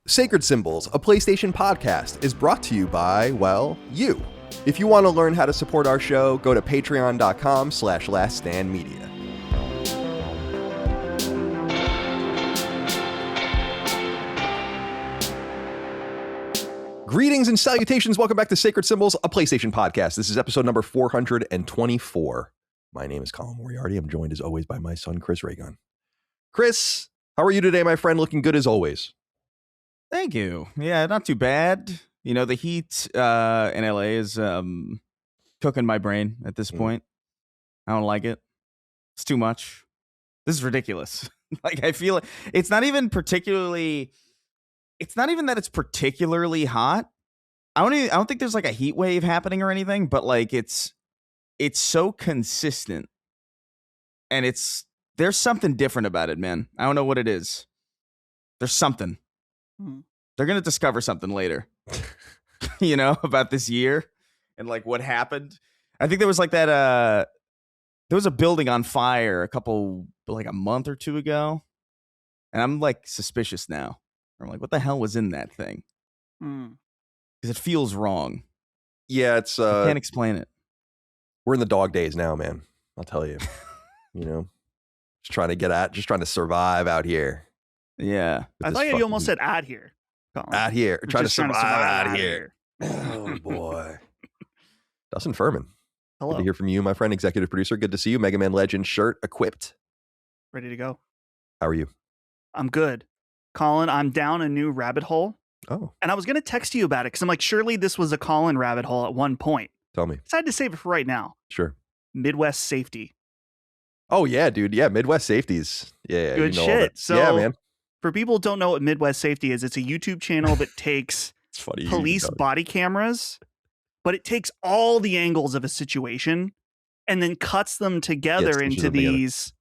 Sacred Symbols, a PlayStation podcast, is brought to you by, well, you. If you want to learn how to support our show, go to patreon.com/laststandmedia. Greetings and salutations. Welcome back to Sacred Symbols, a PlayStation podcast. This is episode number 424. My name is Colin Moriarty. I'm joined as always by my son, Chris Raygun. Chris, how are you today, my friend? Looking good as always. Thank you. Yeah, not too bad. You know, the heat in LA is cooking my brain at this point. I don't like it. It's too much. This is ridiculous. Like, I feel it's not even that it's particularly hot. I don't think there's like a heat wave happening or anything, but like it's so consistent. And there's something different about it, man. I don't know what it is. There's something. They're going to discover something later, you know, about this year and like what happened. I think there was like that, there was a building on fire a month or two ago. And I'm like suspicious now. I'm like, what the hell was in that thing? Because it feels wrong. Yeah, I can't explain it. We're in the dog days now, man. I'll tell you, you know, just trying to survive out here. Yeah. I thought you almost said "out here." Colin. Out here. Trying to survive out here. Oh, boy. Dustin Furman. Hello. Good to hear from you, my friend, executive producer. Good to see you. Mega Man Legend shirt equipped. Ready to go. How are you? I'm good. Colin, I'm down a new rabbit hole. Oh. And I was going to text you about it because I'm like, surely this was a Colin rabbit hole at one point. Tell me. Decided to save it for right now. Sure. Midwest safety. Oh, yeah, dude. Yeah, Midwest Safeties. Yeah. Good shit. So, yeah, man. For people who don't know what Midwest Safety is, it's a YouTube channel that takes It's funny police body cameras, but it takes all the angles of a situation and then cuts them together into these,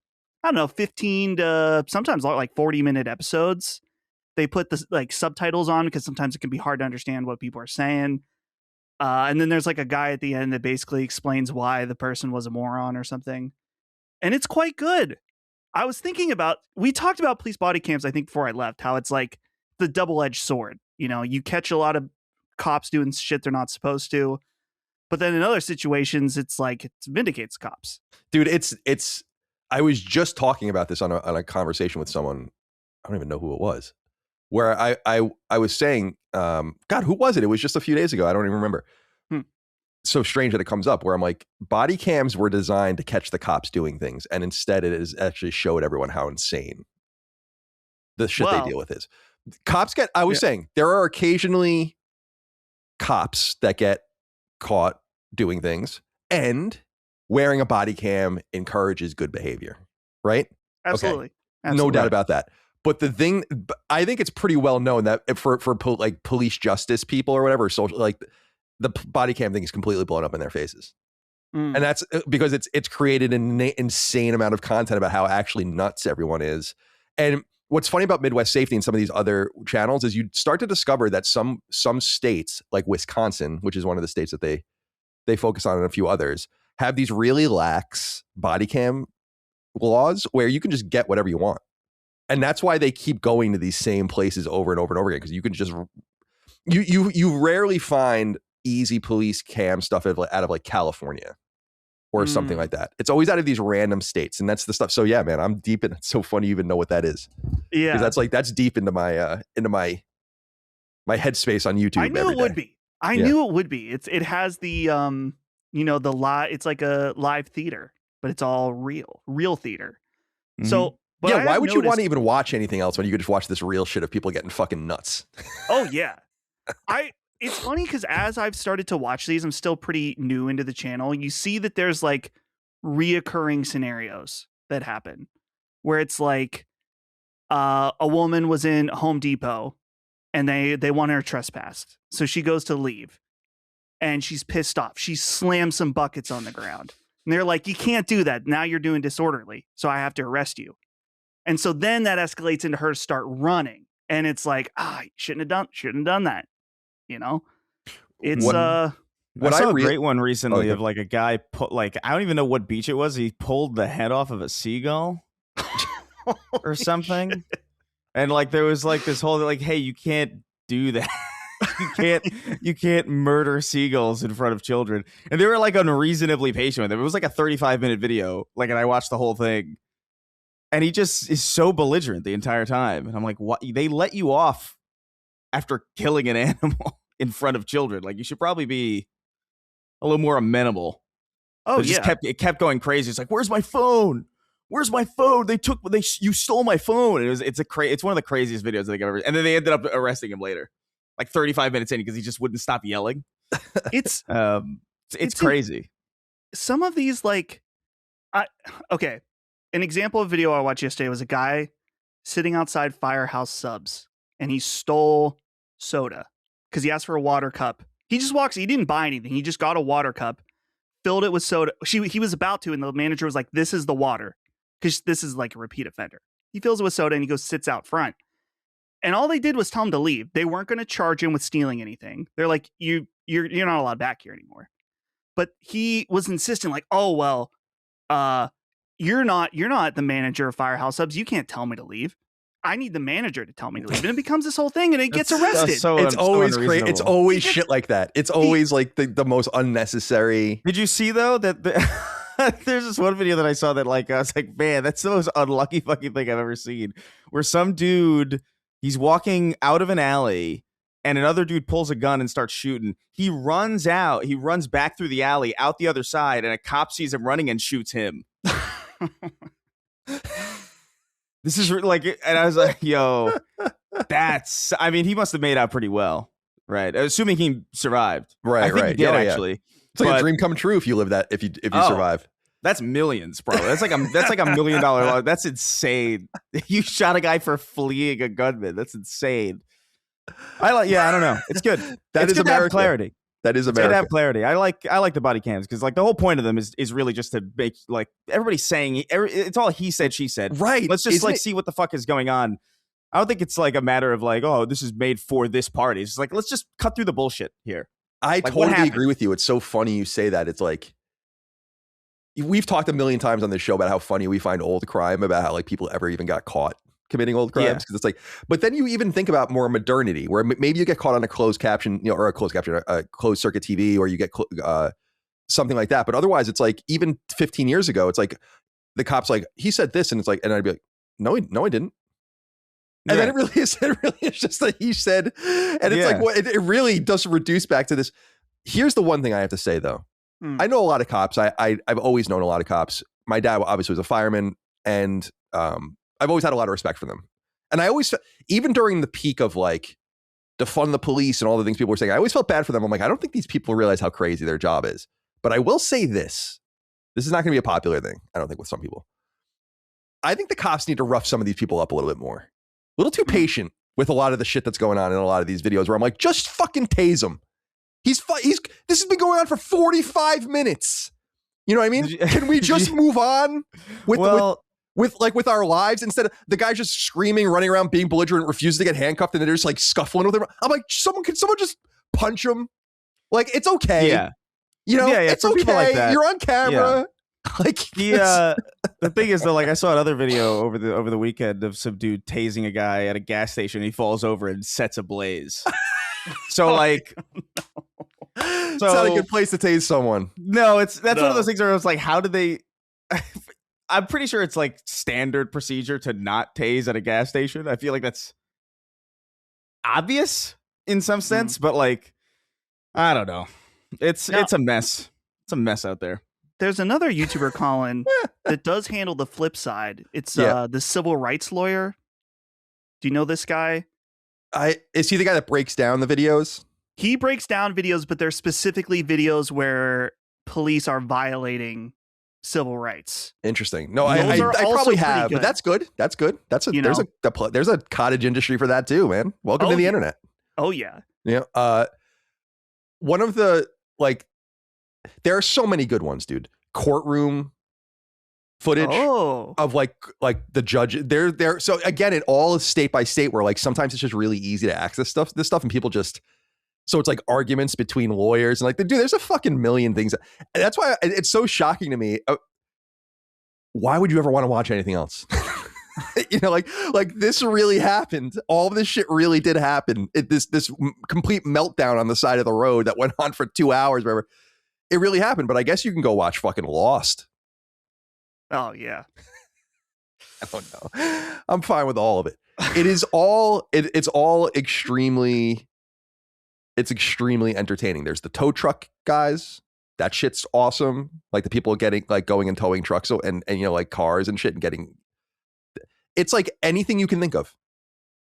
I don't know, 15 to sometimes like 40-minute episodes. They put the like subtitles on because sometimes it can be hard to understand what people are saying. And then there's like a guy at the end that basically explains why the person was a moron or something. And it's quite good. I was thinking we talked about police body cams, I think, before I left, how it's like the double-edged sword. You know, you catch a lot of cops doing shit they're not supposed to. But then in other situations, it's like it vindicates cops. Dude, I was just talking about this on a conversation with someone. I don't even know who it was. Where I was saying, God, who was it? It was just a few days ago. I don't even remember. So strange that it comes up where I'm like, body cams were designed to catch the cops doing things. And instead it is actually showed everyone how insane the shit they deal with is. Cops saying there are occasionally cops that get caught doing things, and wearing a body cam encourages good behavior, right? Absolutely. Okay. No doubt about that. But the thing, I think it's pretty well known that for like police justice people or whatever, social, like the body cam thing is completely blown up in their faces. And that's because it's created an insane amount of content about how actually nuts everyone is. And what's funny about Midwest Safety and some of these other channels is you start to discover that some states like Wisconsin, which is one of the states that they focus on, and a few others, have these really lax body cam laws where you can just get whatever you want. And that's why they keep going to these same places over and over and over again, because you can just you rarely find easy police cam stuff out of like California or something like that. It's always out of these random states, and that's the stuff. So yeah, man, I'm deep in. It's so funny you even know what that is. Yeah, because that's deep into my headspace on YouTube. I knew it would be. I knew it would be. It has the you know, the live. It's like a live theater, but it's all real theater. So. But yeah, why would you want to even watch anything else when you could just watch this real shit of people getting fucking nuts? Oh yeah, it's funny because as I've started to watch these, I'm still pretty new into the channel. You see that there's like reoccurring scenarios that happen where it's like a woman was in Home Depot and they want her trespassed, so she goes to leave and she's pissed off. She slams some buckets on the ground and they're like, "You can't do that. Now you're doing disorderly, so I have to arrest you." And so then that escalates into her start running. And it's like, shouldn't have done that. You know, it's I saw a great one recently of like a guy I don't even know what beach it was. He pulled the head off of a seagull or something. And like there was like this whole like, hey, you can't do that. you can't murder seagulls in front of children. And they were like unreasonably patient with him. It was like a 35-minute video. Like, and I watched the whole thing. And he just is so belligerent the entire time. And I'm like, what? They let you off after killing an animal in front of children. Like, you should probably be a little more amenable. Oh, but it kept going crazy. It's like, where's my phone? Where's my phone? You stole my phone. And it's one of the craziest videos I think I've ever. And then they ended up arresting him later, like 35 minutes in, because he just wouldn't stop yelling. It's crazy. Some of these, like, okay. An example of video I watched yesterday was a guy sitting outside Firehouse Subs, and he stole soda because he asked for a water cup. He just walks. He didn't buy anything. He just got a water cup, filled it with soda. He was about to, and the manager was like, "This is the water," because this is like a repeat offender. He fills it with soda, and he goes sits out front. And all they did was tell him to leave. They weren't going to charge him with stealing anything. They're like, you're not allowed back here anymore. But he was insistent, like, oh well, you're not the manager of Firehouse Subs. You can't tell me to leave. I need the manager to tell me to leave. And it becomes this whole thing, and it gets arrested. It's always crazy. It's always shit like that. It's always like the most unnecessary. Did you see though that there's this one video that I saw that like I was like, man, that's the most unlucky fucking thing I've ever seen. Where some dude, he's walking out of an alley, and another dude pulls a gun and starts shooting. He runs out. He runs back through the alley, out the other side, and a cop sees him running and shoots him. This is like, and I was like, yo, I mean, he must have made out pretty well, right? Assuming he survived. Right, I think he did, actually. It's like a dream come true if you live that, if you survive. That's millions, bro. That's like a $1 million. That's insane. You shot a guy for fleeing a gunman. That's insane. I don't know. It's good. It's good to have clarity. That is America. It's good to have clarity. I like the body cams because like the whole point of them is really just to make like everybody's saying it's all he said, she said. Right. Let's just see what the fuck is going on. I don't think it's like a matter of like, oh, this is made for this party. It's like, let's just cut through the bullshit here. I totally agree with you. It's so funny you say that. It's like, we've talked a million times on this show about how funny we find old crime, about how like people ever even got caught committing old crimes, because it's like, but then you even think about more modernity where maybe you get caught on a closed caption, or a closed circuit TV, or you get something like that. But otherwise it's like, even 15 years ago, it's like the cops like, he said this, and it's like, and I'd be like, no, I didn't. And then it really is just that he said, and it's like, well, it really does reduce back to this. Here's the one thing I have to say though. I know a lot of cops. I've always known a lot of cops. My dad obviously was a fireman, and I've always had a lot of respect for them. And I always, even during the peak of like defund the police and all the things people were saying, I always felt bad for them. I'm like, I don't think these people realize how crazy their job is. But I will say this is not going to be a popular thing, I don't think, with some people. I think the cops need to rough some of these people up a little bit more. A little too patient with a lot of the shit that's going on in a lot of these videos where I'm like, just fucking tase him. This has been going on for 45 minutes. You know what I mean? Can we just move on with our lives, instead of the guy just screaming, running around, being belligerent, refuses to get handcuffed, and they're just like scuffling with him? I'm like, can someone just punch him? Like, it's okay. Yeah. You know, it's okay. Like that. You're on camera. Yeah. Like, the thing is though, like I saw another video over the weekend of some dude tasing a guy at a gas station. He falls over and sets ablaze. So like, it's not a good place to tase someone. No, that's one of those things where I was like, how did they? I'm pretty sure it's like standard procedure to not tase at a gas station. I feel like that's obvious in some sense, but like, I don't know. It's a mess. It's a mess out there. There's another YouTuber, Colin, that does handle the flip side. It's the civil rights lawyer. Do you know this guy? Is he the guy that breaks down the videos? He breaks down videos, but they're specifically videos where police are violating civil rights. Interesting. No, I probably have, but that's good. That's good. There's a cottage industry for that too, man. Welcome to the internet. Oh yeah. Yeah. One of the, like, there are so many good ones, dude. Courtroom footage of like the judge. They're so again, it all is state by state, where like sometimes it's just really easy to access this stuff, and people just, so it's like arguments between lawyers and like, dude, there's a fucking million things. And that's why it's so shocking to me. Why would you ever want to watch anything else? like this really happened. All of this shit really did happen. This complete meltdown on the side of the road that went on for 2 hours, whatever. It really happened. But I guess you can go watch fucking Lost. Oh yeah. I don't know. I'm fine with all of it. It is all it's all extremely entertaining. There's the tow truck guys. That shit's awesome. Like the people getting like going and towing trucks and like cars and shit and getting. It's like anything you can think of.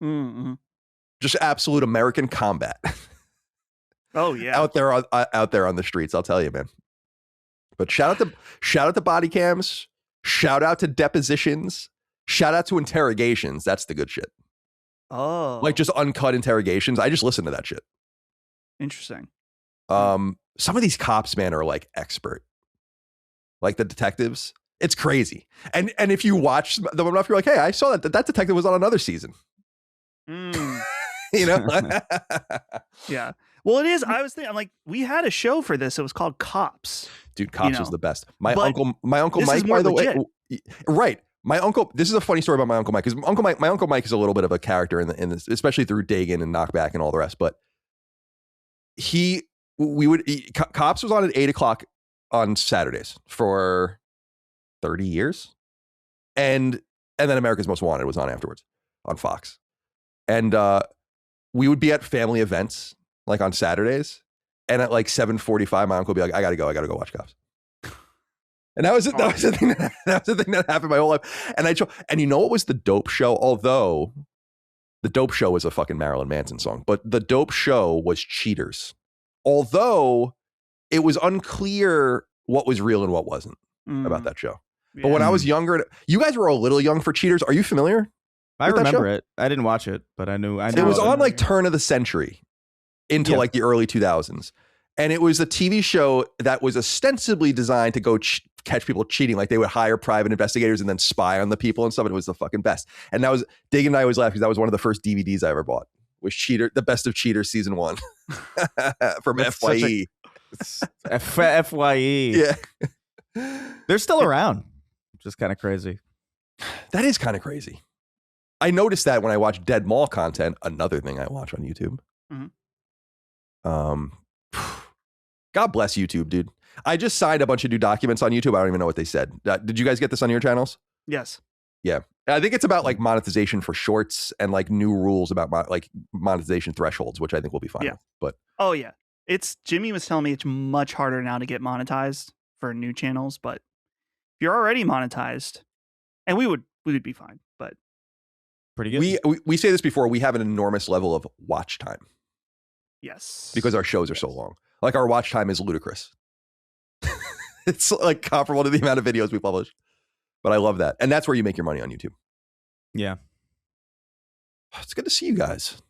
Mm-hmm. Just absolute American combat. Oh yeah, out there on the streets. I'll tell you, man. But shout out to body cams. Shout out to depositions. Shout out to interrogations. That's the good shit. Oh, like just uncut interrogations. I just listen to that shit. Interesting. Some of these cops, man, are like expert. Like the detectives. It's crazy. And if you watch them enough, you're like, hey, I saw that detective was on another season. You know? Yeah. Well, it is. I was thinking, I'm like, we had a show for this. It was called Cops. Dude, Cops was the best. My uncle Mike, by the way. Right. My uncle, this is a funny story about my Uncle Mike, because my Uncle Mike is a little bit of a character in this, especially through Dagon and Knockback and all the rest. But Cops was on at 8:00 on Saturdays for 30 years. And then America's Most Wanted was on afterwards on Fox. And we would be at family events like on Saturdays. And at like 7:45, my uncle would be like, I gotta go watch Cops. And that was the thing that happened my whole life. And you know what was the dope show? Although the dope show was a fucking Marilyn Manson song, but the dope show was Cheaters. Although it was unclear what was real and what wasn't about that show. Yeah. But when I was younger, you guys were a little young for Cheaters. Are you familiar? I remember it. I didn't watch it, but I knew it was on like turn of the century into like the early 2000s. And it was a TV show that was ostensibly designed to go catch people cheating. Like they would hire private investigators and then spy on the people and stuff. And it was the fucking best. And that was, Dig and I always laugh because that was one of the first DVDs I ever bought. Was The Best of Cheaters season 1 from FYE. FYE. Yeah. They're still around. Which is kind of crazy. That is kind of crazy. I noticed that when I watch Dead Mall content, another thing I watch on YouTube. Mm-hmm. God bless YouTube, dude. I just signed a bunch of new documents on YouTube. I don't even know what they said. Did you guys get this on your channels? Yes. Yeah. I think it's about like monetization for shorts and like new rules about like monetization thresholds, which I think will be fine. Yeah. With, but oh yeah, Jimmy was telling me it's much harder now to get monetized for new channels, but if you're already monetized, and we would be fine, but pretty good. We say this before, we have an enormous level of watch time. Yes. Because our shows are so long. Like our watch time is ludicrous. It's like comparable to the amount of videos we publish. But I love that. And that's where you make your money on YouTube. Yeah. It's good to see you guys. I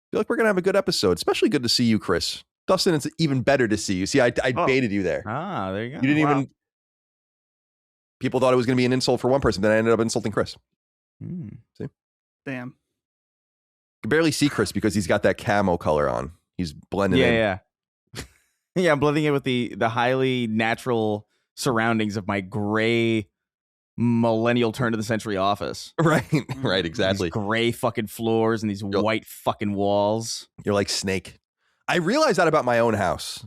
feel like we're going to have a good episode. Especially good to see you, Chris. Dustin, it's even better to see you. See, I baited you there. Ah, there you go. You didn't even... People thought it was going to be an insult for one person. Then I ended up insulting Chris. See? Damn. You can barely see Chris because he's got that camo color on. He's blending in. Yeah. Yeah, I'm blending it with the highly natural surroundings of my gray millennial turn of the century office. Right, exactly. These gray fucking floors and these white fucking walls. You're like Snake. I realized that about my own house.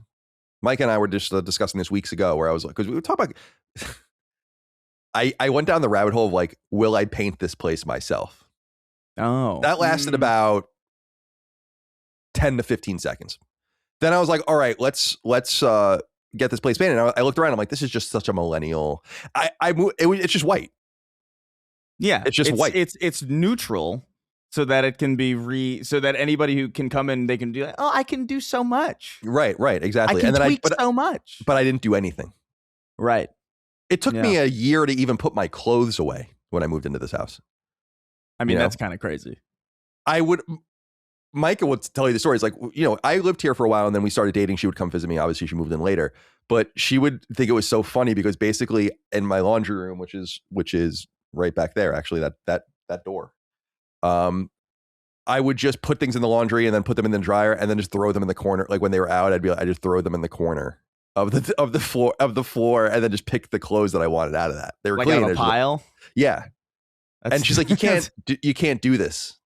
Mike and I were just discussing this weeks ago where I was like, because we were talking about, I went down the rabbit hole of like, will I paint this place myself? Oh. That lasted about 10 to 15 seconds. Then I was like, all right, let's get this place painted. And I looked around. I'm like, this is just such a millennial. It's just white. Yeah, it's just white. It's neutral, so that it can be so that anybody who can come in, they can do like, oh, I can do so much. Right, exactly. I can tweak so much. But I didn't do anything. Right. It took me a year to even put my clothes away when I moved into this house. I mean, that's kind of crazy. Micah would tell you the story. It's like, I lived here for a while and then we started dating. She would come visit me. Obviously, she moved in later. But she would think it was so funny because basically in my laundry room, which is right back there, actually, that door, I would just put things in the laundry and then put them in the dryer and then just throw them in the corner. Like when they were out, I just throw them in the corner of the floor and then just pick the clothes that I wanted out of that. They were like clean. Out of a pile? Yeah. And she's like, you can't do this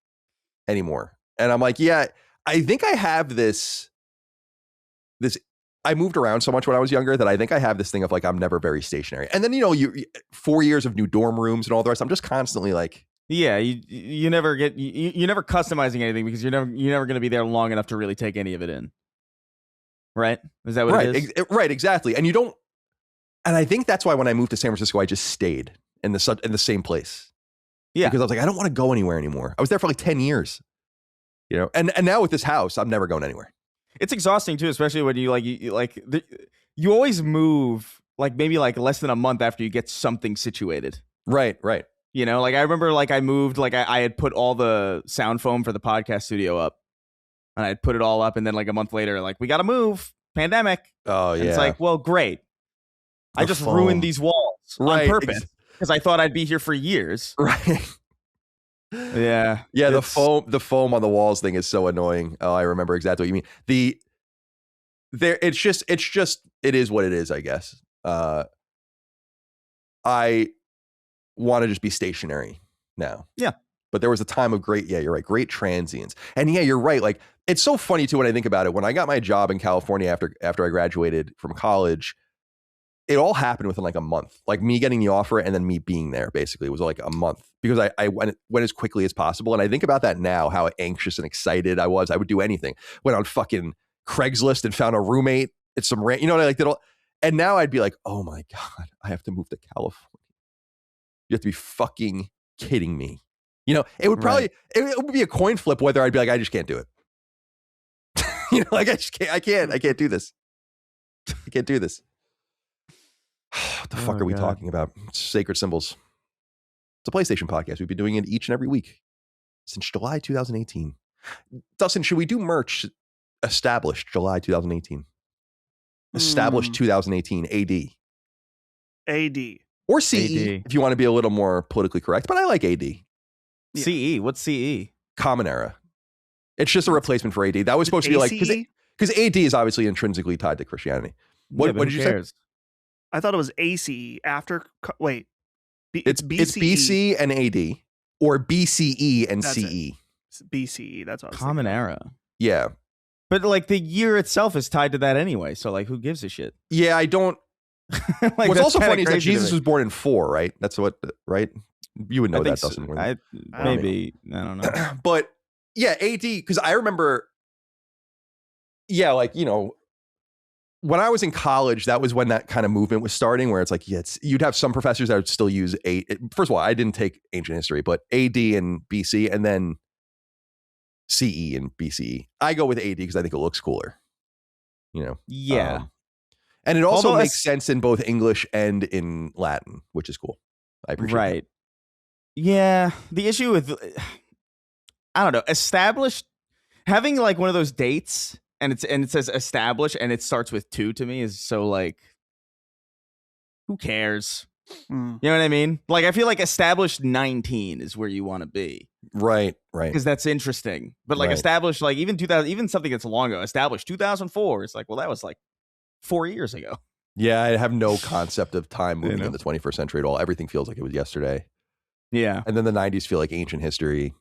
anymore. And I'm like, yeah, I think I have this, I moved around so much when I was younger that I think I have this thing of like, I'm never very stationary. And then, you 4 years of new dorm rooms and all the rest. I'm just constantly like, yeah, you never get, you're never customizing anything because you're never going to be there long enough to really take any of it in. Right? Is that what it is? Right, exactly. And I think that's why when I moved to San Francisco, I just stayed in the same place. Yeah. Because I was like, I don't want to go anywhere anymore. I was there for like 10 years, and now with this house, I'm never going anywhere. It's exhausting too, especially when you always move like maybe like less than a month after you get something situated. Right. Like I remember like I moved, like I had put all the sound foam for the podcast studio up and I'd put it all up. And then like a month later, like we got to move, pandemic. Oh yeah. And it's like, well, great. I just ruined these walls on purpose because I thought I'd be here for years. Right. Yeah. The foam on the walls thing is so annoying. Oh, I remember exactly what you mean. It is what it is, I guess. I want to just be stationary now. Yeah. But there was a time of you're right, great transients. And yeah, you're right. Like, it's so funny too when I think about it. When I got my job in California after I graduated from college, it all happened within like a month. Like me getting the offer and then me being there basically was like a month because I went as quickly as possible. And I think about that now, how anxious and excited I was. I would do anything. Went on fucking Craigslist and found a roommate at some rent. And now I'd be like, oh my God, I have to move to California. You have to be fucking kidding me. It would probably, it would be a coin flip whether I'd be like, I just can't do it. Like I can't do this. I can't do this. What the fuck are we talking about? Sacred symbols. It's a PlayStation podcast. We've been doing it each and every week since July 2018. Dustin, should we do merch established July 2018? Established 2018 AD. AD. Or CE, if you want to be a little more politically correct. But I like AD. Yeah. CE? What's CE? Common Era. It's just a replacement for AD. That was supposed to be like, because AD is obviously intrinsically tied to Christianity. What did you say? I thought it was ACE after. Wait, it's BCE. It's BC and AD, or BCE and CE. BCE. That's what I was Common thinking. Era. Yeah, but like the year itself is tied to that anyway. So like, who gives a shit? Yeah, I don't. Like, what's also funny is that Jesus was born in 4, right? That's what, right? You would know that, Dustin. Maybe I don't know. But yeah, AD, because I remember. Yeah, like when I was in college, that was when that kind of movement was starting, where it's like, you'd have some professors that would still use first of all, I didn't take ancient history, but AD and BC, and then CE and BCE. I go with AD because I think it looks cooler. Yeah. And it also makes sense in both English and in Latin, which is cool. I appreciate that. Yeah. The issue with, I don't know, established, having like one of those dates and it says established and it starts with 2 to me is so like, who cares? You know what I mean? Like, I feel like established 19 is where you want to be. Right. Because that's interesting. But like established, like even 2000, even something that's long ago, established 2004. It's like, well, that was like 4 years ago. Yeah, I have no concept of time moving in the 21st century at all. Everything feels like it was yesterday. Yeah. And then the 90s feel like ancient history.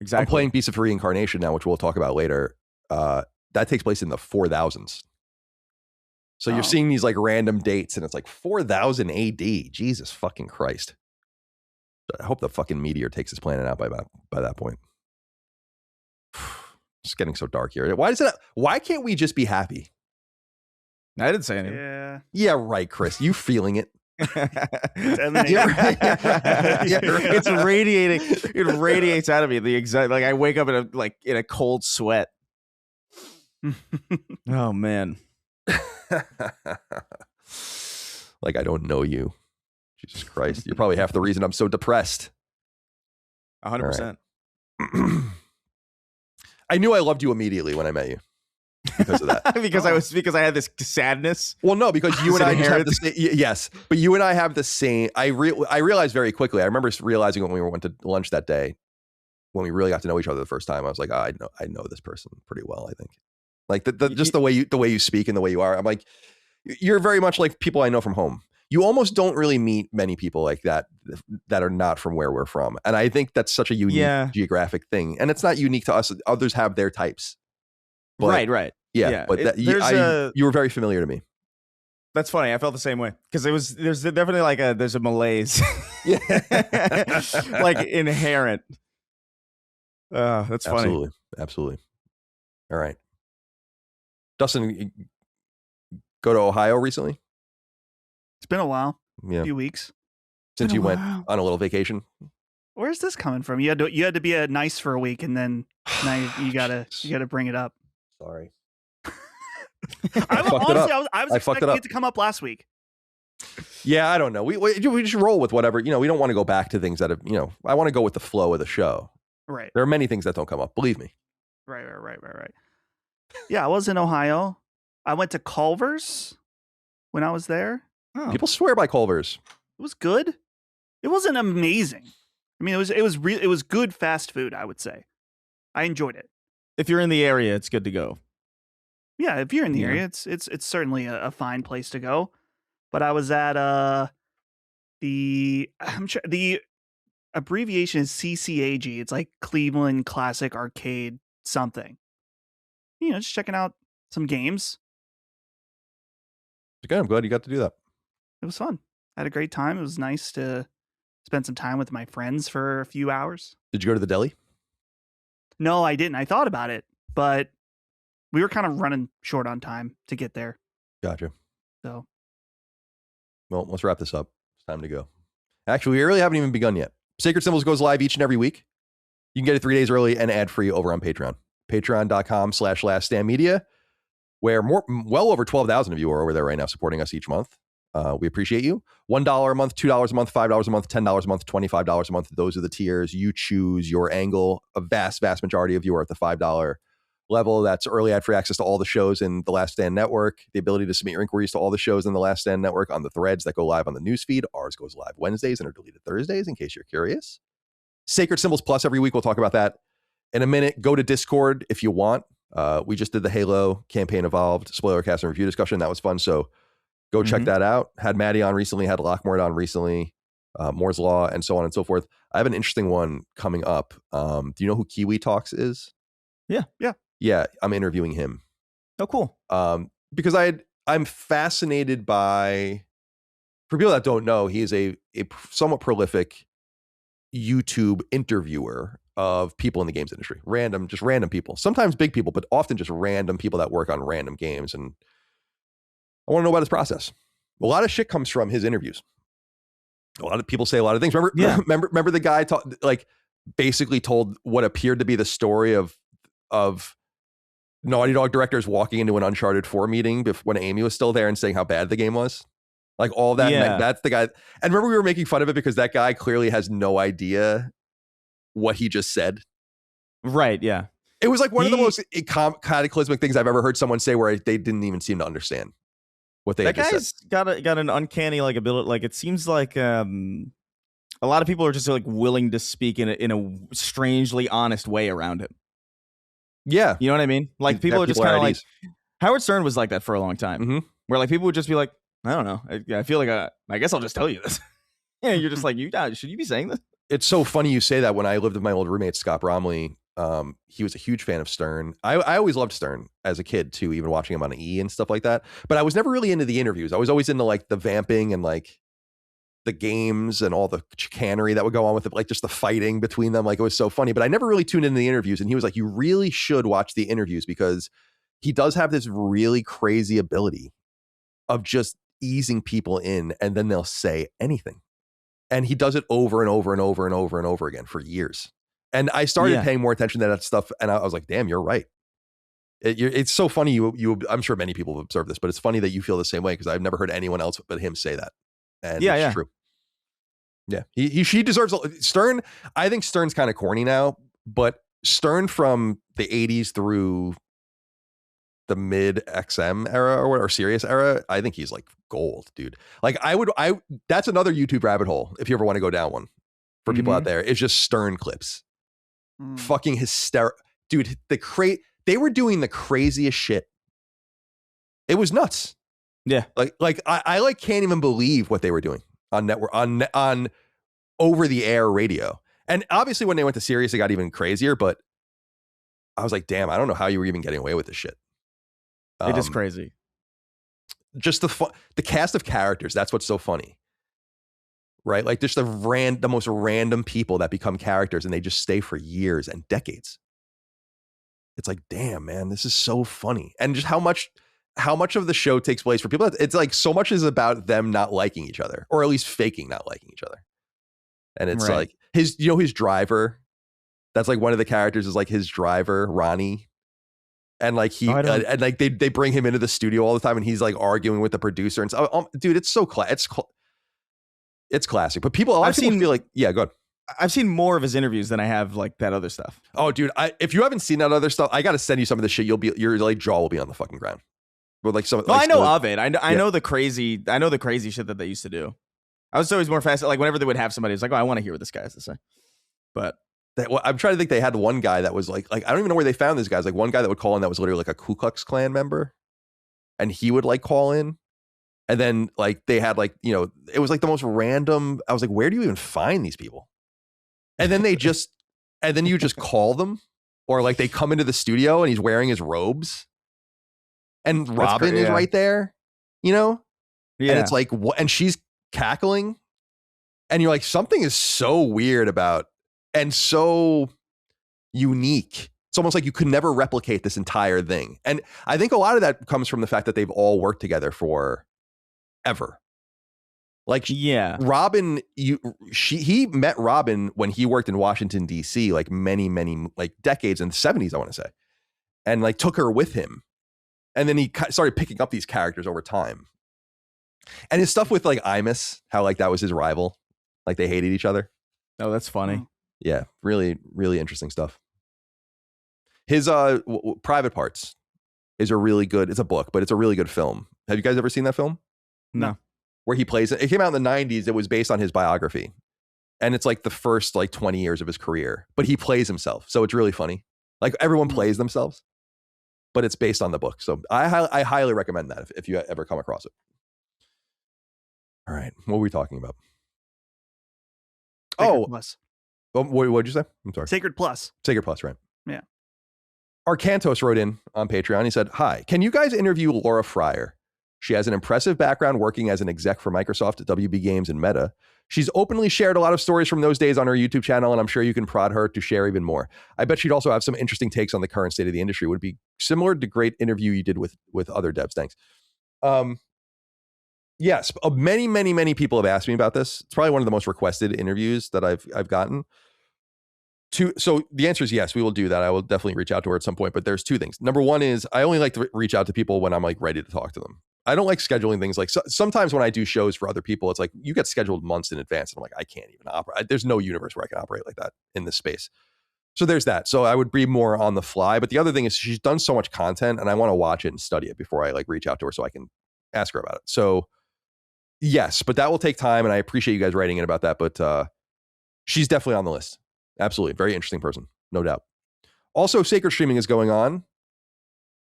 Exactly. I'm playing Beast of Reincarnation now, which we'll talk about later. That takes place in the 4000s. So you're seeing these like random dates and it's like 4000 AD. Jesus fucking Christ. I hope the fucking meteor takes this planet out by that point. It's getting so dark here. Why can't we just be happy? I didn't say anything. Yeah, right, Chris. You feeling it? It's radiating. It radiates out of me. The exact, like I wake up in a cold sweat. Oh man. Like I don't know you. Jesus Christ. You're probably half the reason I'm so depressed. 100%. I knew I loved you immediately when I met you. Because of that. because I had this sadness. Well, no, because you and I just have the same. Yes, but you and I have the same. I realized very quickly. I remember realizing when we went to lunch that day, when we really got to know each other the first time. I was like, I know this person pretty well. I think, like just the way you speak and the way you are. I'm like, you're very much like people I know from home. you almost don't really meet many people like that are not from where we're from. And I think that's such a unique geographic thing. And it's not unique to us. Others have their types. But, right. Yeah. But you were very familiar to me. That's funny. I felt the same way because there's definitely like there's a malaise, like inherent. That's funny. Absolutely. All right, Dustin, go to Ohio recently? It's been a while. Yeah, a few weeks since you went on a little vacation. Where's this coming from? You had to be nice for a week, and then now you gotta bring it up. Sorry. I was expecting it to come up last week. Yeah, I don't know. We just roll with whatever. We don't want to go back to things that have. I want to go with the flow of the show. Right. There are many things that don't come up. Believe me. Right. Yeah, I was in Ohio. I went to Culver's when I was there. Oh. People swear by Culver's. It was good. It wasn't amazing. I mean, it was good fast food, I would say. I enjoyed it. If you're in the area, it's good to go. Yeah, if you're in the area, it's certainly a fine place to go. But I was at the abbreviation is CCAG. It's like Cleveland Classic Arcade something. Just checking out some games. Good. I'm glad you got to do that. It was fun. I had a great time. It was nice to spend some time with my friends for a few hours. Did you go to the deli? No, I didn't. I thought about it, but we were kind of running short on time to get there. Gotcha. So. Well, let's wrap this up. It's time to go. Actually, we really haven't even begun yet. Sacred Symbols goes live each and every week. You can get it 3 days early and ad-free over on Patreon. Patreon.com/laststandmedia, where well over 12,000 of you are over there right now supporting us each month. We appreciate you. $1 a month, $2 a month, $5 a month, $10 a month, $25 a month. Those are the tiers. You choose your angle. A vast majority of you are at the $5 level. That's early ad-free access to all the shows in the Last Stand Network, the ability to submit your inquiries to all the shows in the Last Stand Network on the threads that go live on the newsfeed. Ours goes live Wednesdays and are deleted Thursdays, in case you're curious. Sacred Symbols Plus every week. We'll talk about that in a minute. Go to Discord if you want. We just did the Halo Campaign Evolved spoiler cast and review discussion. That was fun. So go check that out. Had Maddie on recently, had Lockmore on recently, Moore's Law, and so on and so forth. I have an interesting one coming up. Do you know who Kiwi Talks is? Yeah, I'm interviewing him. Oh, cool. Because I'm fascinated by, for people that don't know, he is a somewhat prolific YouTube interviewer of people in the games industry. Just random people. Sometimes big people, but often just random people that work on random games. And I want to know about his process. A lot of shit comes from his interviews. A lot of people say a lot of things. Remember the guy basically told what appeared to be the story of Naughty Dog directors walking into an Uncharted 4 meeting when Amy was still there and saying how bad the game was. Like all that. That's the guy. And remember we were making fun of it because that guy clearly has no idea what he just said. Right. Yeah. It was like one of the most cataclysmic things I've ever heard someone say where they didn't even seem to understand what they had just said. That guy's got an uncanny ability. Like it seems like a lot of people are just willing to speak in a strangely honest way around him. Yeah. You know what I mean? Like people are just kind of like Howard Stern was like that for a long time, where people would just be like, I don't know. I feel like I guess I'll just tell you this. Yeah, you're just like, should you be saying this? It's so funny you say that. When I lived with my old roommate, Scott Bromley, he was a huge fan of Stern. I always loved Stern as a kid too, even watching him on E! And stuff like that. But I was never really into the interviews. I was always into the vamping and the games and all the chicanery that would go on with it, just the fighting between them. It was so funny, but I never really tuned into the interviews. And he was like, you really should watch the interviews because he does have this really crazy ability of just easing people in, and then they'll say anything. And he does it over and over and over and over and over again for years. And I started paying more attention to that stuff. And I was like, damn, you're right. It's so funny. I'm sure many people have observed this, but it's funny that you feel the same way because I've never heard anyone else but him say that. And it's true. Yeah. She deserves Stern. I think Stern's kind of corny now, but Stern from the 80s through the mid XM era or Sirius era, I think he's gold, dude. That's another YouTube rabbit hole if you ever want to go down one for people out there. It's just Stern clips. Fucking hysterical. Dude, they were doing the craziest shit. It was nuts. Yeah. Like I like can't even believe what they were doing on network on over the air radio. And obviously when they went to Sirius, it got even crazier, but I was like, damn, I don't know how you were even getting away with this shit. It is crazy. Just the cast of characters. That's what's so funny. Right? Like just the most random people that become characters and they just stay for years and decades. It's like, damn, man, this is so funny. And just how much of the show takes place for people. It's like so much is about them not liking each other, or at least faking not liking each other. And it's like his driver. That's like one of the characters is like his driver, Ronnie. And like and like they bring him into the studio all the time and he's like arguing with the producer. And so, dude, it's so it's classic. But a lot of people feel like, yeah, go ahead. I've seen more of his interviews than I have like that other stuff. Oh, dude, if you haven't seen that other stuff, I got to send you some of the shit. Your like jaw will be on the fucking ground. But like some, I know of it. I know the crazy shit that they used to do. I was always more fascinated. Like whenever they would have somebody, it's like, oh, I want to hear what this guy has to say. But I'm trying to think. They had one guy that was like I don't even know where they found this guy. Like one guy that would call in that was literally like a Ku Klux Klan member, and he would like call in. And then like they had like, you know, it was like the most random. I was like, where do you even find these people? And then you just call them, or like they come into the studio and he's wearing his robes and Robin is right there, you know? Yeah. And it's like, what? And she's cackling and you're like, something is so weird about and so unique. It's almost like you could never replicate this entire thing. And I think a lot of that comes from the fact that they've all worked together for ever. Like, yeah, Robin, he met Robin when he worked in Washington, D.C., like many, like decades in the 70s, I want to say, and like took her with him. And then he started picking up these characters over time. And his stuff with like Imus, how like that was his rival, like they hated each other. Oh, that's funny. Yeah, really, really interesting stuff. His Private Parts is it's a book, but it's a really good film. Have you guys ever seen that film? No. Where he plays it came out in the 90s. It was based on his biography, and it's like the first like 20 years of his career, but he plays himself, so it's really funny. Like everyone plays themselves, but it's based on the book. So I highly recommend that if you ever come across it. All right, what were we talking about? Sacred Plus. What did you say? I'm sorry. Sacred Plus, right? Yeah. Arcantos wrote in on Patreon. He said, "Hi, can you guys interview Laura Fryer? She has an impressive background working as an exec for Microsoft, WB Games, and Meta. She's openly shared a lot of stories from those days on her YouTube channel, and I'm sure you can prod her to share even more. I bet she'd also have some interesting takes on the current state of the industry. Would be similar to great interview you did with other devs. Thanks." Yes, many people have asked me about this. It's probably one of the most requested interviews that I've gotten. So the answer is yes, we will do that. I will definitely reach out to her at some point, but there's two things. Number one is I only like to reach out to people when I'm like ready to talk to them. I don't like scheduling things like sometimes when I do shows for other people, it's like you get scheduled months in advance. And I'm like, I can't even operate. There's no universe where I can operate like that in this space. So there's that. So I would be more on the fly. But the other thing is she's done so much content and I want to watch it and study it before I like reach out to her so I can ask her about it. So yes, but that will take time. And I appreciate you guys writing in about that. But she's definitely on the list. Absolutely. Very interesting person. No doubt. Also, Sacred Streaming is going on.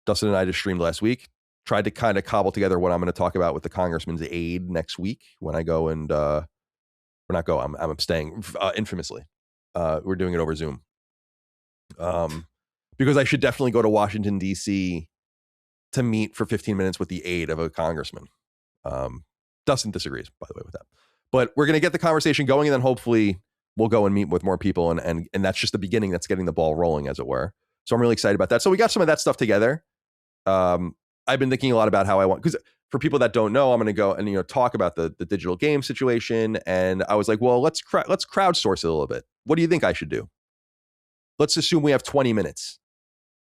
Dustin and I just streamed last week. Tried to kind of cobble together what I'm going to talk about with the congressman's aide next week when I go and I'm staying infamously. We're doing it over Zoom. Because I should definitely go to Washington, D.C. to meet for 15 minutes with the aide of a congressman. Dustin disagrees, by the way, with that. But we're going to get the conversation going, and then hopefully we'll go and meet with more people. And that's just the beginning. That's getting the ball rolling, as it were. So I'm really excited about that. So we got some of that stuff together. I've been thinking a lot about how I want, because for people that don't know, I'm going to go and talk about the digital game situation. And I was like, well, let's crowdsource it a little bit. What do you think I should do? Let's assume we have 20 minutes.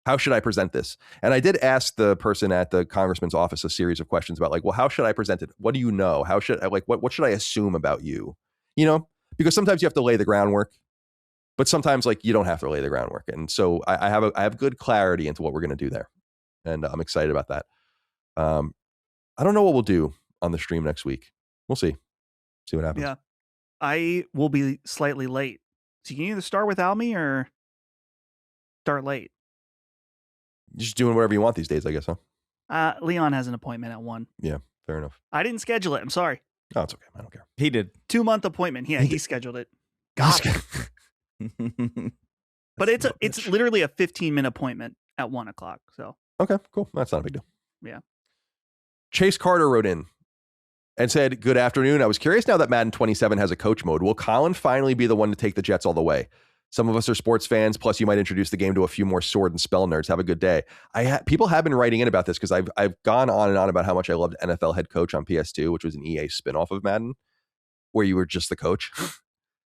How should I present this? And I did ask the person at the congressman's office a series of questions about like, well, how should I present it? What do you know? How should I what should I assume about you? Because sometimes you have to lay the groundwork, but sometimes like you don't have to lay the groundwork. And so I have good clarity into what we're going to do there. And I'm excited about that. I don't know what we'll do on the stream next week. We'll see what happens. Yeah, I will be slightly late. So you can either start without me or start late. Just doing whatever you want these days, I guess, huh? Leon has an appointment at 1. Yeah. Fair enough. I didn't schedule it. I'm sorry. Oh, it's okay. I don't care. He did. 2-month appointment. Yeah, he scheduled it. Got it. But it's literally a 15-minute appointment at 1:00. So okay, cool. That's not a big deal. Yeah. Chase Carter wrote in and said, "Good afternoon. I was curious now that Madden 27 has a coach mode. Will Colin finally be the one to take the Jets all the way? Some of us are sports fans. Plus, you might introduce the game to a few more sword and spell nerds. Have a good day." People have been writing in about this because I've gone on and on about how much I loved NFL Head Coach on PS2, which was an EA spinoff of Madden, where you were just the coach.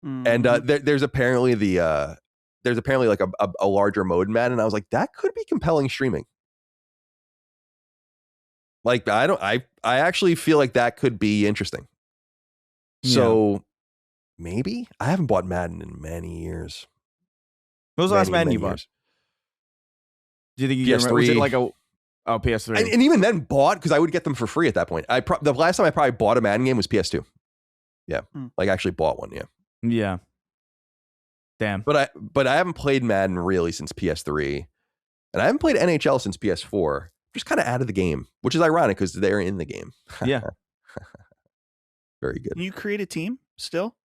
And there's apparently like a larger mode in Madden. And I was like, that could be compelling streaming. Like I actually feel like that could be interesting. So maybe I haven't bought Madden in many years. What was the last Madden you bought? Do you think you PS3? Was it like PS3? And even then bought because I would get them for free at that point. The last time I probably bought a Madden game was PS2. Yeah, like actually bought one. Yeah. Yeah. Damn. But I haven't played Madden really since PS3, and I haven't played NHL since PS4. Just kind of out of the game, which is ironic because they're in the game. Yeah. Very good. Can you create a team still?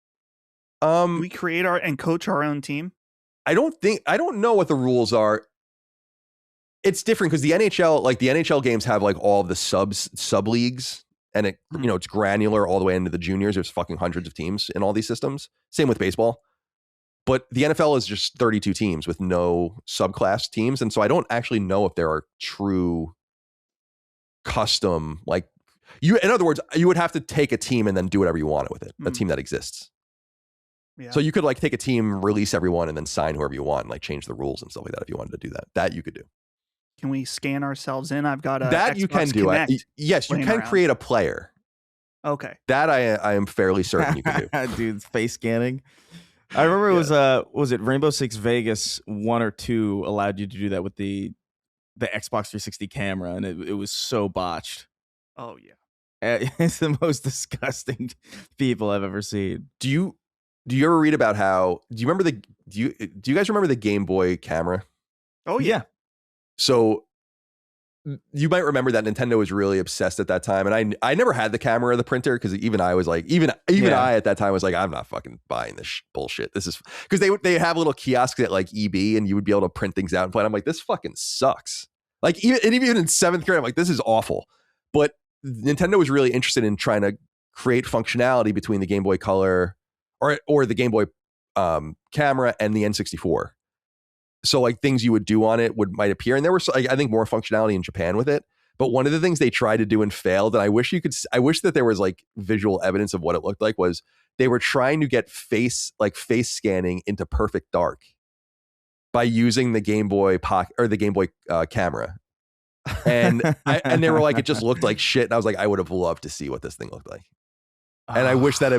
We create and coach our own team. I don't know what the rules are. It's different because the NHL games have like all the sub leagues, and it's granular all the way into the juniors. There's fucking hundreds of teams in all these systems. Same with baseball. But the NFL is just 32 teams with no subclass teams. And so I don't actually know if there are true custom, in other words, you would have to take a team and then do whatever you want with it, a team that exists. Yeah. So you could take a team, release everyone, and then sign whoever you want, and change the rules and stuff like that if you wanted to do that. That you could do. Can we scan ourselves in? I've got a that Xbox you can do. Yes, you can create a player. Okay. That I am fairly certain you can do. Dude, face scanning. I remember it was it Rainbow Six Vegas 1 or 2 allowed you to do that with the Xbox 360 camera, and it was so botched. Oh yeah. It's the most disgusting people I've ever seen. Do you ever read about how do you guys remember the Game Boy camera? Oh yeah. So you might remember that Nintendo was really obsessed at that time, and I never had the camera or the printer because even I was like, even I at that time was like, I'm not fucking buying this bullshit. This is because they have little kiosks at like EB, and you would be able to print things out and play. And I'm like, this fucking sucks. Like even in 7th grade, I'm like, this is awful. But Nintendo was really interested in trying to create functionality between the Game Boy Color or the Game Boy camera and the N64. So things you would do on it might appear, and there was I think more functionality in Japan with it. But one of the things they tried to do and failed, and I wish that there was visual evidence of what it looked like, was they were trying to get face scanning into perfect dark by using the Game Boy Pocket or the Game Boy camera, and they were like, it just looked like shit. And I was like, I would have loved to see what this thing looked like, and I wish that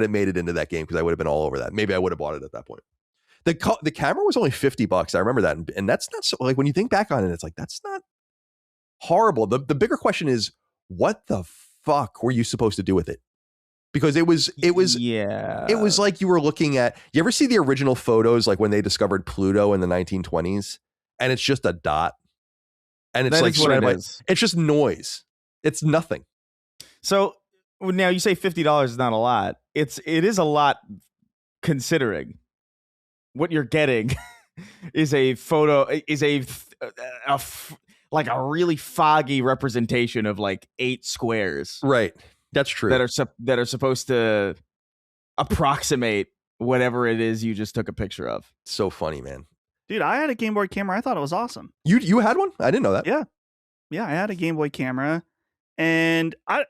it made it into that game because I would have been all over that. Maybe I would have bought it at that point. The camera was only $50. I remember that. And that's not so when you think back on it, it's like, that's not horrible. The bigger question is, what the fuck were you supposed to do with it? Because it was like you were looking at, you ever see the original photos, when they discovered Pluto in the 1920s, and it's just a dot, and it's it's just noise. It's nothing. So now you say $50 is not a lot. It is a lot considering what you're getting is a photo, is a really foggy representation of 8 squares. Right. That's true. That are supposed to approximate whatever it is you just took a picture of. So funny, man. Dude, I had a Game Boy camera. I thought it was awesome. You had one? I didn't know that. Yeah. Yeah, I had a Game Boy camera. And I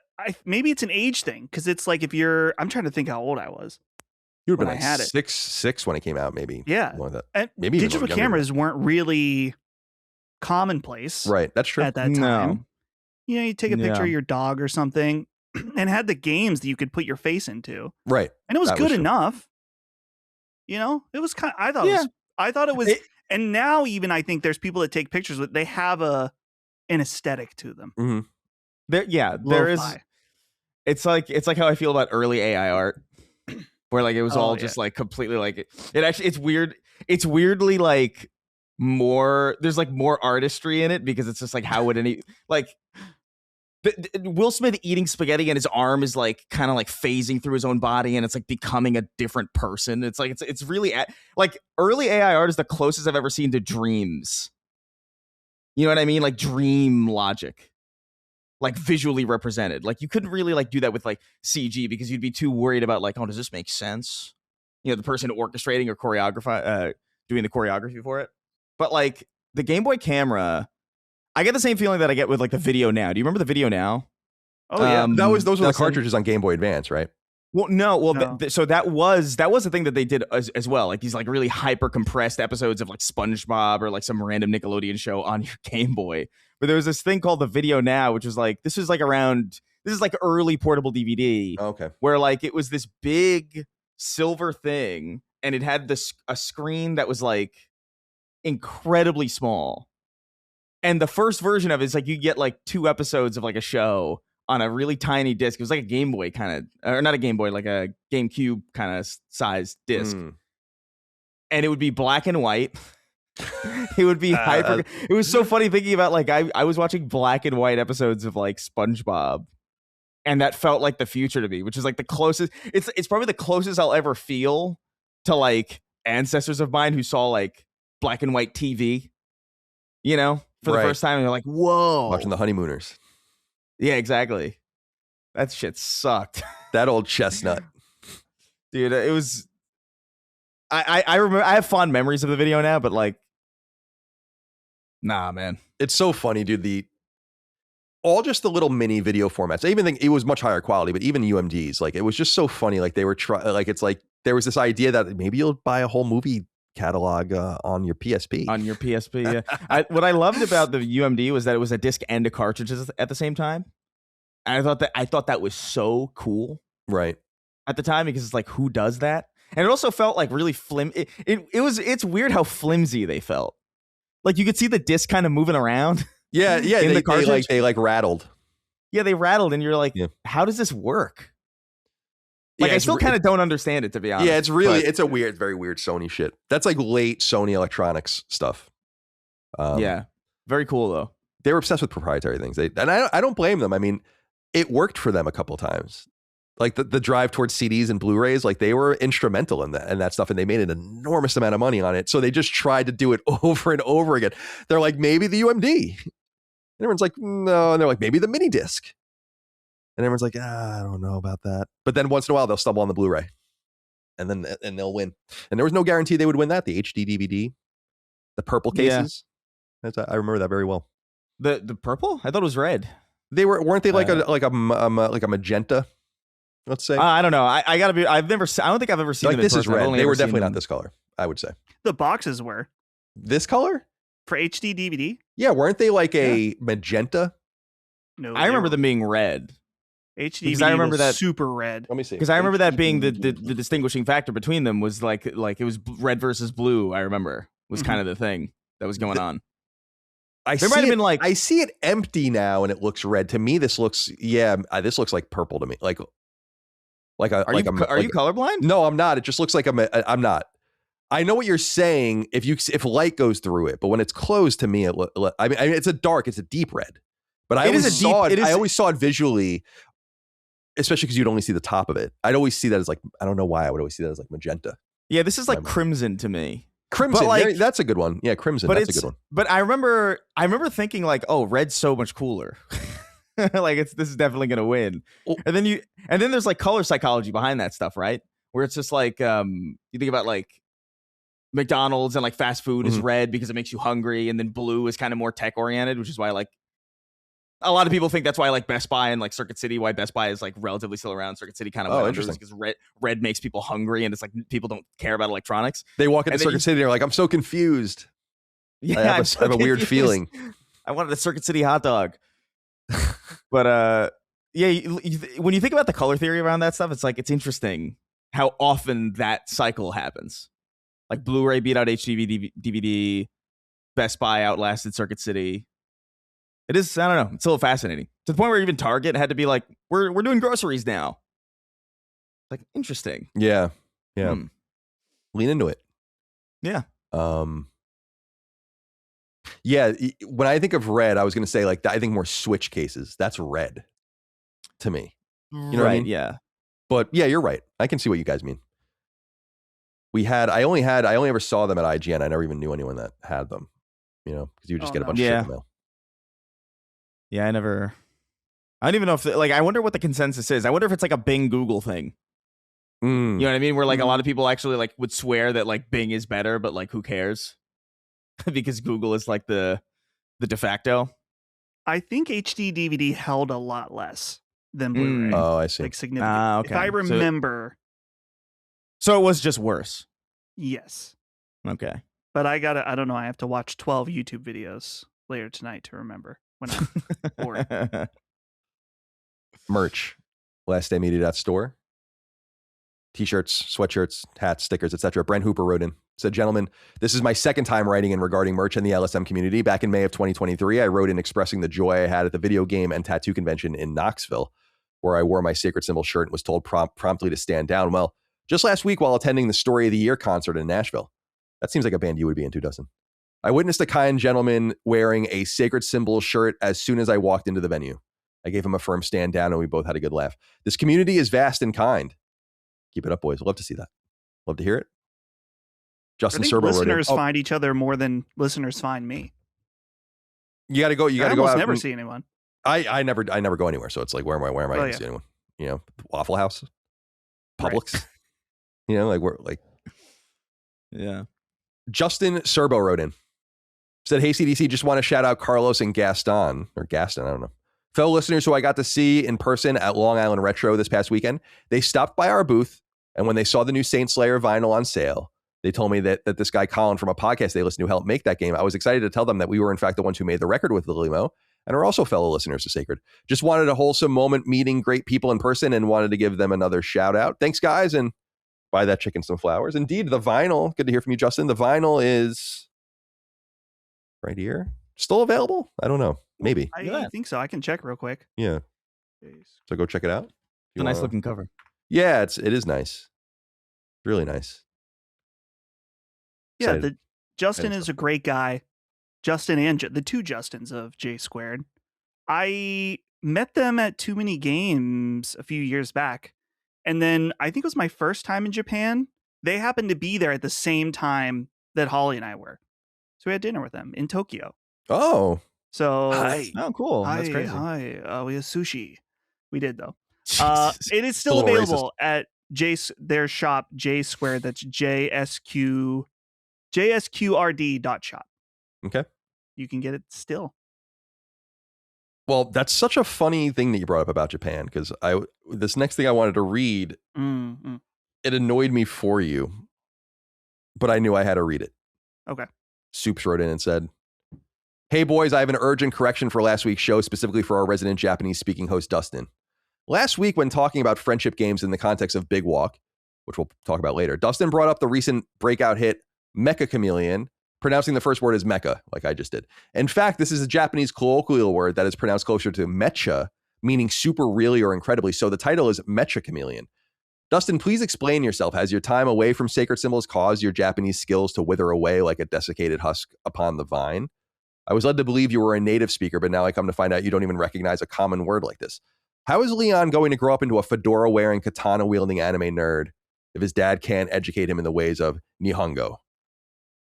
maybe it's an age thing, because it's I'm trying to think how old I was. You would have been six when it came out, maybe. Yeah. And maybe digital cameras weren't really commonplace. Right. That's true. At that time. No. You take a picture of your dog or something and had the games that you could put your face into. Right. And it was good enough. It was kind of, I thought it was, and now even I think there's people that take pictures with, they have an aesthetic to them. Mm-hmm. There is. It's like how I feel about early AI art. Where it was all just completely it actually, it's weird. It's weirdly more, there's more artistry in it, because it's just how would any Will Smith eating spaghetti and his arm is like kind of like phasing through his own body and it's like becoming a different person. It's like it's really like early AI art is the closest I've ever seen to dreams. You know what I mean? Like dream logic, like visually represented. Like you couldn't really like do that with like CG because you'd be too worried about like, oh, does this make sense? You know, the person orchestrating or doing the choreography for it. But like the Game Boy camera, I get the same feeling that I get with like the Video Now. Do you remember the Video Now? Oh yeah, those were the cartridges on Game Boy Advance, right? Well, no. Well, No. So that was the thing that they did as well. Like these like really hyper compressed episodes of like SpongeBob or like some random Nickelodeon show on your Game Boy. But there was this thing called the Video Now, which was like this is like early portable DVD. Oh, okay. Where like it was this big silver thing, and it had a screen that was like incredibly small. And the first version of it is like you get like 2 episodes of like a show on a really tiny disc. It was like a Game Boy kind of, or not a Game Boy, like a GameCube kind of size disc. And it would be black and white. It would be hyper. It was so funny thinking about like I was watching black and white episodes of like SpongeBob, and that felt like the future to me, which is like the closest. It's probably the closest I'll ever feel to like ancestors of mine who saw like black and white TV, you know, for the first time, and they're like, "Whoa!" Watching the Honeymooners. Yeah, exactly. That shit sucked. That old chestnut, dude. It was. I remember. I have fond memories of the Video Now, but like, nah, man. It's so funny, dude. All just the little mini video formats. I even think it was much higher quality, but even UMDs, like it was just so funny. Like they were like it's like there was this idea that maybe you'll buy a whole movie catalog on your PSP. On your PSP, yeah. What I loved about the UMD was that it was a disc and a cartridge at the same time. And I thought that was so cool, right? At the time, because it's like, who does that? And it also felt like really flimsy. It's weird how flimsy they felt. Like you could see the disc kind of moving around. Yeah, yeah. In the cartridge. They rattled. Yeah, they rattled, and you're like, how does this work? Like, I still kind of don't understand it, to be honest. Yeah, it's very weird Sony shit. That's like late Sony electronics stuff. Yeah, very cool though. They were obsessed with proprietary things. I don't blame them. I mean, it worked for them a couple of times. Like the drive towards CDs and Blu-rays, like they were instrumental in that stuff, and they made an enormous amount of money on it. So they just tried to do it over and over again. They're like, maybe the UMD. And everyone's like, no. And they're like, maybe the mini disc. And everyone's like, I don't know about that. But then once in a while, they'll stumble on the Blu-ray, and they'll win. And there was no guarantee they would win that. The HD DVD, the purple cases. Yeah. I remember that very well. The purple? I thought it was red. Weren't they like a magenta? Let's say. I don't know. I gotta be. I don't think I've ever seen like them. This is red. They were definitely not this color, I would say. The boxes were this color for HD DVD. Yeah, weren't they like a magenta? No, I remember them being red. HD because I remember that super red. Let me see. Because I remember that being the distinguishing factor between them was like it was red versus blue. I remember was kind of the thing that was going on. I see it empty now and it looks red. To me, this looks like purple to me. Are you colorblind? No, I'm not. It just looks like I'm not. I know what you're saying if light goes through it, but when it's closed to me, I mean it's a deep red. But I always saw it visually, especially because you'd only see the top of it. I'd always see that as like, I don't know why I would always see that as like magenta. Yeah, this is like crimson to me. Crimson, that's a good one. Yeah, crimson, that's a good one. But I remember thinking like, oh, red's so much cooler. Like this is definitely gonna win. Well, and then there's like color psychology behind that stuff, right? Where it's just like you think about like McDonald's and like fast food is red because it makes you hungry, and then blue is kind of more tech oriented, which is why like a lot of people think that's why like Best Buy and like Circuit City, why Best Buy is like relatively still around. Circuit City kind of interesting because red makes people hungry, and it's like people don't care about electronics. They walk into Circuit City and they're like, I'm so confused. Yeah, I have a weird feeling. I wanted a Circuit City hot dog. But when you think about the color theory around that stuff, it's like it's interesting how often that cycle happens. Like Blu-ray beat out HD DVD, Best Buy outlasted Circuit City. It is, I don't know, it's a little fascinating. To the point where even Target had to be like, we're doing groceries now. Like, interesting. Yeah. Lean into it. Yeah. Yeah, when I think of red, I was going to say like I think more Switch cases. That's red to me. You know what I mean? Yeah. But yeah, you're right. I can see what you guys mean. I only ever saw them at IGN. I never even knew anyone that had them. You know, because you would just get a bunch of shit in the mail. Yeah, I don't even know if I wonder what the consensus is. I wonder if it's like a Bing Google thing. You know what I mean? Where like a lot of people actually like would swear that like Bing is better, but like who cares? Because Google is like the de facto. I think HD DVD held a lot less than Blu-ray. Oh, I see. Like significant. Okay. If I remember. So it was just worse. Yes. Okay. But I don't know. I have to watch 12 YouTube videos later tonight to remember when I'm bored. Merch. lastdaymedia.store. T-shirts, sweatshirts, hats, stickers, etc. Brent Hooper wrote in, said, "Gentlemen, this is my second time writing in regarding merch in the LSM community. Back in May of 2023, I wrote in expressing the joy I had at the video game and tattoo convention in Knoxville, where I wore my Sacred Symbol shirt and was told promptly to stand down. Well, just last week while attending the Story of the Year concert in Nashville. That seems like a band you would be into, Dustin. I witnessed a kind gentleman wearing a Sacred Symbol shirt as soon as I walked into the venue. I gave him a firm stand down and we both had a good laugh. This community is vast and kind. Keep it up, boys. Love to see that. Love to hear it." Justin Serbo wrote in. Listeners find each other more than listeners find me. You got to go. You got to go out. Never see anyone. I never go anywhere. So it's like, where am I going to see anyone? You know, Waffle House, Publix. Right. You know, like we're like, yeah. Justin Serbo wrote in, said, "Hey CDC, just want to shout out Carlos and Gaston, I don't know. Fellow listeners who I got to see in person at Long Island Retro this past weekend. They stopped by our booth, and when they saw the new Saint Slayer vinyl on sale, they told me that this guy Colin from a podcast they listened to helped make that game. I was excited to tell them that we were in fact the ones who made the record with the limo and are also fellow listeners to Sacred. Just wanted a wholesome moment meeting great people in person and wanted to give them another shout out. Thanks, guys, and buy that chicken some flowers." Indeed, the vinyl, good to hear from you, Justin. The vinyl is right here. Still available? I don't know. Maybe. I think so. I can check real quick. Yeah. So go check it out. It's a nice looking cover. Yeah, it is nice. Really nice. Yeah, Justin is a great guy. Justin and the two Justins of J Squared. I met them at Too Many Games a few years back. And then I think it was my first time in Japan. They happened to be there at the same time that Holly and I were. So we had dinner with them in Tokyo. Oh. So oh, cool. That's crazy. Hi. We had sushi. We did though. It is still available at their shop, J Squared. That's JSQRD.shop. Okay. You can get it still. Well, that's such a funny thing that you brought up about Japan, because this next thing I wanted to read, it annoyed me for you, but I knew I had to read it. Okay. Soups wrote in and said, "Hey boys, I have an urgent correction for last week's show, specifically for our resident Japanese speaking host, Dustin. Last week, when talking about friendship games in the context of Big Walk, which we'll talk about later, Dustin brought up the recent breakout hit Mecha Chameleon, pronouncing the first word as mecha, like I just did. In fact, this is a Japanese colloquial word that is pronounced closer to mecha, meaning super, really, or incredibly. So the title is Mecha Chameleon. Dustin, please explain yourself. Has your time away from Sacred Symbols caused your Japanese skills to wither away like a desiccated husk upon the vine? I was led to believe you were a native speaker, but now I come to find out you don't even recognize a common word like this. How is Leon going to grow up into a fedora-wearing, katana-wielding anime nerd if his dad can't educate him in the ways of Nihongo?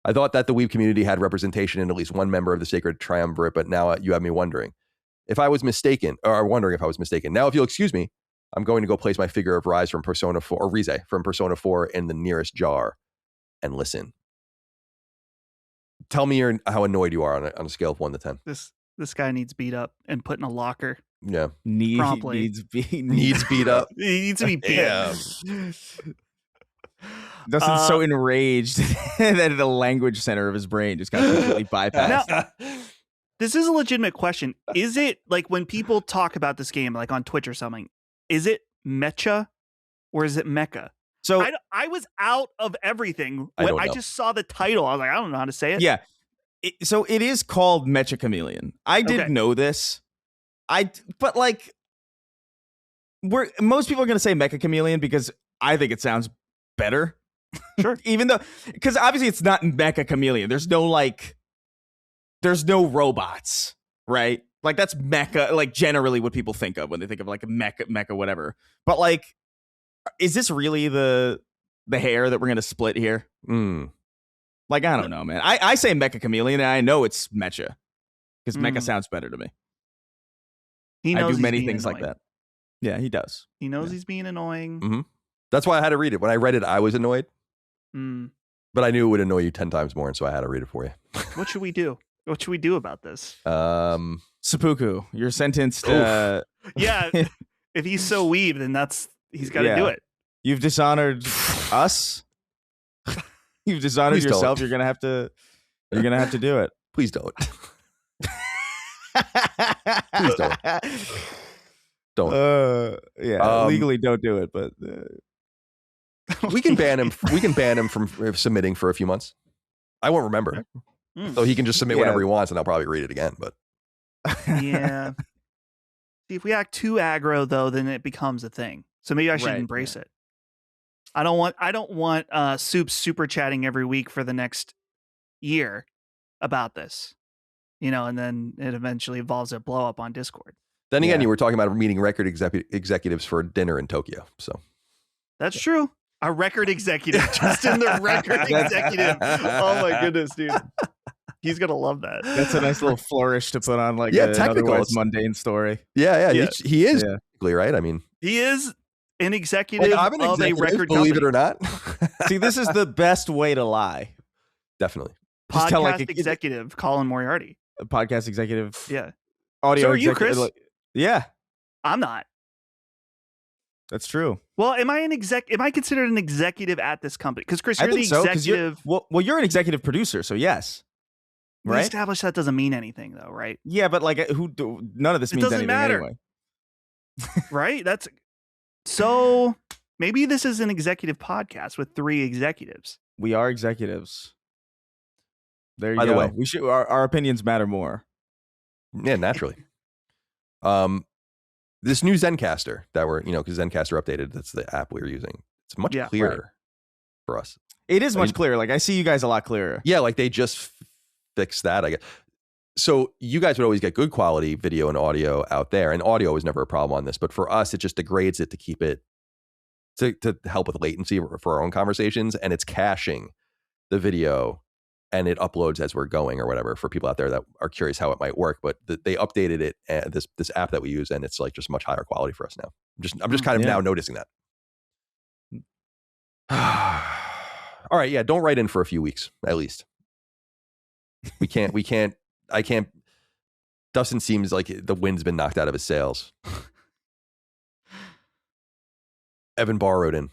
I thought that the weeb community had representation in at least one member of the Sacred Triumvirate, but now you have me wondering if I was mistaken. Now, if you'll excuse me, I'm going to go place my figure of Rise from Persona 4, or Rize from Persona 4 in the nearest jar and listen. Tell me how annoyed you are on a scale of 1 to 10. This guy needs beat up and put in a locker. Yeah. Promptly. Needs beat up. He needs to be beat up. Dustin's so enraged that the language center of his brain just got completely bypassed. Now, this is a legitimate question. Is it like when people talk about this game, like on Twitch or something, is it mecha or is it mecha? So I was out of everything. I just saw the title. I was like, I don't know how to say it. Yeah. So it is called Mecha Chameleon. I didn't know this. But like, most people are going to say Mecha Chameleon because I think it sounds better. Sure. Even though, because obviously it's not Mecha Chameleon. There's no like there's no robots, right? Like that's mecha, like generally what people think of when they think of like a mecha whatever. But like, is this really the hair that we're gonna split here? Like, I don't know, man. I say Mecha Chameleon, and I know it's Mecha because Mecha sounds better to me. He knows I do many things annoying. like that. Yeah, he does. He knows he's being annoying. Mm-hmm. That's why I had to read it. When I read it, I was annoyed. But I knew it would annoy you 10 times more, and so I had to read it for you. What should we do? What should we do about this? Seppuku, you're sentenced. Yeah, if he's so weeb, then he's got to do it. You've dishonored us. You've dishonored Please yourself. don't. You're gonna have to do it. Please don't. Please don't. Don't. Legally don't do it, but we can ban him. We can ban him from submitting for a few months. I won't remember, so he can just submit whenever he wants, and I'll probably read it again. But yeah, see, if we act too aggro, though, then it becomes a thing. So maybe I should embrace it. I don't want Soup super chatting every week for the next year about this, and then it eventually evolves a blow up on Discord. Then again, you were talking about meeting record executives for dinner in Tokyo. So that's true. A record executive, Justin, the record executive. Oh my goodness, dude. He's gonna love that. That's a nice little flourish to put on like an otherwise mundane story. Yeah. He is technically, right. I mean, he is an executive of a record believe company. It or not. See, this is the best way to lie. Definitely. Podcast tell, like, executive Colin Moriarty. A podcast executive. Yeah. Audio so are you, Chris? Yeah. I'm not. That's true. Well, am I considered an executive at this company? Because Chris, you're the executive. You're an executive producer, so yes. We established that doesn't mean anything, though, right? Yeah, but like, none of this means anything anyway. Right? So maybe this is an executive podcast with 3 executives. We are executives. There you go. By the way, we should. Our opinions matter more. Yeah, naturally. This new Zencaster that we're, because Zencaster updated, that's the app we're using. It's much clearer for us. It is much clearer. Like, I see you guys a lot clearer. Yeah, like they just fixed that, I guess. So you guys would always get good quality video and audio out there, and audio was never a problem on this. But for us, it just degrades it to keep it to help with latency for our own conversations, and it's caching the video and it uploads as we're going or whatever for people out there that are curious how it might work. But they updated it, this app that we use, and it's like just much higher quality for us now. I'm just kind of now noticing that. All right, don't write in for a few weeks at least. I can't. Dustin seems like the wind's been knocked out of his sails. Evan Barr wrote in.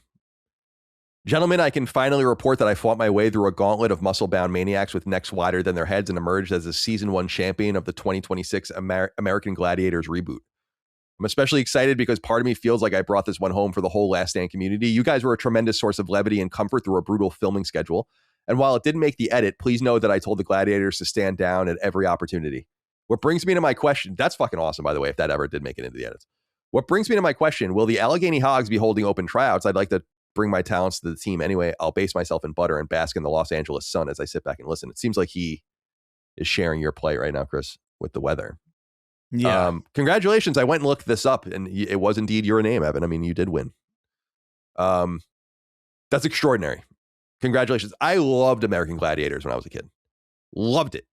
Gentlemen, I can finally report that I fought my way through a gauntlet of muscle-bound maniacs with necks wider than their heads and emerged as the Season 1 champion of the 2026 American Gladiators reboot. I'm especially excited because part of me feels like I brought this one home for the whole Last Stand community. You guys were a tremendous source of levity and comfort through a brutal filming schedule. And while it didn't make the edit, please know that I told the Gladiators to stand down at every opportunity. What brings me to my question, that's fucking awesome, by the way, if that ever did make it into the edits. What brings me to my question, will the Allegheny Hogs be holding open tryouts? I'd like to bring my talents to the team anyway. I'll base myself in butter and bask in the Los Angeles sun as I sit back and listen. It seems like he is sharing your plight right now, Chris, with the weather. Yeah. Congratulations. I went and looked this up, and it was indeed your name, Evan. I mean, you did win. That's extraordinary. Congratulations. I loved American Gladiators when I was a kid. Loved it.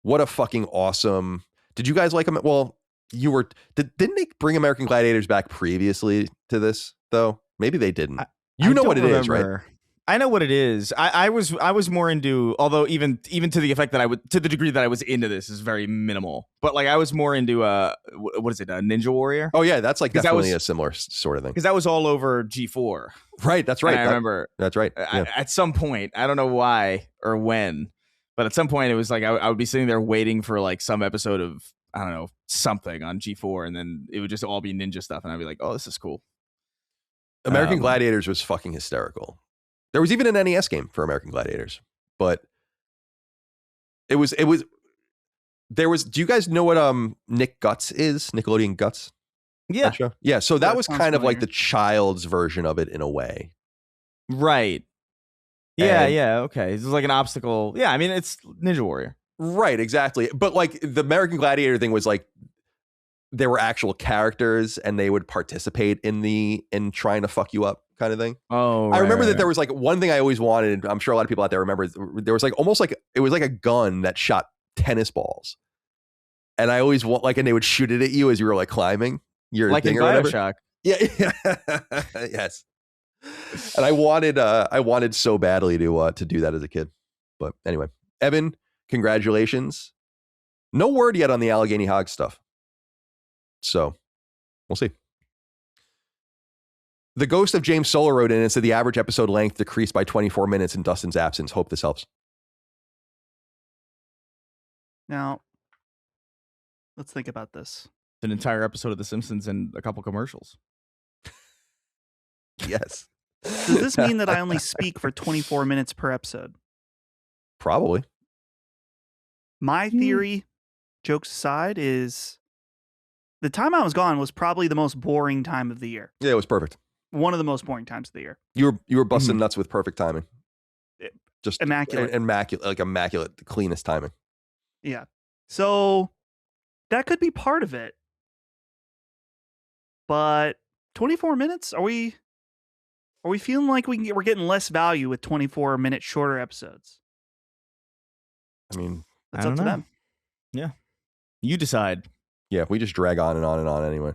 What a fucking awesome. Did you guys like them? Well, you were. Didn't they bring American Gladiators back previously to this, though? Maybe they didn't. You know what it is, right? I know what it is. I was more into, although even to the effect that to the degree that I was into this is very minimal. But like I was more into what is it, a Ninja Warrior? Oh yeah, that's like definitely a similar sort of thing. Because that was all over G4. Right, that's right. I remember. That's right. Yeah. At some point, I don't know why or when, but at some point it was like I would be sitting there waiting for like some episode of, I don't know, something on G4, and then it would just all be ninja stuff, and I'd be like, oh, this is cool. American Gladiators was fucking hysterical. There was even an NES game for American Gladiators, but it was, do you guys know what Nick Guts is? Nickelodeon Guts? Yeah. Yeah. So that was kind of like the child's version of it in a way. Right. Yeah. Okay. This is like an obstacle. Yeah. I mean, it's Ninja Warrior. Right, exactly. But like the American Gladiator thing was like there were actual characters and they would participate in trying to fuck you up kind of thing. Oh, I remember that right. there was like one thing I always wanted. I'm sure a lot of people out there remember. There was like almost like it was like a gun that shot tennis balls, and I always want like, and they would shoot it at you as you were like climbing your Like in thing or whatever. Bioshock. Yeah, yes. And I wanted so badly to do that as a kid. But anyway, Evan, congratulations. No word yet on the Allegheny Hog stuff. So we'll see. The ghost of James Solar wrote in and said the average episode length decreased by 24 minutes in Dustin's absence. Hope this helps. Now, let's think about this. An entire episode of The Simpsons and a couple commercials. Yes. Does this mean that I only speak for 24 minutes per episode? Probably. My theory, jokes aside, is the time I was gone was probably the most boring time of the year. Yeah, it was perfect. One of the most boring times of the year. You were busting nuts with perfect timing. Just immaculate. Immaculate, the cleanest timing. Yeah. So that could be part of it. But 24 minutes? Are we feeling like we're getting less value with 24-minute shorter episodes? I mean, that's up to them. Yeah. You decide. Yeah, we just drag on and on and on anyway.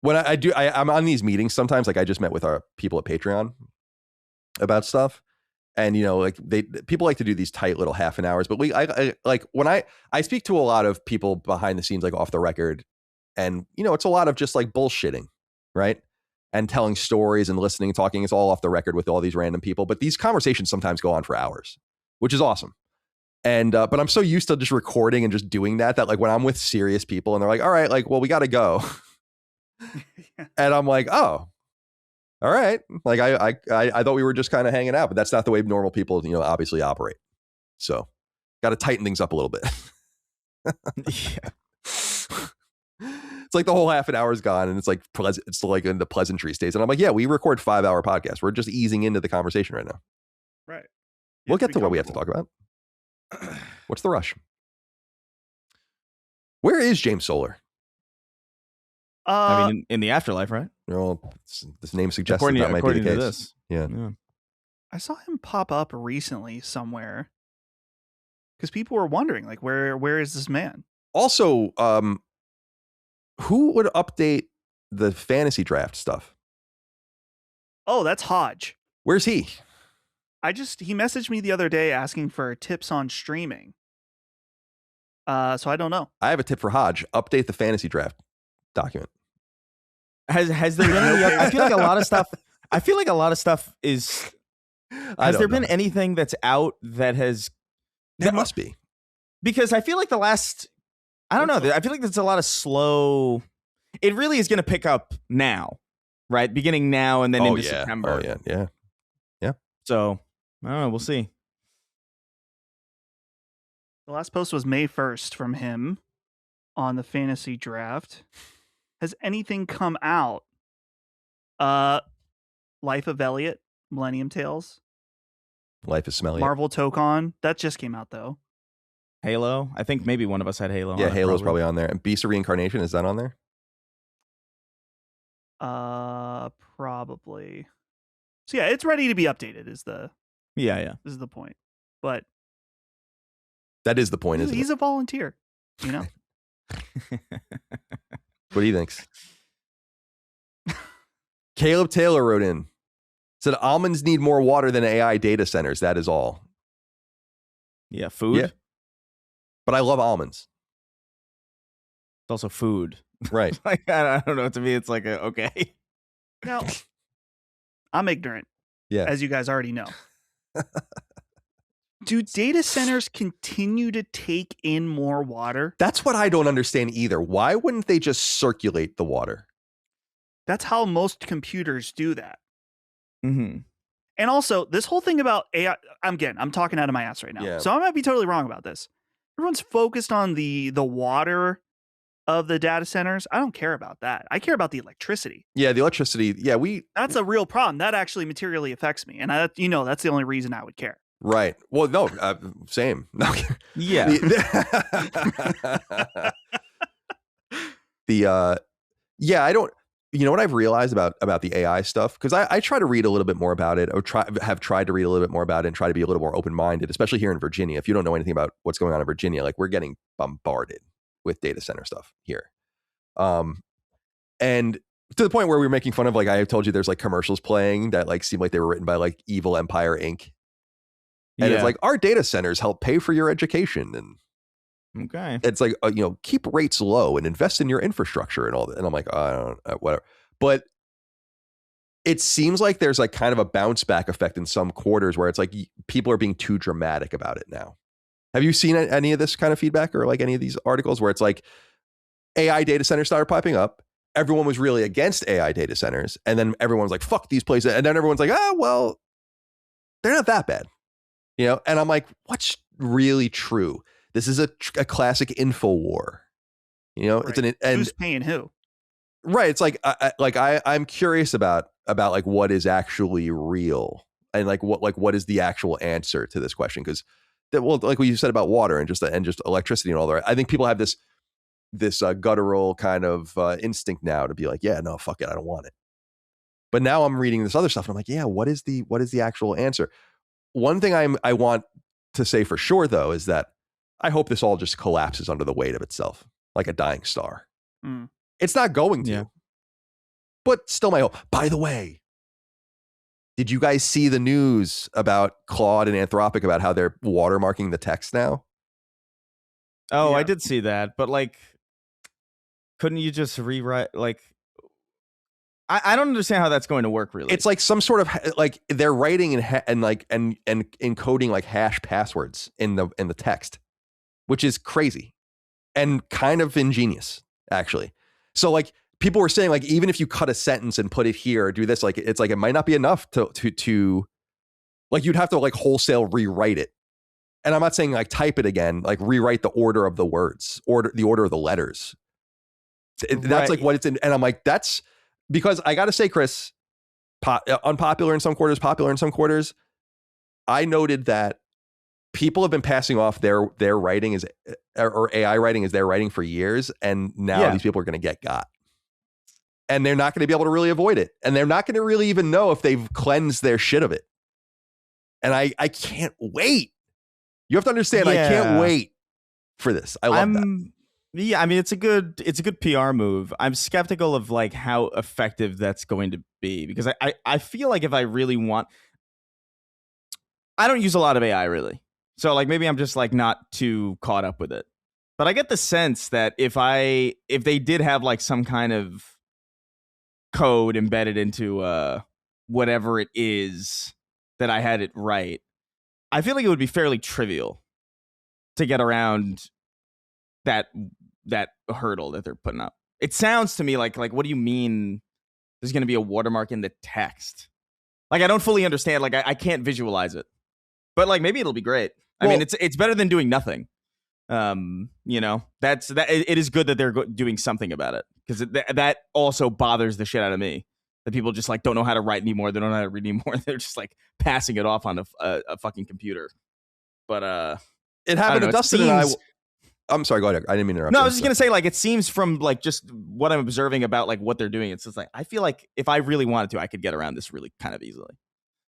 When I'm on these meetings sometimes, like I just met with our people at Patreon about stuff. And, you know, like people like to do these tight little half an hours, but I like when I speak to a lot of people behind the scenes, like off the record, and, you know, it's a lot of just like bullshitting, right? And telling stories and listening and talking. It's all off the record with all these random people. But these conversations sometimes go on for hours, which is awesome. And, but I'm so used to just recording and just doing that like when I'm with serious people and they're like, all right, like, well, we got to go. And I'm like, oh, all right. Like I thought we were just kind of hanging out, but that's not the way normal people, you know, obviously operate. So got to tighten things up a little bit. Yeah. It's like the whole half an hour is gone and it's like it's like in the pleasantry stage. And I'm like, yeah, we record 5-hour podcasts. We're just easing into the conversation right now. Right. We'll get to what we have to talk about. What's the rush? Where is James Solar? I mean, in the afterlife, right? Well, this name suggests that might be the case. This. Yeah. I saw him pop up recently somewhere because people were wondering, like, where is this man? Also, who would update the fantasy draft stuff? Oh, that's Hodge. Where's he? He messaged me the other day asking for tips on streaming. So I don't know. I have a tip for Hodge. Update the fantasy draft document. Has there been any? I feel like a lot of stuff is. Has there been anything that's out that has? There must be. Because I feel like the last. I don't know. I feel like there's a lot of slow. It really is going to pick up now, right? Beginning now and then into September. Oh yeah. So I don't know. We'll see. The last post was May 1st from him on the fantasy draft. Has anything come out? Life of Elliot, Millennium Tales. Life is smelly. Marvel Tokon. That just came out though. Halo. I think maybe one of us had Halo. Yeah, Halo's probably on there. And Beast of Reincarnation, is that on there? Probably. So yeah, it's ready to be updated. Is the point. But that is the point, isn't it? He's a volunteer, you know. What do you think? Caleb Taylor wrote in, said almonds need more water than AI data centers. That is all. Yeah, food. Yeah. But I love almonds. It's also food. Right. Like, I don't know. To me, it's like, okay. Now, I'm ignorant. Yeah. As you guys already know. Do data centers continue to take in more water? That's what I don't understand either. Why wouldn't they just circulate the water? That's how most computers do that. Mm-hmm. And also, this whole thing about AI, I'm talking out of my ass right now. Yeah. So I might be totally wrong about this. Everyone's focused on the water of the data centers. I don't care about that. I care about the electricity. Yeah, the electricity. Yeah, that's a real problem. That actually materially affects me. And that's the only reason I would care. Right. Well, no, same. No. Yeah. Yeah, I don't. You know what I've realized about the AI stuff, because I try to read a little bit more about it, or have tried to read a little bit more about it, and try to be a little more open minded, especially here in Virginia. If you don't know anything about what's going on in Virginia, like we're getting bombarded with data center stuff here, and to the point where we're making fun of, like I told you, there's like commercials playing that like seem like they were written by like Evil Empire Inc. And it's like, our data centers help pay for your education, and okay, it's like, keep rates low and invest in your infrastructure and all that. And I'm like, I don't know, whatever. But it seems like there's like kind of a bounce back effect in some quarters where it's like people are being too dramatic about it now. Have you seen any of this kind of feedback, or like any of these articles where it's like AI data centers started popping up? Everyone was really against AI data centers, and then everyone's like, fuck these places. And then everyone's like, well, they're not that bad. And I'm like, what's really true? This is a classic info war. Right. Who's paying who? Right. It's like I'm curious about like what is actually real, and like what is the actual answer to this question? Because like what you said about water and just electricity and all that. I think people have this guttural kind of instinct now to be like, yeah, no, fuck it, I don't want it. But now I'm reading this other stuff, and I'm like, yeah, what is the actual answer? One thing I want to say for sure, though, is that I hope this all just collapses under the weight of itself, like a dying star. It's not going to, but still my hope. By the way, did you guys see the news about Claude and Anthropic about how they're watermarking the text now? Oh, yeah. I did see that, but like, couldn't you just rewrite like? I don't understand how that's going to work, really. It's like some sort of like they're writing and encoding like hash passwords in the text, which is crazy and kind of ingenious, actually. So like people were saying, like, even if you cut a sentence and put it here or do this, like it's like it might not be enough to like you'd have to like wholesale rewrite it. And I'm not saying like type it again, like rewrite the order of the words, the order of the letters. That's like what it's in. And I'm like, that's because I got to say, Chris, unpopular in some quarters, popular in some quarters. I noted that people have been passing off their writing as or AI writing as their writing for years. And now these people are going to get got. And they're not going to be able to really avoid it. And they're not going to really even know if they've cleansed their shit of it. And I can't wait. You have to understand, I can't wait for this. I love that. Yeah, I mean, it's a good PR move. I'm skeptical of like how effective that's going to be, because I feel like if I really want, I don't use a lot of AI really. So like maybe I'm just like not too caught up with it. But I get the sense that if they did have like some kind of code embedded into whatever it is that I had it right, I feel like it would be fairly trivial to get around that hurdle that they're putting up. It sounds to me like what do you mean there's going to be a watermark in the text? Like I don't fully understand. Like I can't visualize it. But like maybe it'll be great. I mean, it's better than doing nothing. That's that. It is good that they're doing something about it, because that also bothers the shit out of me. That people just like don't know how to write anymore. They don't know how to read anymore. They're just like passing it off on a fucking computer. But it happened to Dustin and I. I'm sorry, go ahead. I didn't mean to interrupt. No, I was just gonna say, like, it seems from like just what I'm observing about like what they're doing, it's just like I feel like if I really wanted to, I could get around this really kind of easily.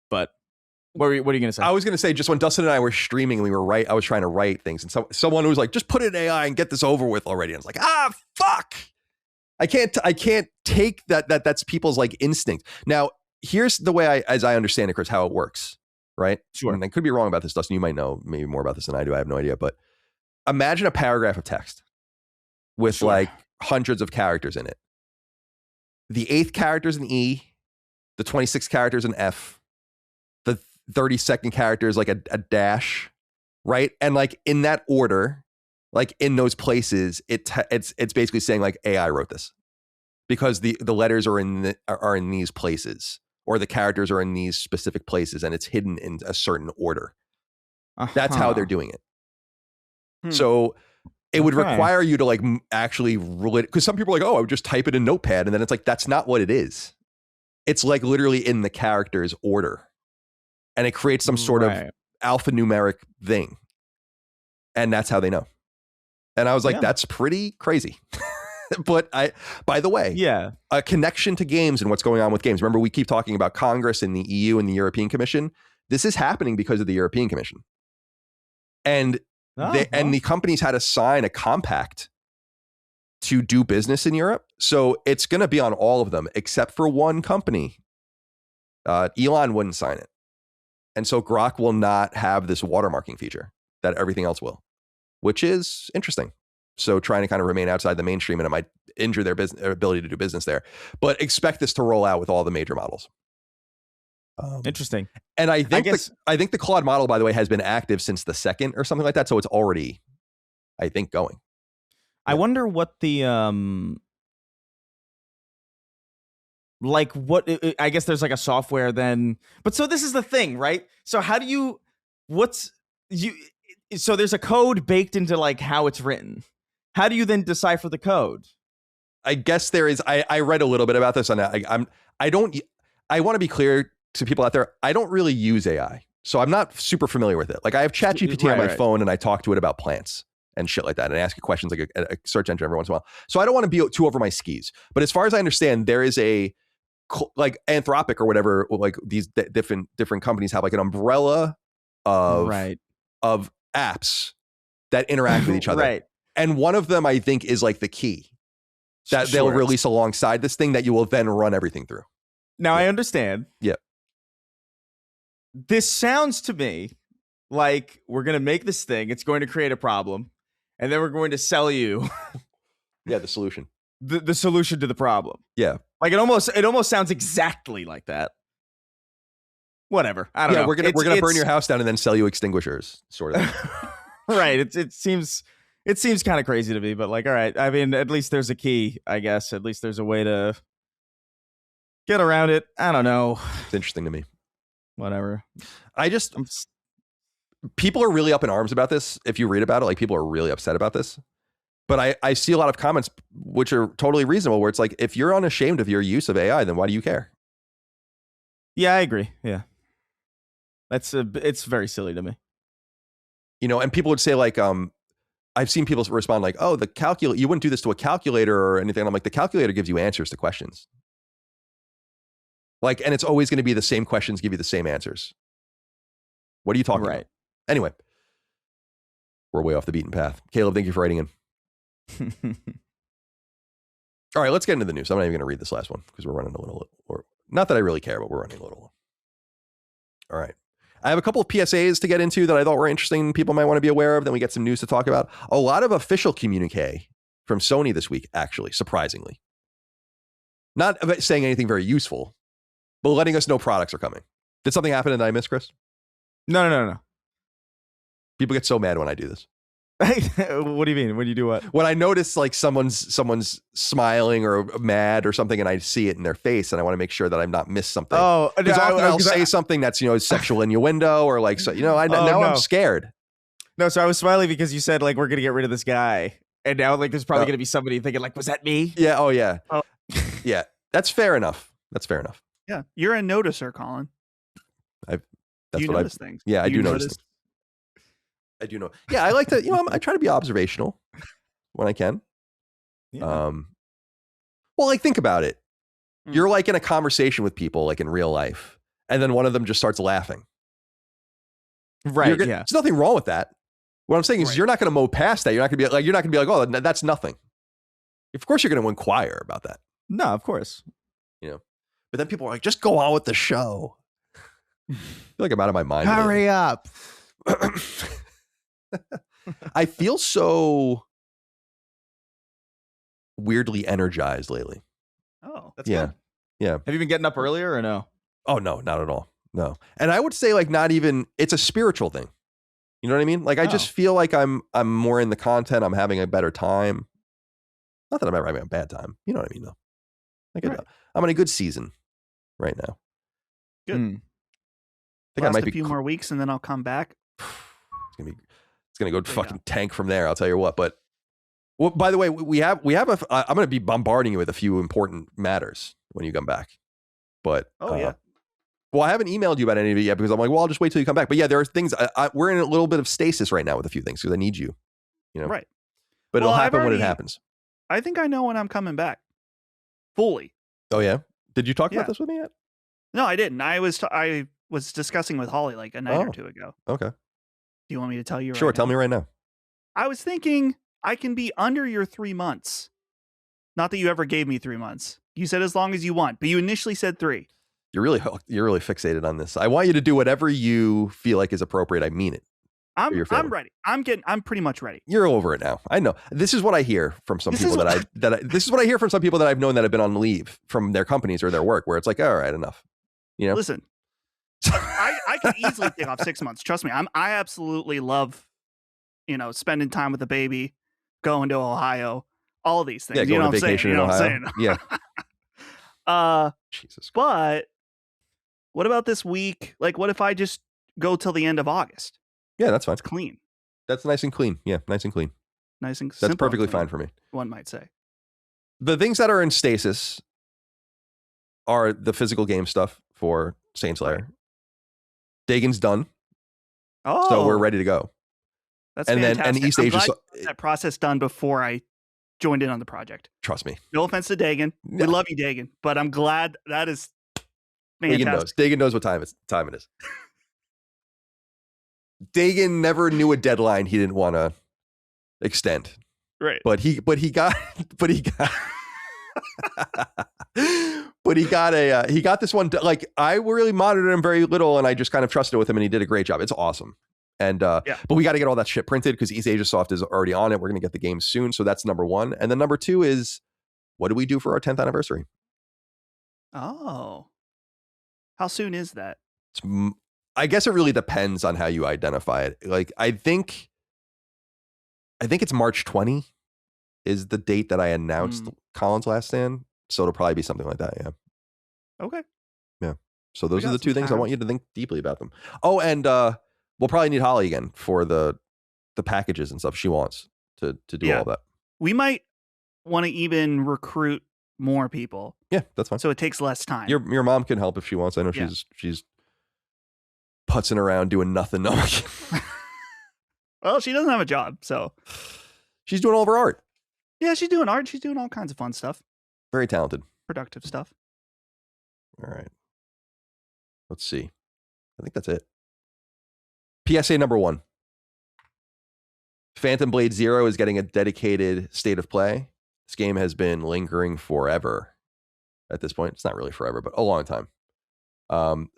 But what are you gonna say? I was gonna say, just when Dustin and I were streaming and I was trying to write things, and someone was like, just put it in AI and get this over with already. And I was like, fuck. I can't take that. That's people's like instinct. Now, here's the way as I understand it, Chris, how it works, right? Sure. And I could be wrong about this, Dustin. You might know maybe more about this than I do. I have no idea. But imagine a paragraph of text with like hundreds of characters in it. The 8th character is an E, the 26th character is an F, the 32nd character is like a dash, right? And like in that order, like in those places, it's basically saying like AI wrote this, because the letters are in these places, or the characters are in these specific places, and it's hidden in a certain order. That's how they're doing it. So it would require you to like actually, because some people are like, oh, I would just type it in Notepad, and then it's like that's not what it is. It's like literally in the character's order, and it creates some sort of alphanumeric thing. And that's how they know. And I was like, Yeah. that's pretty crazy. But by the way, a connection to games and what's going on with games. Remember, we keep talking about Congress and the EU and the European Commission. This is happening because of the European Commission. And and the companies had to sign a compact to do business in Europe. So it's going to be on all of them, except for one company. Elon wouldn't sign it. And so Grok will not have this watermarking feature that everything else will, which is interesting. So trying to kind of remain outside the mainstream, and it might injure their ability to do business there. But expect this to roll out with all the major models. Interesting. And I think the Claude model, by the way, has been active since the 2nd or something like that. So it's already, I think, going. I wonder what the I guess there's like a software then. But so this is the thing, right? So how do you so there's a code baked into like how it's written. How do you then decipher the code? I guess there is. I read a little bit about this, and I want to be clear to people out there. I don't really use AI, so I'm not super familiar with it. Like I have ChatGPT on my phone, and I talk to it about plants and shit like that, and I ask it questions like a search engine every once in a while. So I don't want to be too over my skis. But as far as I understand, there is a like Anthropic or whatever, like these different companies have like an umbrella of apps that interact with each other. Right. And one of them, I think, is like the key that they'll release alongside this thing that you will then run everything through. Now, I understand. Yeah. This sounds to me like we're going to make this thing. It's going to create a problem. And then we're going to sell you. The solution. The solution to the problem. Yeah. Like it almost sounds exactly like that. Whatever. I don't know. We're gonna burn your house down and then sell you extinguishers, sort of. Right. It seems kind of crazy to me, but like, all right. I mean, at least there's a key, I guess. At least there's a way to get around it. I don't know. It's interesting to me. Whatever. People are really up in arms about this. If you read about it, like people are really upset about this. But I see a lot of comments which are totally reasonable, where it's like, if you're unashamed of your use of AI, then why do you care? Yeah, I agree. Yeah. It's very silly to me. You know, and people would say like, I've seen people respond like, oh, you wouldn't do this to a calculator or anything. And I'm like, the calculator gives you answers to questions. Like, and it's always going to be the same questions give you the same answers. What are you talking about? Anyway, we're way off the beaten path. Caleb, thank you for writing in. All right, let's get into the news. I'm not even going to read this last one because we're running a little, or not that I really care, but we're running a little. All right. I have a couple of PSAs to get into that I thought were interesting. People might want to be aware of. Then we get some news to talk about. A lot of official communique from Sony this week, actually, surprisingly. Not saying anything very useful, but letting us know products are coming. Did something happen that I missed, Chris? No. People get so mad when I do this. What do you mean? When you do what? When I notice like someone's smiling or mad or something, and I see it in their face, and I want to make sure that I've not missed something. Oh, because often I'll say something that's, you know, sexual innuendo or like, so, you know, I'm scared. No, so I was smiling because you said like we're gonna get rid of this guy, and now like there's probably gonna be somebody thinking like, was that me? Yeah. Oh yeah. Yeah. That's fair enough. Yeah, you're a noticer, Colin. You notice things. Yeah, I do notice things. I do know. Yeah, I like to, you know, I try to be observational when I can. Yeah. Well, like think about it. You're like in a conversation with people like in real life, and then one of them just starts laughing. Right. Yeah. There's nothing wrong with that. What I'm saying is you're not going to mow past that. You're not going to be like, oh, that's nothing. Of course you're going to inquire about that. No, of course. You know. But then people are like, just go on with the show. I feel like I'm out of my mind. Hurry up. I feel so weirdly energized lately. Oh, that's good. Yeah. Have you been getting up earlier or no? Oh, no, not at all. No. And I would say like not even, it's a spiritual thing. You know what I mean? Like I just feel like I'm more in the content. I'm having a better time. Not that I'm ever having a bad time. You know what I mean though? Like I'm in a good season right now. Good. I think I might be a few more weeks and then I'll come back. It's gonna go fucking tank from there. I'll tell you what. But well, by the way, I'm gonna be bombarding you with a few important matters when you come back. But Well, I haven't emailed you about any of it yet because I'm like, well, I'll just wait till you come back. But yeah, there are things. We're in a little bit of stasis right now with a few things because I need you. Right. But it'll happen when it happens. I think I know when I'm coming back. Fully. Oh yeah. Did you talk about this with me yet? No, I didn't. I was discussing with Holly like a night or two ago. Okay. Do you want me to tell you? Sure. Tell me right now. I was thinking I can be under your 3 months. Not that you ever gave me 3 months. You said as long as you want, but you initially said 3. You're really fixated on this. I want you to do whatever you feel like is appropriate. I mean it. I'm ready. I'm pretty much ready. You're over it now. I know. This is what I hear from some people this is what I hear from some people that I've known that have been on leave from their companies or their work, where it's like, all right, enough. Listen, I could easily take off 6 months. Trust me. I absolutely love, spending time with the baby, going to Ohio, all these things. Yeah, going on vacation in Ohio. Yeah. Jesus. But what about this week? Like, what if I just go till the end of August? Yeah, that's fine. It's clean. That's nice and clean. Yeah, nice and clean. Nice and simple. That's perfectly fine for me. One might say. The things that are in stasis are the physical game stuff for Saint Slayer. Right. Dagon's done. Oh, so we're ready to go. That's and fantastic. Then and East Asia. That process done before I joined in on the project. Trust me. No offense to Dagon. We love you, Dagon, but I'm glad that is fantastic. Dagon knows what time it is. Dagon never knew a deadline he didn't want to extend. Right. But he got this one. Like, I really monitored him very little, and I just kind of trusted with him, and he did a great job. It's awesome. And but we got to get all that shit printed because East Asia Soft is already on it. We're gonna get the game soon, so that's number one. And then number two is, what do we do for our 10th anniversary? Oh, how soon is that? I guess it really depends on how you identify it. Like, I think it's March 20 is the date that I announced Colin's Last Stand. So it'll probably be something like that. Yeah. Okay. Yeah. So those are the two things. I want you to think deeply about them. Oh, and we'll probably need Holly again for the packages and stuff she wants to do all that. We might want to even recruit more people. Yeah, that's fine. So it takes less time. Your mom can help if she wants. I know she's putzing around doing nothing. No. Well, she doesn't have a job, so she's doing all of her art. Yeah, she's doing art. She's doing all kinds of fun stuff. Very talented. Productive stuff. All right. Let's see. I think that's it. PSA number 1. Phantom Blade Zero is getting a dedicated state of play. This game has been lingering forever at this point. It's not really forever, but a long time.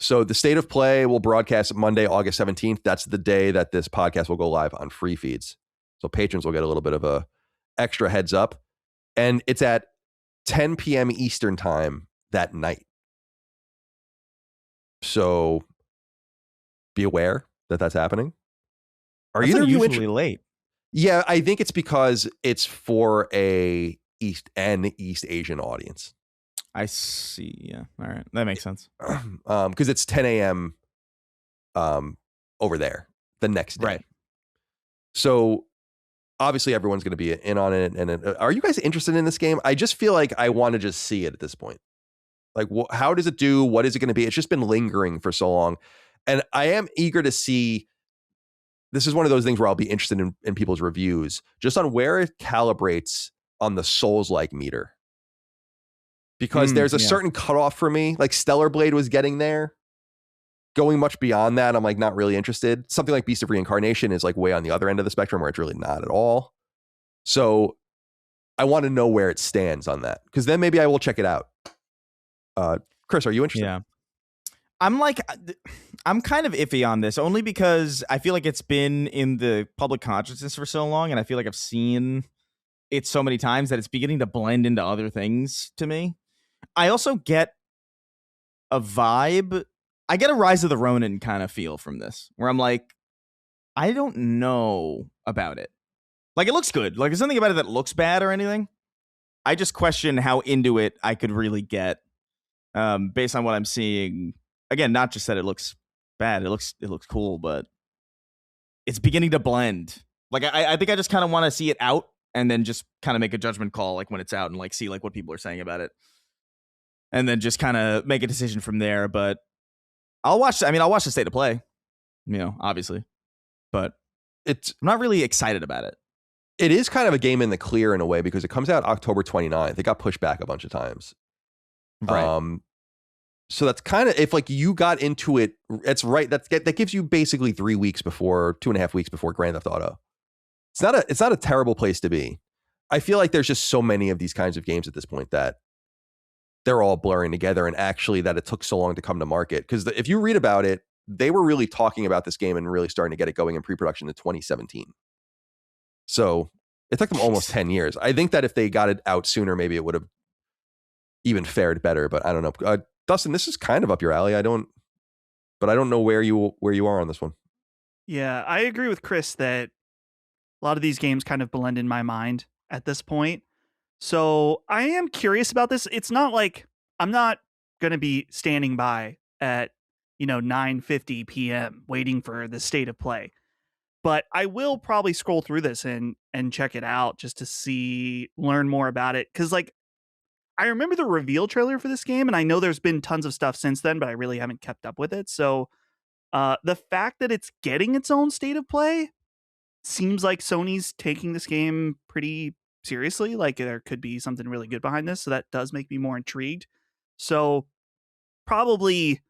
So the state of play will broadcast Monday, August 17th. That's the day that this podcast will go live on free feeds. So patrons will get a little bit of a extra heads up. And it's at 10 p.m. Eastern time that night. So be aware that that's happening. Are either of you usually late? Yeah, I think it's because it's for a East Asian audience. I see. Yeah. All right. That makes sense. Because it's 10 a.m. Over there the next day. Right. So obviously everyone's going to be in on it. And are you guys interested in this game? I just feel like I want to just see it at this point. Like, how does it do? What is it going to be? It's just been lingering for so long. And I am eager to see. This is one of those things where I'll be interested in people's reviews just on where it calibrates on the Souls-like meter. Because there's a certain cutoff for me. Like Stellar Blade was getting there. Going much beyond that, I'm like not really interested. Something like Beast of Reincarnation is like way on the other end of the spectrum where it's really not at all. So I want to know where it stands on that. Because then maybe I will check it out. Chris, are you interested? Yeah. I'm kind of iffy on this only because I feel like it's been in the public consciousness for so long. And I feel like I've seen it so many times that it's beginning to blend into other things to me. I also get a vibe. I get a Rise of the Ronin kind of feel from this where I'm like, I don't know about it. Like, it looks good. Like, there's something about it that looks bad or anything. I just question how into it I could really get based on what I'm seeing. Again, not just that it looks bad. It looks cool, but it's beginning to blend. Like, I think I just kind of want to see it out and then just kind of make a judgment call like when it's out and like see like what people are saying about it. And then just kind of make a decision from there. But I'll watch the state of play, obviously, but I'm not really excited about it. It is kind of a game in the clear in a way because it comes out October 29th. It got pushed back a bunch of times. Right. So that's kind of, if like you got into it, it's right. That gives you basically 3 weeks before, 2.5 weeks before Grand Theft Auto. It's not a terrible place to be. I feel like there's just so many of these kinds of games at this point that they're all blurring together, and actually that it took so long to come to market. Because if you read about it, they were really talking about this game and really starting to get it going in pre-production in 2017. So it took them almost 10 years. I think that if they got it out sooner, maybe it would have even fared better, but I don't know. Dustin, this is kind of up your alley. I don't know where you are on this one. Yeah, I agree with Chris that a lot of these games kind of blend in my mind at this point. So I am curious about this. It's not like I'm not going to be standing by at 9:50 p.m. waiting for the state of play, but I will probably scroll through this and check it out just to learn more about it. Because like I remember the reveal trailer for this game, and I know there's been tons of stuff since then, but I really haven't kept up with it. So the fact that it's getting its own state of play seems like Sony's taking this game pretty seriously. Like there could be something really good behind this. So that does make me more intrigued. So probably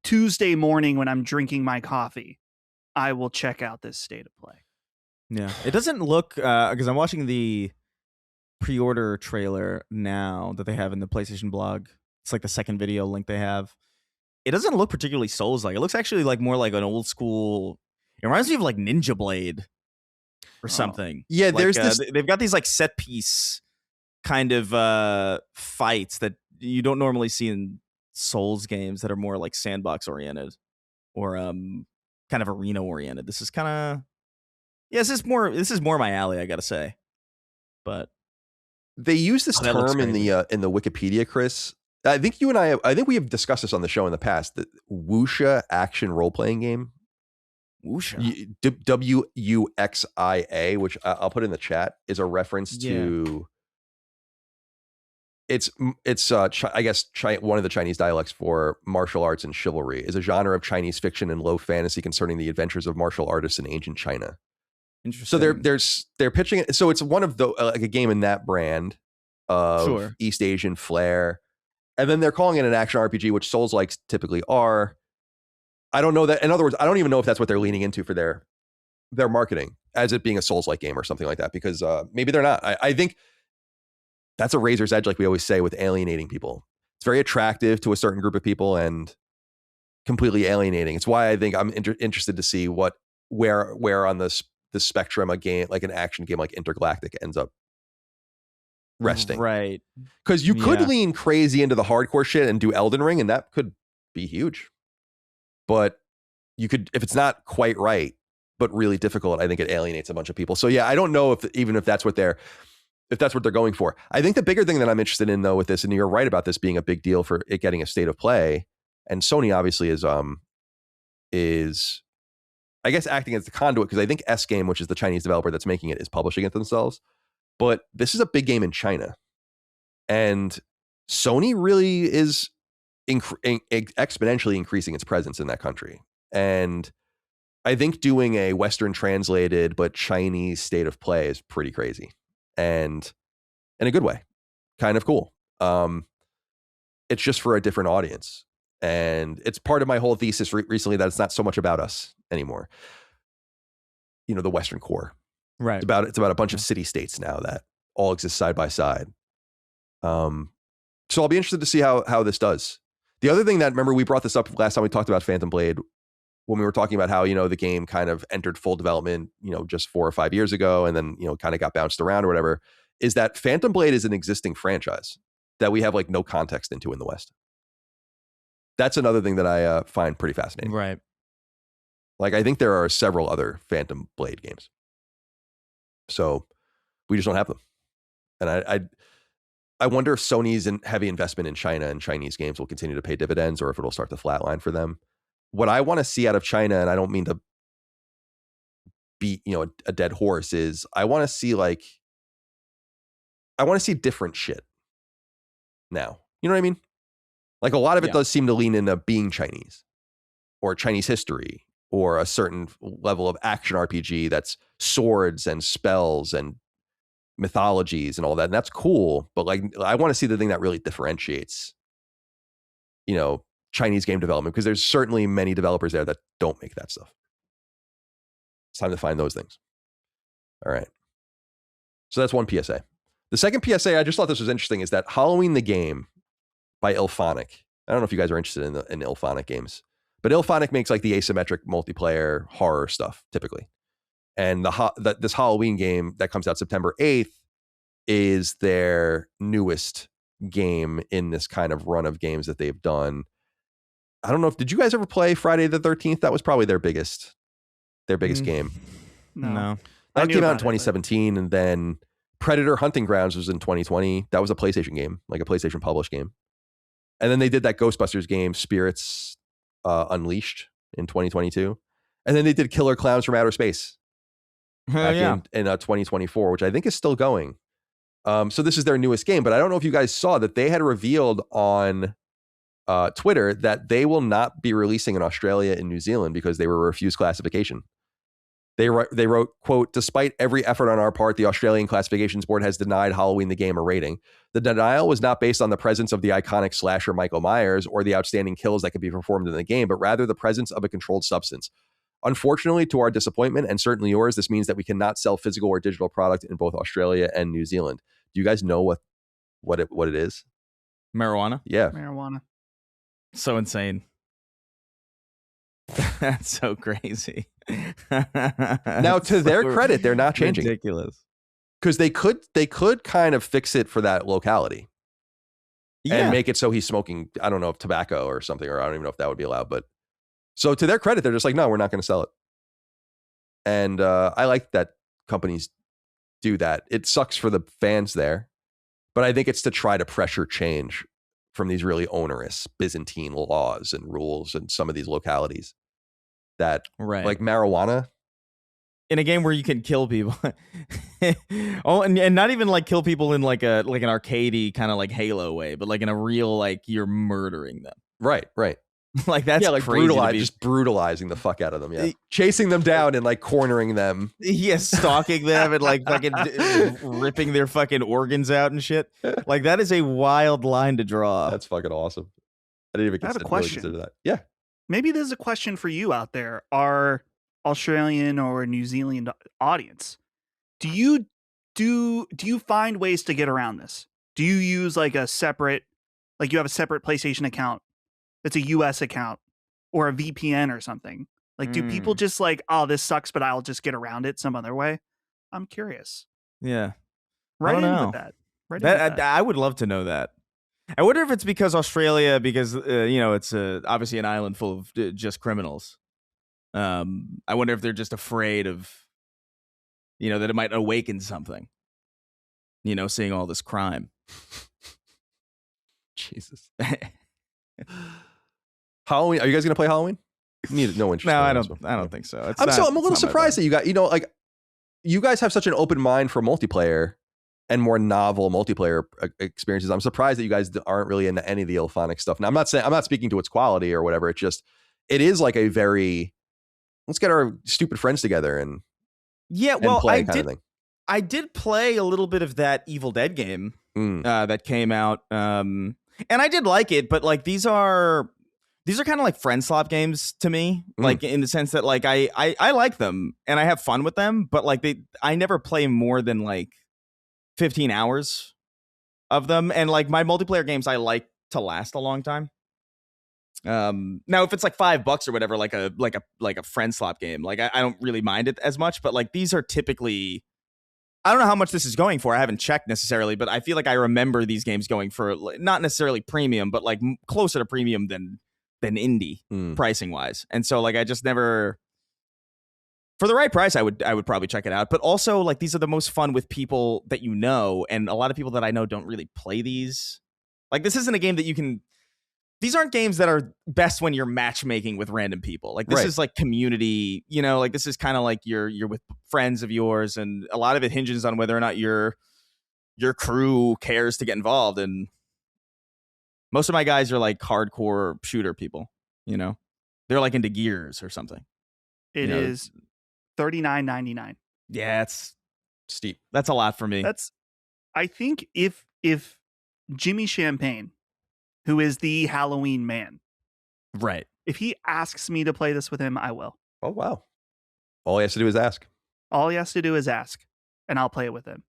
Tuesday morning when I'm drinking my coffee, I will check out this state of play. Yeah. It doesn't look, because I'm watching the pre-order trailer now that they have in the PlayStation blog. It's like the second video link they have. It doesn't look particularly Souls-like. It looks actually like more like an old school. It reminds me of like Ninja Blade or something. Yeah, like, there's this. They've got these like set piece kind of fights that you don't normally see in Souls games that are more like sandbox oriented or kind of arena oriented. This is kind of this is more my alley, I gotta say. But they use this term in the Wikipedia, Chris. I think you and I think we have discussed this on the show in the past. The wuxia action role playing game. Wuxia. WUXIA, which I'll put in the chat, is a reference to. It's I guess one of the Chinese dialects for martial arts and chivalry is a genre of Chinese fiction and low fantasy concerning the adventures of martial artists in ancient China. Interesting. So they're pitching it. So it's one of the like a game in that brand of East Asian flair, and then they're calling it an action RPG, which Souls-likes typically are. I don't know that. In other words, I don't even know if that's what they're leaning into for their marketing as it being a Souls-like game or something like that, because maybe they're not. I think that's a razor's edge, like we always say, with alienating people. It's very attractive to a certain group of people and completely alienating. It's why I think I'm interested to see where on the spectrum a game like an action game like Intergalactic ends up resting. Right. Because you could lean crazy into the hardcore shit and do Elden Ring, and that could be huge. But you could, if it's not quite right, but really difficult, I think it alienates a bunch of people. So yeah, I don't know if that's what they're going for. I think the bigger thing that I'm interested in though with this, and you're right about this being a big deal for it getting a state of play, and Sony obviously is I guess acting as the conduit, because I think S Game, which is the Chinese developer that's making it, is publishing it themselves. But this is a big game in China, and Sony really is exponentially increasing its presence in that country. And I think doing a Western translated but Chinese state of play is pretty crazy, and in a good way, kind of cool. It's just for a different audience, and it's part of my whole thesis recently that it's not so much about us anymore. The Western core, right? It's about a bunch of city states now that all exist side by side. So I'll be interested to see how this does. The other thing that, remember, we brought this up last time we talked about Phantom Blade, when we were talking about how, the game kind of entered full development, just 4 or 5 years ago, and then, kind of got bounced around or whatever, is that Phantom Blade is an existing franchise that we have like no context into in the West. That's another thing that I find pretty fascinating. Right. Like, I think there are several other Phantom Blade games. So we just don't have them. And I wonder if Sony's heavy investment in China and Chinese games will continue to pay dividends, or if it'll start to flatline for them. What I want to see out of China, and I don't mean to beat a dead horse, is I want to see different shit now. You know what I mean? Like, a lot of it does seem to lean into being Chinese. or Chinese history or a certain level of action RPG that's swords and spells and mythologies and all that. And that's cool. But like, I want to see the thing that really differentiates, Chinese game development, because there's certainly many developers there that don't make that stuff. It's time to find those things. All right. So that's one PSA. The second PSA, I just thought this was interesting, is that Halloween the Game by Ilphonic. I don't know if you guys are interested in Ilphonic games, but Ilphonic makes like the asymmetric multiplayer horror stuff typically. And this Halloween game that comes out September 8th is their newest game in this kind of run of games that they've done. I don't know did you guys ever play Friday the 13th? That was probably their biggest game. No. That came out in 2017, and then Predator Hunting Grounds was in 2020. That was a PlayStation game, like a PlayStation published game. And then they did that Ghostbusters game, Spirits Unleashed, in 2022. And then they did Killer Clowns from Outer Space in 2024, which I think is still going. So this is their newest game, but I don't know if you guys saw that they had revealed on Twitter that they will not be releasing in Australia and New Zealand because they were refused classification. They wrote, quote, "Despite every effort on our part, the Australian Classifications Board has denied Halloween the Game a rating. The denial was not based on the presence of the iconic slasher Michael Myers or the outstanding kills that could be performed in the game, but rather the presence of a controlled substance. Unfortunately, to our disappointment, and certainly yours, this means that we cannot sell physical or digital product in both Australia and New Zealand." Do you guys know what it is? Marijuana? Yeah. Marijuana. So insane. That's so crazy. Now, to their credit, they're not changing. Ridiculous. Because they could kind of fix it for that locality. And make it so he's smoking, I don't know, tobacco or something, or I don't even know if that would be allowed. But so to their credit, they're just like, no, we're not going to sell it. And I like that companies do that. It sucks for the fans there, but I think it's to try to pressure change from these really onerous Byzantine laws and rules in some of these localities that, like marijuana. In a game where you can kill people. and not even like kill people in like an arcadey kind of like Halo way, but like in a real, like you're murdering them. Right. Like that's like crazy just brutalizing the fuck out of them. Yeah, chasing them down and like cornering them. Yeah, stalking them and like fucking ripping their fucking organs out and shit. Like that is a wild line to draw. That's fucking awesome. I didn't even consider that. Yeah, maybe there's a question for you out there, our Australian or New Zealand audience. Do you find ways to get around this? Do you use like you have a separate PlayStation account that's a US account or a VPN or something? Like, do people just like, oh, this sucks, but I'll just get around it some other way? I'm curious. Yeah. Right in with that. I would love to know that. I wonder if it's because Australia, because, it's obviously an island full of just criminals. I wonder if they're just afraid of, that it might awaken something, seeing all this crime. Jesus. Halloween? Are you guys gonna play Halloween? No interest. No, I don't think so. I'm a little surprised that you got. You guys have such an open mind for multiplayer and more novel multiplayer experiences. I'm surprised that you guys aren't really into any of the Ilphonic stuff. Now, I'm not speaking to its quality or whatever. It is like a very, let's get our stupid friends together and play kind of thing. I did play a little bit of that Evil Dead game that came out, and I did like it. But like these are kind of like friend slop games to me, like in the sense that like I like them and I have fun with them, but like I never play more than like 15 hours of them, and like my multiplayer games I like to last a long time. Now if it's like $5 or whatever, like a friend slop game, like I don't really mind it as much, but like these are typically, I don't know how much this is going for. I haven't checked necessarily, but I feel like I remember these games going for not necessarily premium, but like closer to premium than indie pricing wise. And so like I just never, for the right price, I would probably check it out. But also like these are the most fun with people that and a lot of people that I know don't really play these. Like this isn't a game that you can. These aren't games that are best when you're matchmaking with random people. Like this is like community, like this is kind of like you're with friends of yours, and a lot of it hinges on whether or not your crew cares to get involved. And most of my guys are like hardcore shooter people, They're like into Gears or something. It is $39.99. Yeah, it's steep. That's a lot for me. I think if Jimmy Champagne, who is the Halloween man, right, if he asks me to play this with him, I will. Oh wow! All he has to do is ask. All he has to do is ask, and I'll play it with him.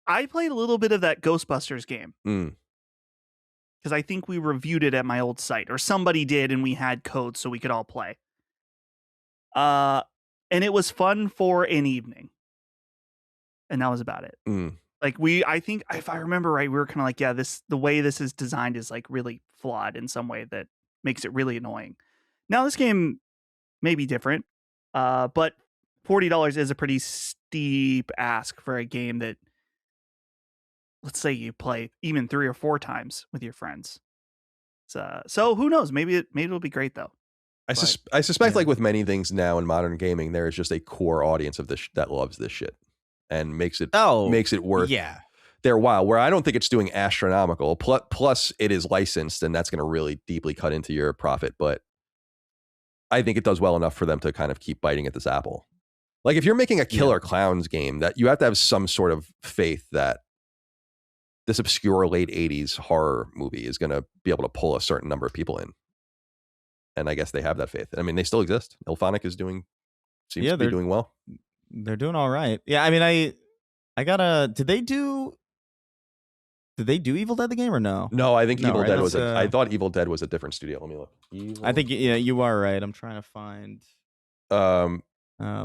I played a little bit of that Ghostbusters game. Because I think we reviewed it at my old site, or somebody did, and we had codes so we could all play. And it was fun for an evening. And that was about it. Like I think if I remember right, we were kind of like, yeah, the way this is designed is like really flawed in some way that makes it really annoying. Now this game may be different, but $40 is a pretty steep ask for a game that, let's say you play even 3 or 4 times with your friends. So who knows? Maybe it'll be great though. I suspect, like with many things now in modern gaming, there is just a core audience of this that loves this shit and makes it worth their while. Where I don't think it's doing astronomical. Plus, it is licensed, and that's going to really deeply cut into your profit. But I think it does well enough for them to kind of keep biting at this apple. Like if you're making a Killer Clowns game, that you have to have some sort of faith that this obscure late 80s horror movie is going to be able to pull a certain number of people in. And I guess they have that faith. I mean, they still exist. Ilphonic seems to be doing well. They're doing all right. Yeah, I mean, I gotta. Did they do Evil Dead the game or no? No, I think Evil Dead was I thought Evil Dead was a different studio. Let me look. I think you are right. I'm trying to find.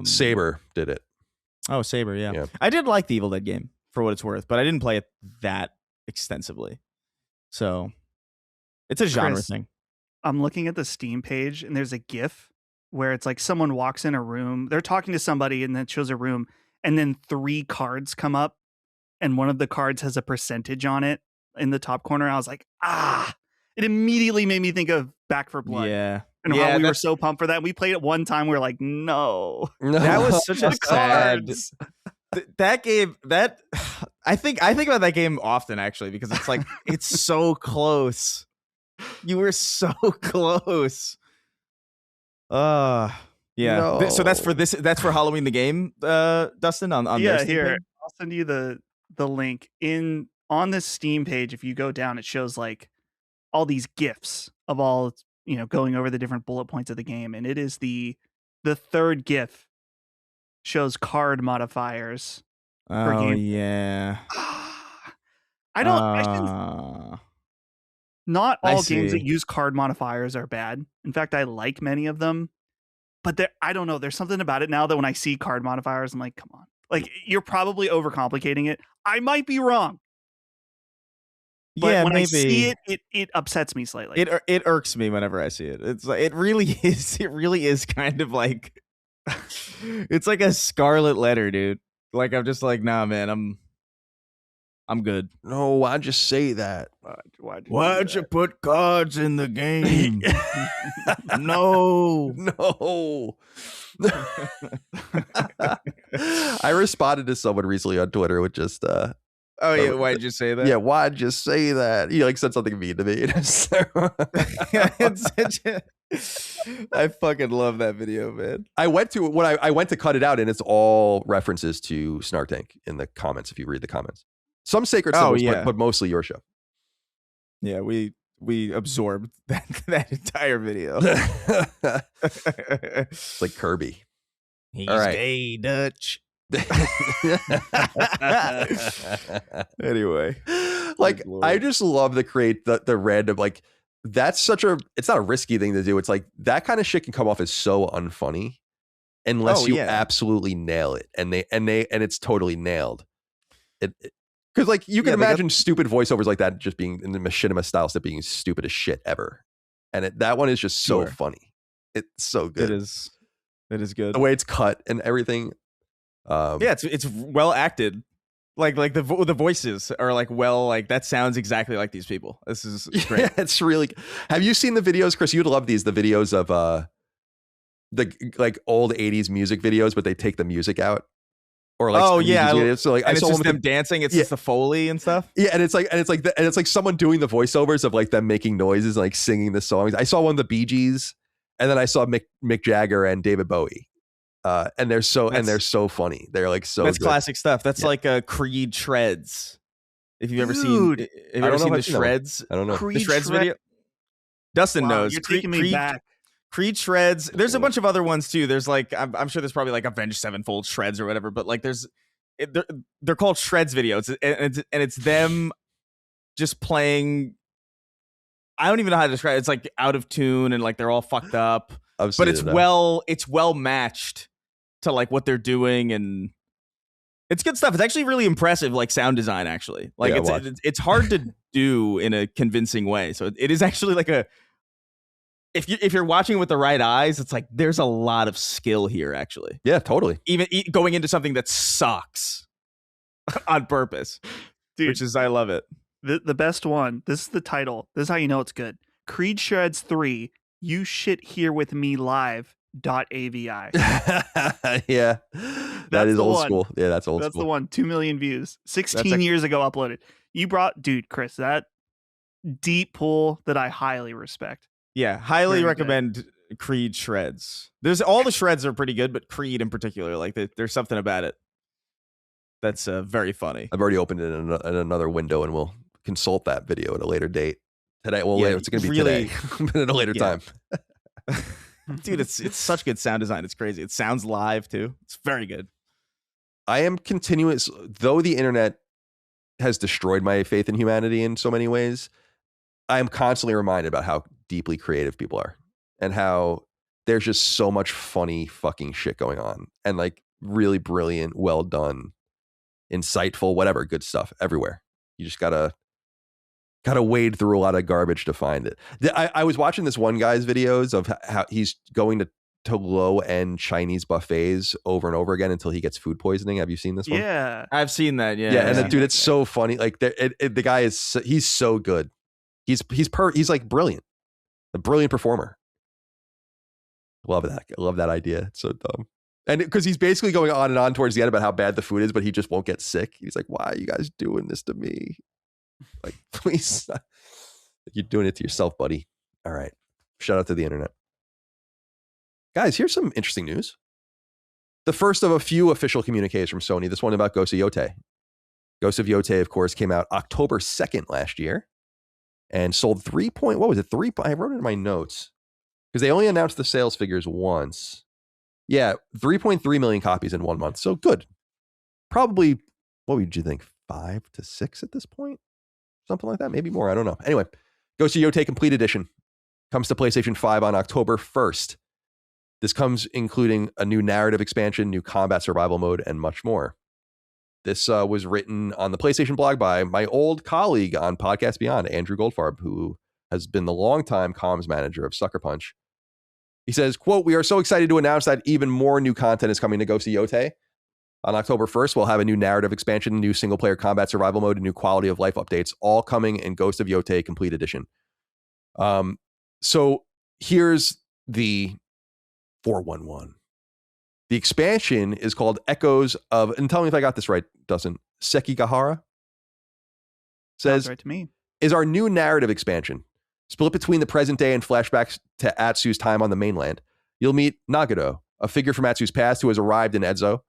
Saber did it. Oh, Saber, yeah. I did like the Evil Dead game for what it's worth, but I didn't play it that extensively. So it's a genre thing. I'm looking at the Steam page and there's a GIF where it's like someone walks in a room, they're talking to somebody and then it shows a room and then 3 cards come up and one of the cards has a percentage on it in the top corner. I was like, it immediately made me think of Back 4 Blood. Yeah. And how we were so pumped for that. We played it one time. We were like, no. That was such a sad... That game, I think about that game often actually, because it's like, it's so close. You were so close. Yeah. No. So that's for Halloween the game, Dustin, on yeah, here. Page? I'll send you the link on this Steam page. If you go down, it shows like all these GIFs of all, going over the different bullet points of the game. And it is the third GIF shows card modifiers. Oh yeah. Not all games that use card modifiers are bad. In fact, I like many of them. But I don't know. There's something about it now that when I see card modifiers, I'm like, come on. Like, you're probably overcomplicating it. I might be wrong. But when I see it upsets me slightly. It irks me whenever I see it. It's like it really is kind of like it's like a scarlet letter, dude. Like I'm just like, nah, man, I'm good. No, why'd you say that? Why'd you put cards in the game? No. I responded to someone recently on Twitter with just oh yeah, why'd you say that? Yeah, why'd you say that? You like said something mean to me. I fucking love that video, man. I went to cut it out, and it's all references to Snark Tank in the comments. If you read the comments, some sacred symbols, but mostly your show. Yeah, we absorbed that entire video. It's like Kirby. He's gay, Dutch. Anyway, like I just love the random, like that's it's not a risky thing to do. It's like that kind of shit can come off as so unfunny unless you absolutely nail it, and it's totally nailed. Because like you can imagine stupid voiceovers like that just being in the machinima style stuff being stupid as shit ever, and that one is just so funny. It's so good. It is good. The way it's cut and everything. It's well acted. Like the voices are like that sounds exactly like these people. This is great. Yeah, it's really. Have you seen the videos, Chris? You'd love these. The videos of the like old 80s music videos, but they take the music out. Or like so like I saw them dancing. It's just the Foley and stuff. Yeah, and it's like someone doing the voiceovers of like them making noises and like singing the songs. I saw one of the Bee Gees, And then I saw Mick Jagger and David Bowie. And they're so funny. They're like so That's good. classic stuff. That's like a Creed Shreds. If you've ever seen the Shreds, I don't know. The Shreds video. Dustin knows. You're taking me back. Creed Shreds. There's a bunch of other ones too. There's like I'm sure there's probably like Avenged Sevenfold Shreds or whatever. But like they're called Shreds videos, and it's them just playing. I don't even know how to describe it. It's like out of tune and like they're all fucked up. But it's well matched to like what they're doing, and it's good stuff. It's actually really impressive, like sound design. Actually, like it's hard to do in a convincing way. So it is actually like if you're watching with the right eyes, it's like there's a lot of skill here. Actually, yeah, totally. Even going into something that sucks on purpose, dude. Which is I love it. The best one. This is the title. This is how you know it's good. Creed Shreds 3. You shit here with me live.avi. Yeah. That is old school. Yeah, that's old school. That's the one. 2 million views. 16 years ago uploaded. You brought, dude, Chris, that deep pull that I highly respect. Yeah, highly recommend Creed Shreds. All the Shreds are pretty good, but Creed in particular, like there's something about it that's very funny. I've already opened it in another window, and we'll consult that video at a later date. Today, well, it's going to be today, but at a later time. Dude, it's such good sound design. It's crazy. It sounds live too. It's very good. I am continuous, though the internet has destroyed my faith in humanity in so many ways. I am constantly reminded about how deeply creative people are and how there's just so much funny fucking shit going on and like really brilliant, well done, insightful, whatever, good stuff everywhere. You just gotta wade through a lot of garbage to find it. I was watching this one guy's videos of how he's going to low-end Chinese buffets over and over again until he gets food poisoning. Have you seen this one? Yeah. I've seen that, yeah. Yeah, and dude, it's so funny. Like the guy he's so good. He's like brilliant. A brilliant performer. Love that. I love that idea. It's so dumb. And because he's basically going on and on towards the end about how bad the food is, but he just won't get sick. He's like, why are you guys doing this to me? Like, please. You're doing it to yourself, buddy. All right. Shout out to the internet. Guys, here's some interesting news. The first of a few official communiques from Sony. This one about Ghost of Yotei. Ghost of Yotei, of course, came out October 2nd last year and sold 3. What was it? I wrote it in my notes because they only announced the sales figures once. Yeah, 3.3 million copies in 1 month. So good. Probably, what would you think? 5 to 6 at this point? Something like that. Maybe more. I don't know. Anyway, Ghost of Yotei Complete Edition comes to PlayStation 5 on October 1st. This comes including a new narrative expansion, new combat survival mode, and much more. This was written on the PlayStation blog by my old colleague on Podcast Beyond, Andrew Goldfarb, who has been the longtime comms manager of Sucker Punch. He says, quote, "We are so excited to announce that even more new content is coming to Ghost of Yotei. On October 1st, we'll have a new narrative expansion, new single-player combat survival mode, and new quality of life updates, all coming in Ghost of Yotei Complete Edition." So here's the 411. The expansion is called Echoes of, and tell me if I got this right, Dustin, Sekigahara? Says, sounds right to me. Is our new narrative expansion. Split between the present day and flashbacks to Atsu's time on the mainland. You'll meet Nagado, a figure from Atsu's past who has arrived in Edzo.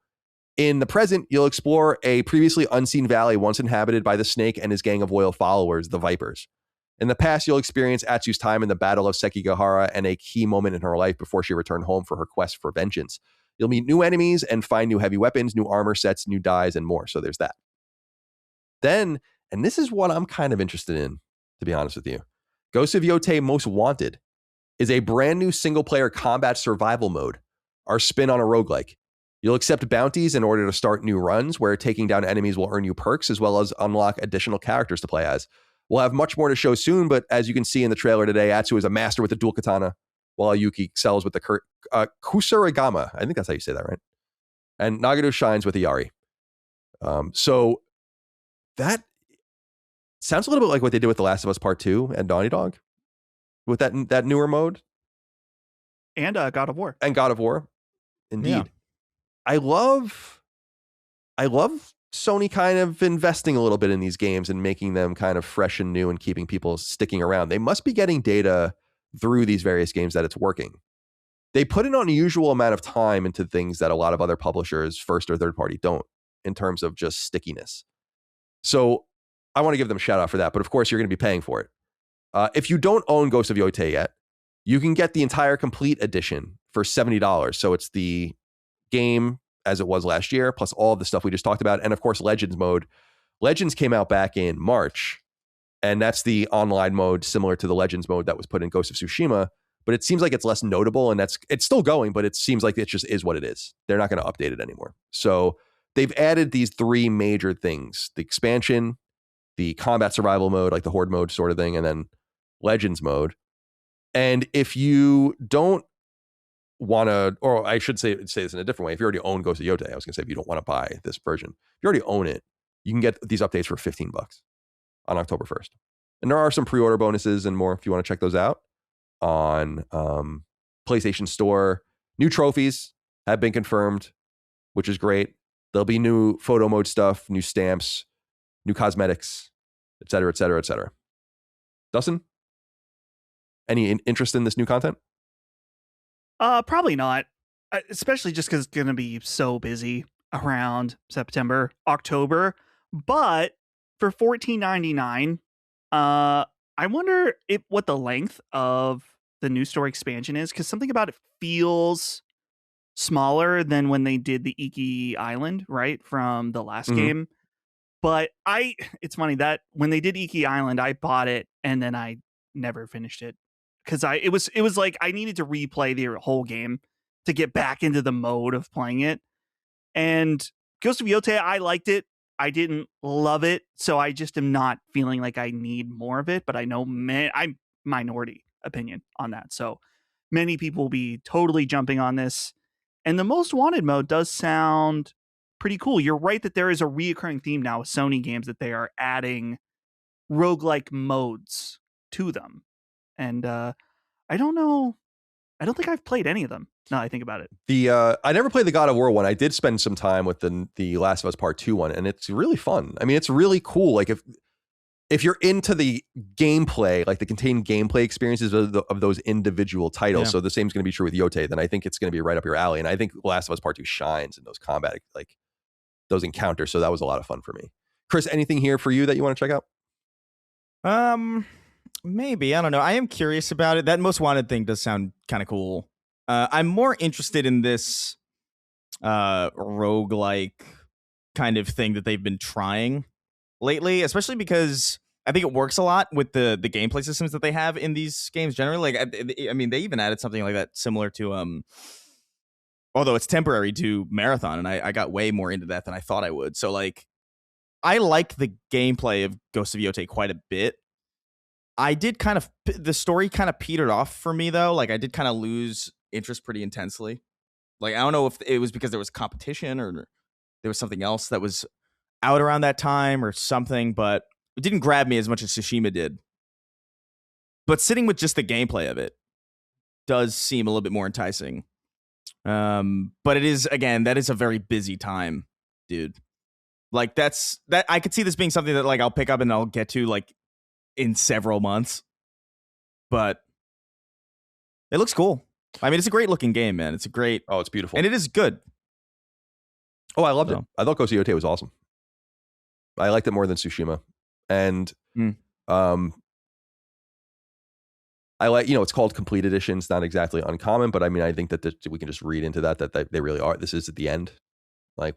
In the present, you'll explore a previously unseen valley once inhabited by the Snake and his gang of loyal followers, the Vipers. In the past, you'll experience Atsu's time in the Battle of Sekigahara and a key moment in her life before she returned home for her quest for vengeance. You'll meet new enemies and find new heavy weapons, new armor sets, new dyes, and more. So there's that. Then, and this is what I'm kind of interested in, to be honest with you, Ghost of Yotei Most Wanted is a brand new single-player combat survival mode, our spin on a roguelike. You'll accept bounties in order to start new runs, where taking down enemies will earn you perks, as well as unlock additional characters to play as. We'll have much more to show soon, but as you can see in the trailer today, Atsu is a master with the dual katana, while Yuki excels with the Kusarigama. I think that's how you say that, right? And Nagado shines with the Yari. So that sounds a little bit like what they did with The Last of Us Part 2 and Naughty Dog, with that newer mode. And God of War. And God of War. Indeed. Yeah. I love Sony kind of investing a little bit in these games and making them kind of fresh and new and keeping people sticking around. They must be getting data through these various games that it's working. they put an unusual amount of time into things that a lot of other publishers, first or third party, don't, in terms of just stickiness. So I want to give them a shout out for that. But of course, you're going to be paying for it. If you don't own Ghost of Yotei yet, you can get the entire complete edition for $70. So it's the game as it was last year, plus all of the stuff we just talked about. And of course, Legends mode. Legends came out back in March, and that's the online mode similar to the Legends mode that was put in Ghost of Tsushima. But it seems like it's less notable, and it's still going, but it seems like it just is what it is. They're not going to update it anymore. So they've added these three major things: the expansion, the combat survival mode, like the horde mode sort of thing, and then Legends mode. And if you don't want to, or I should say this in a different way, if you already own Ghost of Yotei, I was going to say, if you don't want to buy this version, if you already own it, you can get these updates for $15 on October 1st. And there are some pre-order bonuses and more if you want to check those out on PlayStation Store. New trophies have been confirmed, which is great. There'll be new photo mode stuff, new stamps, new cosmetics, et cetera, et cetera, et cetera. Dustin, any interest in this new content? Probably not, especially just because it's going to be so busy around September, October. But for $14.99, I wonder what the length of the new store expansion is, because something about it feels smaller than when they did the Iki Island, right, from the last game. But it's funny that when they did Iki Island, I bought it and then I never finished it because it was like I needed to replay the whole game to get back into the mode of playing it. And Ghost of Yotei, I liked it. I didn't love it, so I just am not feeling like I need more of it. But I know I'm minority opinion on that, so many people will be totally jumping on this. And the Most Wanted mode does sound pretty cool. You're right that there is a reoccurring theme now with Sony games that they are adding roguelike modes to them. And I don't know. I don't think I've played any of them. Now I think about it. I never played the God of War one. I did spend some time with the Last of Us Part 2 one, and it's really fun. I mean, it's really cool. Like if you're into the gameplay, like the contained gameplay experiences of those individual titles, so the same is going to be true with Yotei, then I think it's going to be right up your alley. And I think Last of Us Part 2 shines in those combat, like those encounters. So that was a lot of fun for me. Chris, anything here for you that you want to check out? Maybe. I don't know. I am curious about it. That Most Wanted thing does sound kind of cool. I'm more interested in this roguelike kind of thing that they've been trying lately, especially because I think it works a lot with the gameplay systems that they have in these games generally. Like, I mean, they even added something like that similar to, although it's temporary, to Marathon, and I got way more into that than I thought I would. So, like, I like the gameplay of Ghost of Yotei quite a bit. I did the story kind of petered off for me, though. Like, I did kind of lose interest pretty intensely. Like, I don't know if it was because there was competition or there was something else that was out around that time or something, but it didn't grab me as much as Tsushima did. But sitting with just the gameplay of it does seem a little bit more enticing. But it is, again, that is a very busy time, dude. Like, that I could see this being something that, like, I'll pick up and I'll get to, like, in several months. But it looks cool. I mean, it's a great looking game, man. It's it's beautiful. And it is good. Oh, I loved it. I thought Ghost of Yotei was awesome. I liked it more than Tsushima. And I like, it's called Complete Edition. It's not exactly uncommon, but I mean, I think that we can just read into that they really are. This is at the end. Like,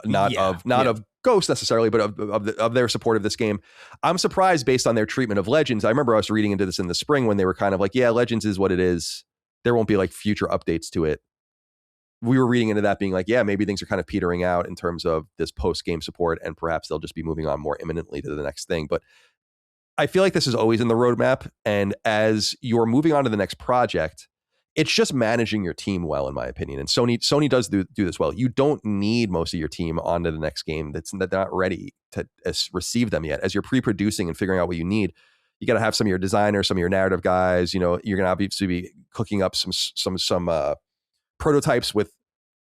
not of Ghost necessarily, but of their support of this game. I'm surprised based on their treatment of Legends. I remember us reading into this in the spring when they were kind of like, yeah, Legends is what it is. There won't be like future updates to it. We were reading into that being like, yeah, maybe things are kind of petering out in terms of this post-game support, and perhaps they'll just be moving on more imminently to the next thing. But I feel like this is always in the roadmap. And as you're moving on to the next project, it's just managing your team well, in my opinion. And Sony does do this well. You don't need most of your team onto the next game that they're not ready to receive them yet. As you're pre-producing and figuring out what you need, you got to have some of your designers, some of your narrative guys. You're going to obviously be cooking up some prototypes with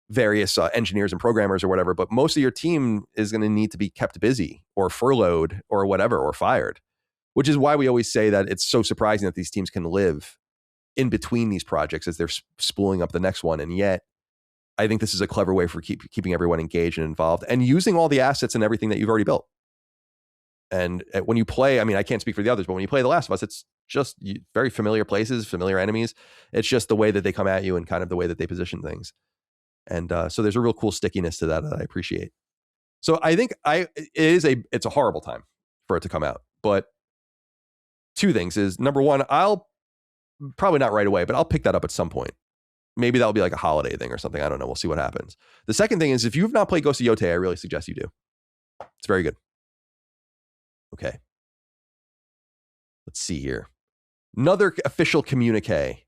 various engineers and programmers or whatever. But most of your team is going to need to be kept busy or furloughed or whatever, or fired, which is why we always say that it's so surprising that these teams can live in between these projects as they're spooling up the next one. And yet I think this is a clever way for keeping everyone engaged and involved and using all the assets and everything that you've already built. And when you play, I mean, I can't speak for the others, but when you play The Last of Us, it's just very familiar places, familiar enemies. It's just the way that they come at you and kind of the way that they position things. And so there's a real cool stickiness to that I appreciate. So I think it's a horrible time for it to come out. But two things is, number one, I'll probably not right away, but I'll pick that up at some point. Maybe that'll be like a holiday thing or something. I don't know. We'll see what happens. The second thing is, if you've not played Ghost of Yotei, I really suggest you do. It's very good. Okay. Let's see here. Another official communique.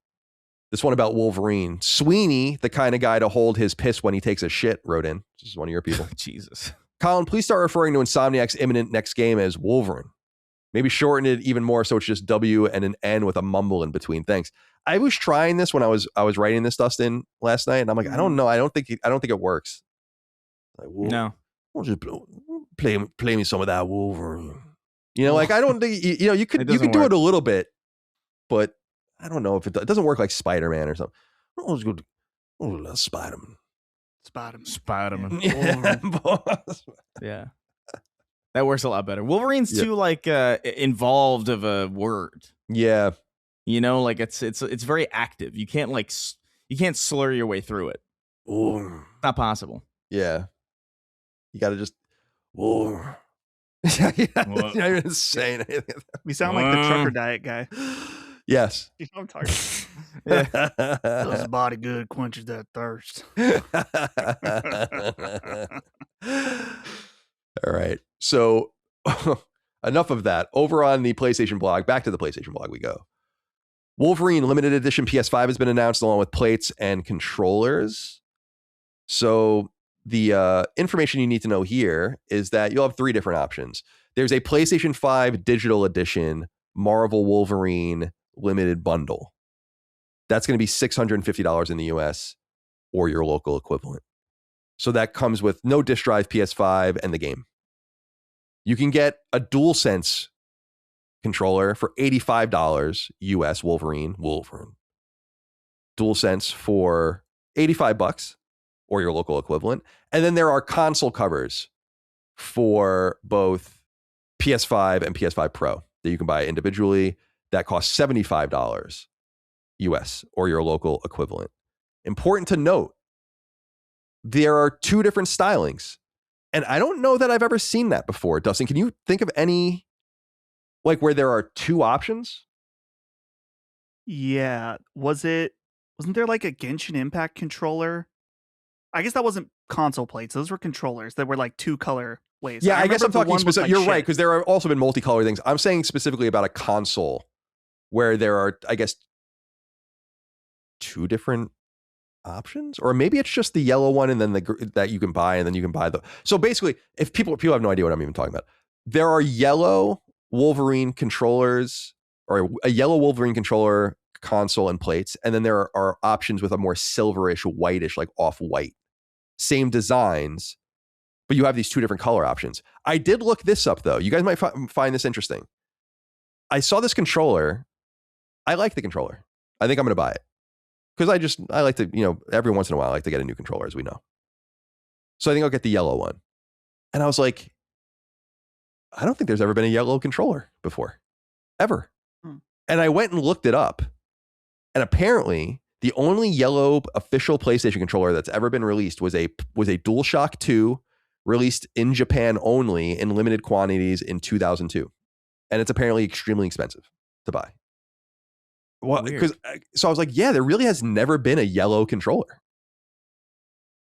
This one about Wolverine. Sweeney, the kind of guy to hold his piss when he takes a shit, wrote in. This is one of your people. Jesus. Colin, please start referring to Insomniac's imminent next game as Wolverine. Maybe shorten it even more so it's just W and an N with a mumble in between. Thanks. I was trying this when I was writing this, Dustin, last night, and I'm like, I don't know. I don't think it works. Like, no. We'll just play me some of that Wolverine. You know, like I don't think you could do it a little bit, but I don't know if it doesn't work like Spider-Man or something. Let's go Spider-Man. Spider-Man. Yeah. Yeah. That works a lot better. Wolverine's too like involved of a word. Yeah. You know, like it's very active. You can't slur your way through it. Ooh. Not possible. Yeah. You got to just You're not even saying anything. We sound like the trucker diet guy. Yes. You know what I'm talking about. Does the body good, quenches that thirst. All right. So enough of that. Over on the PlayStation blog, back to the PlayStation blog we go. Wolverine Limited Edition PS5 has been announced along with plates and controllers. So the information you need to know here is that you'll have three different options. There's a PlayStation 5 Digital Edition Marvel Wolverine Limited Bundle. That's going to be $650 in the US or your local equivalent. So that comes with no disk drive, PS5, and the game. You can get a DualSense controller for $85 US Wolverine. DualSense for $85 or your local equivalent. And then there are console covers for both PS5 and PS5 Pro that you can buy individually. That costs $75 US or your local equivalent. Important to note, there are two different stylings. And I don't know that I've ever seen that before. Dustin, can you think of any like where there are two options? Yeah. Wasn't there like a Genshin Impact controller? I guess that wasn't console plates. Those were controllers that were like two color ways. Yeah, I guess I'm talking specific. You're right, because there are also been multicolor things. I'm saying specifically about a console where there are, I guess, two different options, or maybe it's just the yellow one and then that you can buy, and then you can buy the. So basically, if people have no idea what I'm even talking about, there are yellow Wolverine controllers or a yellow Wolverine controller console and plates, and then there are options with a more silverish, whitish, like off-white, same designs, but you have these two different color options. I did look this up though. You guys might find this interesting. I saw this controller. I like the controller. I think I'm going to buy it because I like to, every once in a while I like to get a new controller, as we know. So I think I'll get the yellow one. And I was like, I don't think there's ever been a yellow controller before, ever. And I went and looked it up. And apparently, the only yellow official PlayStation controller that's ever been released was a DualShock 2, released in Japan only in limited quantities in 2002. And it's apparently extremely expensive to buy. Well, so I was like, yeah, there really has never been a yellow controller.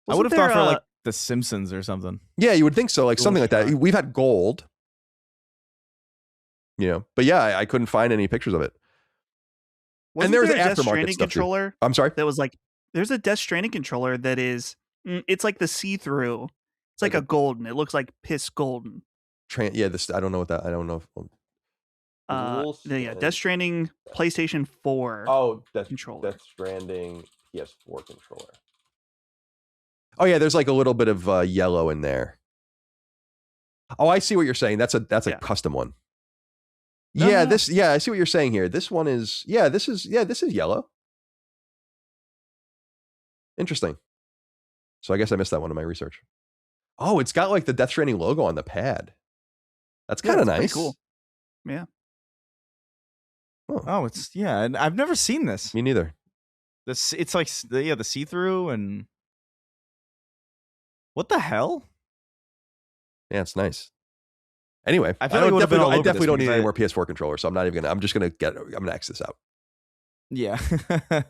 I would have thought for like The Simpsons or something. Yeah, you would think so, like something like that. We've had gold, but yeah, I couldn't find any pictures of it. And there's an aftermarket stuff controller. I'm sorry. That was like, there's a Death Stranding controller that is, it's like the see-through. It's like a golden. It looks like piss golden. This I don't know what that. I don't know. Death Stranding PlayStation 4. Oh, controller. Death Stranding PS4 controller. Oh yeah, there's like a little bit of yellow in there. Oh, I see what you're saying. That's a custom one. I see what you're saying here. This one is this is yellow. Interesting. So I guess I missed that one in my research. Oh, it's got like the Death Stranding logo on the pad. That's kind of nice. Cool. Yeah. Oh, it's and I've never seen this. Me neither. It's like the see-through and what the hell? Yeah, it's nice. Anyway, I definitely don't need any more PS4 controllers, so I'm not even gonna. I'm gonna X this out. Yeah, because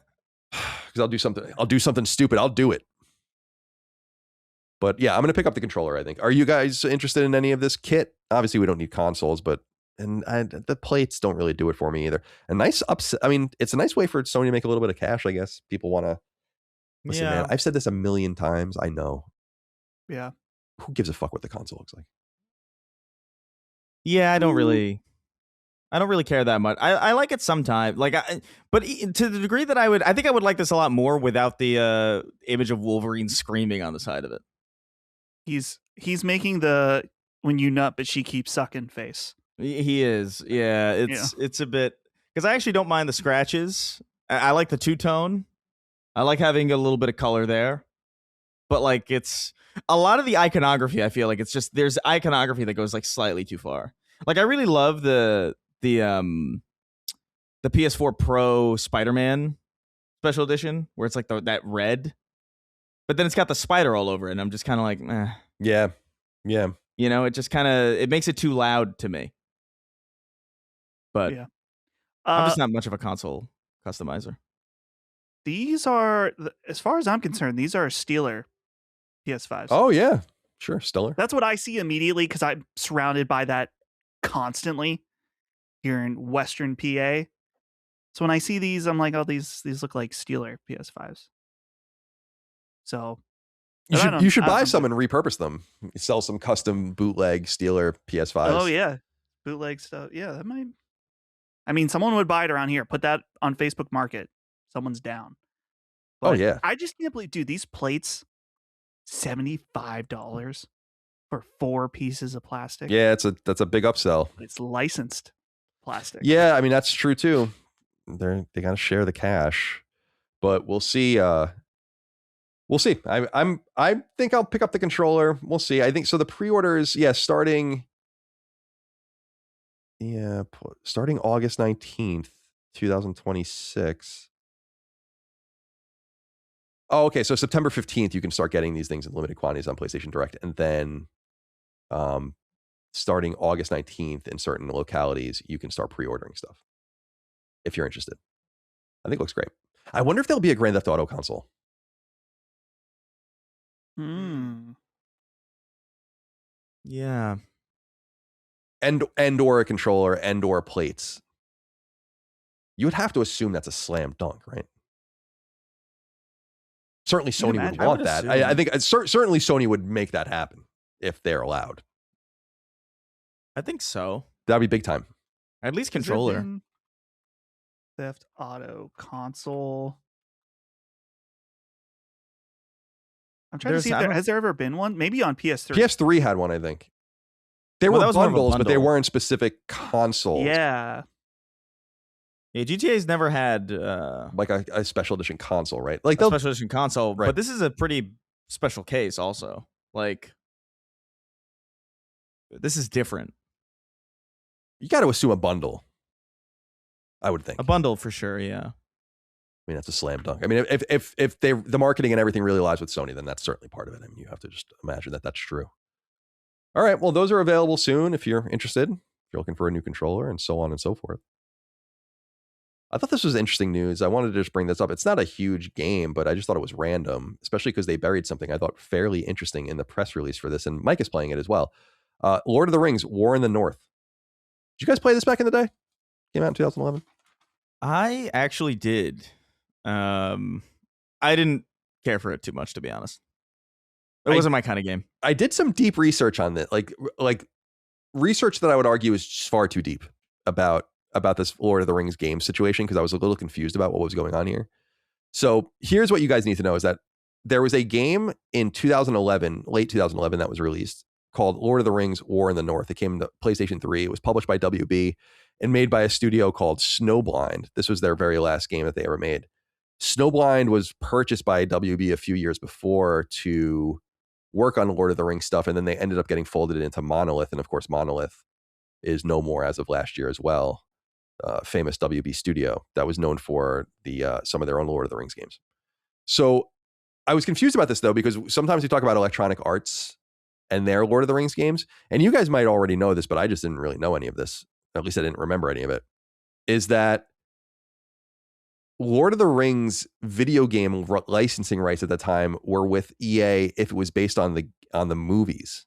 I'll do something stupid. I'll do it. But yeah, I'm gonna pick up the controller. I think. Are you guys interested in any of this kit? Obviously, we don't need consoles, but the plates don't really do it for me either. A nice I mean, it's a nice way for Sony to make a little bit of cash. I guess people want to. Listen, man, I've said this a million times. I know. Yeah. Who gives a fuck what the console looks like? Yeah, I don't really care that much. I like it sometimes, but to the degree that I think I would like this a lot more without the image of Wolverine screaming on the side of it. He's making the when you nut, but she keeps sucking face. He is, yeah. It's a bit because I actually don't mind the scratches. I like the two-tone. I like having a little bit of color there, but like it's a lot of the iconography. I feel like it's just there's iconography that goes like slightly too far. Like I really love the PS4 Pro Spider-Man special edition where it's like that red, but then it's got the spider all over it, and I'm just kind of like, eh. Yeah. You know, it just kind of it makes it too loud to me. But yeah. I'm just not much of a console customizer. These are, as far as I'm concerned, these are Steeler PS5s. Oh yeah, sure, Stellar. That's what I see immediately because I'm surrounded by that constantly here in Western PA. So when I see these, I'm like, oh, these look like Steeler PS5s. So you should buy some and repurpose them. Sell some custom bootleg Steeler PS5s. Oh yeah, bootleg stuff. Yeah, that might. I mean, someone would buy it around here. Put that on Facebook Market. Someone's down. But oh yeah, I just can't believe, dude. These plates, $75 for 4 pieces of plastic. Yeah, that's a big upsell. It's licensed plastic. Yeah, I mean that's true too. They got to share the cash, but we'll see. We'll see. I think I'll pick up the controller. We'll see. I think so. The pre-orders, starting August 19th, 2026. Oh, okay. So September 15th, you can start getting these things in limited quantities on PlayStation Direct, and then, starting August 19th in certain localities, you can start pre-ordering stuff if you're interested. I think it looks great. I wonder if there'll be a Grand Theft Auto console. Yeah. And or a controller and or plates. You would have to assume that's a slam dunk, right? Certainly Sony would want that. I think certainly Sony would make that happen if they're allowed. I think so. That'd be big time. At least controller. Theft Auto console. I'm trying to see if has there ever been one? Maybe on PS3. PS3 had one, I think. There were bundles, but they weren't specific consoles. Yeah. Yeah, GTA's never had like a special edition console, right? Like a special edition console, right. But this is a pretty special case also. Like this is different. You got to assume a bundle. I would think. A bundle for sure, yeah. I mean, that's a slam dunk. I mean, if the marketing and everything really lies with Sony, then that's certainly part of it. I mean, you have to just imagine that that's true. All right, well, those are available soon if you're interested, if you're looking for a new controller and so on and so forth. I thought this was interesting news. I wanted to just bring this up. It's not a huge game, but I just thought it was random, especially because they buried something I thought fairly interesting in the press release for this, and Mike is playing it as well. Lord of the Rings, War in the North. Did you guys play this back in the day? Came out in 2011. I actually did. I didn't care for it too much, to be honest. It wasn't my kind of game. I did some deep research on it, like research that I would argue is just far too deep about this Lord of the Rings game situation, because I was a little confused about what was going on here. So here's what you guys need to know is that there was a game in 2011, late 2011, that was released called Lord of the Rings War in the North. It came to PlayStation 3. It was published by WB and made by a studio called Snowblind. This was their very last game that they ever made. Snowblind was purchased by WB a few years before to work on Lord of the Rings stuff, and then they ended up getting folded into Monolith, and of course Monolith is no more as of last year as well. Famous WB studio that was known for the some of their own Lord of the Rings games. So I was confused about this though, because sometimes we talk about Electronic Arts and their Lord of the Rings games, and you guys might already know this, but I just didn't really know any of this. At least I didn't remember any of it. Is that Lord of the Rings video game licensing rights at the time were with EA if it was based on the movies,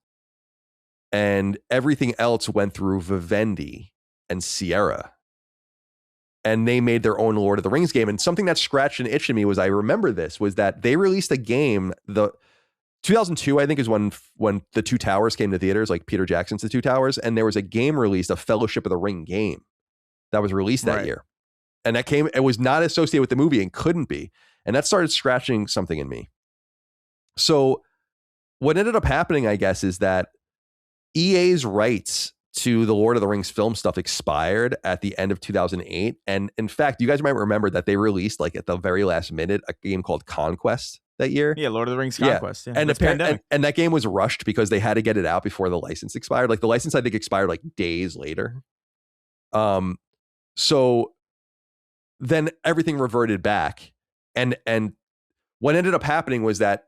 and everything else went through Vivendi and Sierra, and they made their own Lord of the Rings game. And something that scratched an itch in me was was that they released a game. The 2002, I think, is when the Two Towers came to theaters, like Peter Jackson's The Two Towers, and there was a game released, a Fellowship of the Ring game that was released that year. And it was not associated with the movie and couldn't be. And that started scratching something in me. So what ended up happening, I guess, is that EA's rights to the Lord of the Rings film stuff expired at the end of 2008. And in fact, you guys might remember that they released, like at the very last minute, a game called Conquest that year. Yeah, Lord of the Rings Conquest. Yeah. And, and that game was rushed because they had to get it out before the license expired. Like the license, I think, expired like days later. So then everything reverted back. And what ended up happening was that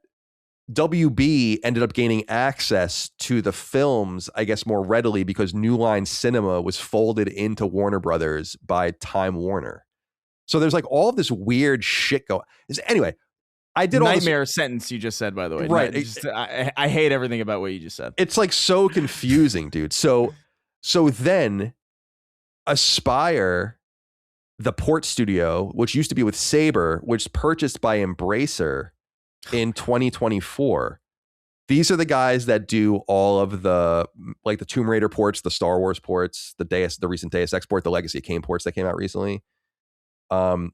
WB ended up gaining access to the films, I guess, more readily because New Line Cinema was folded into Warner Brothers by Time Warner. So there's like all of this weird shit going. Anyway, I did nightmare sentence you just said, by the way. Right. I hate everything about what you just said. It's like so confusing, dude. So then Aspire, the port studio, which used to be with Saber, which was purchased by Embracer in 2024. These are the guys that do all of the, like the Tomb Raider ports, the Star Wars ports, the recent Deus Ex port, the Legacy of Kain ports that came out recently. And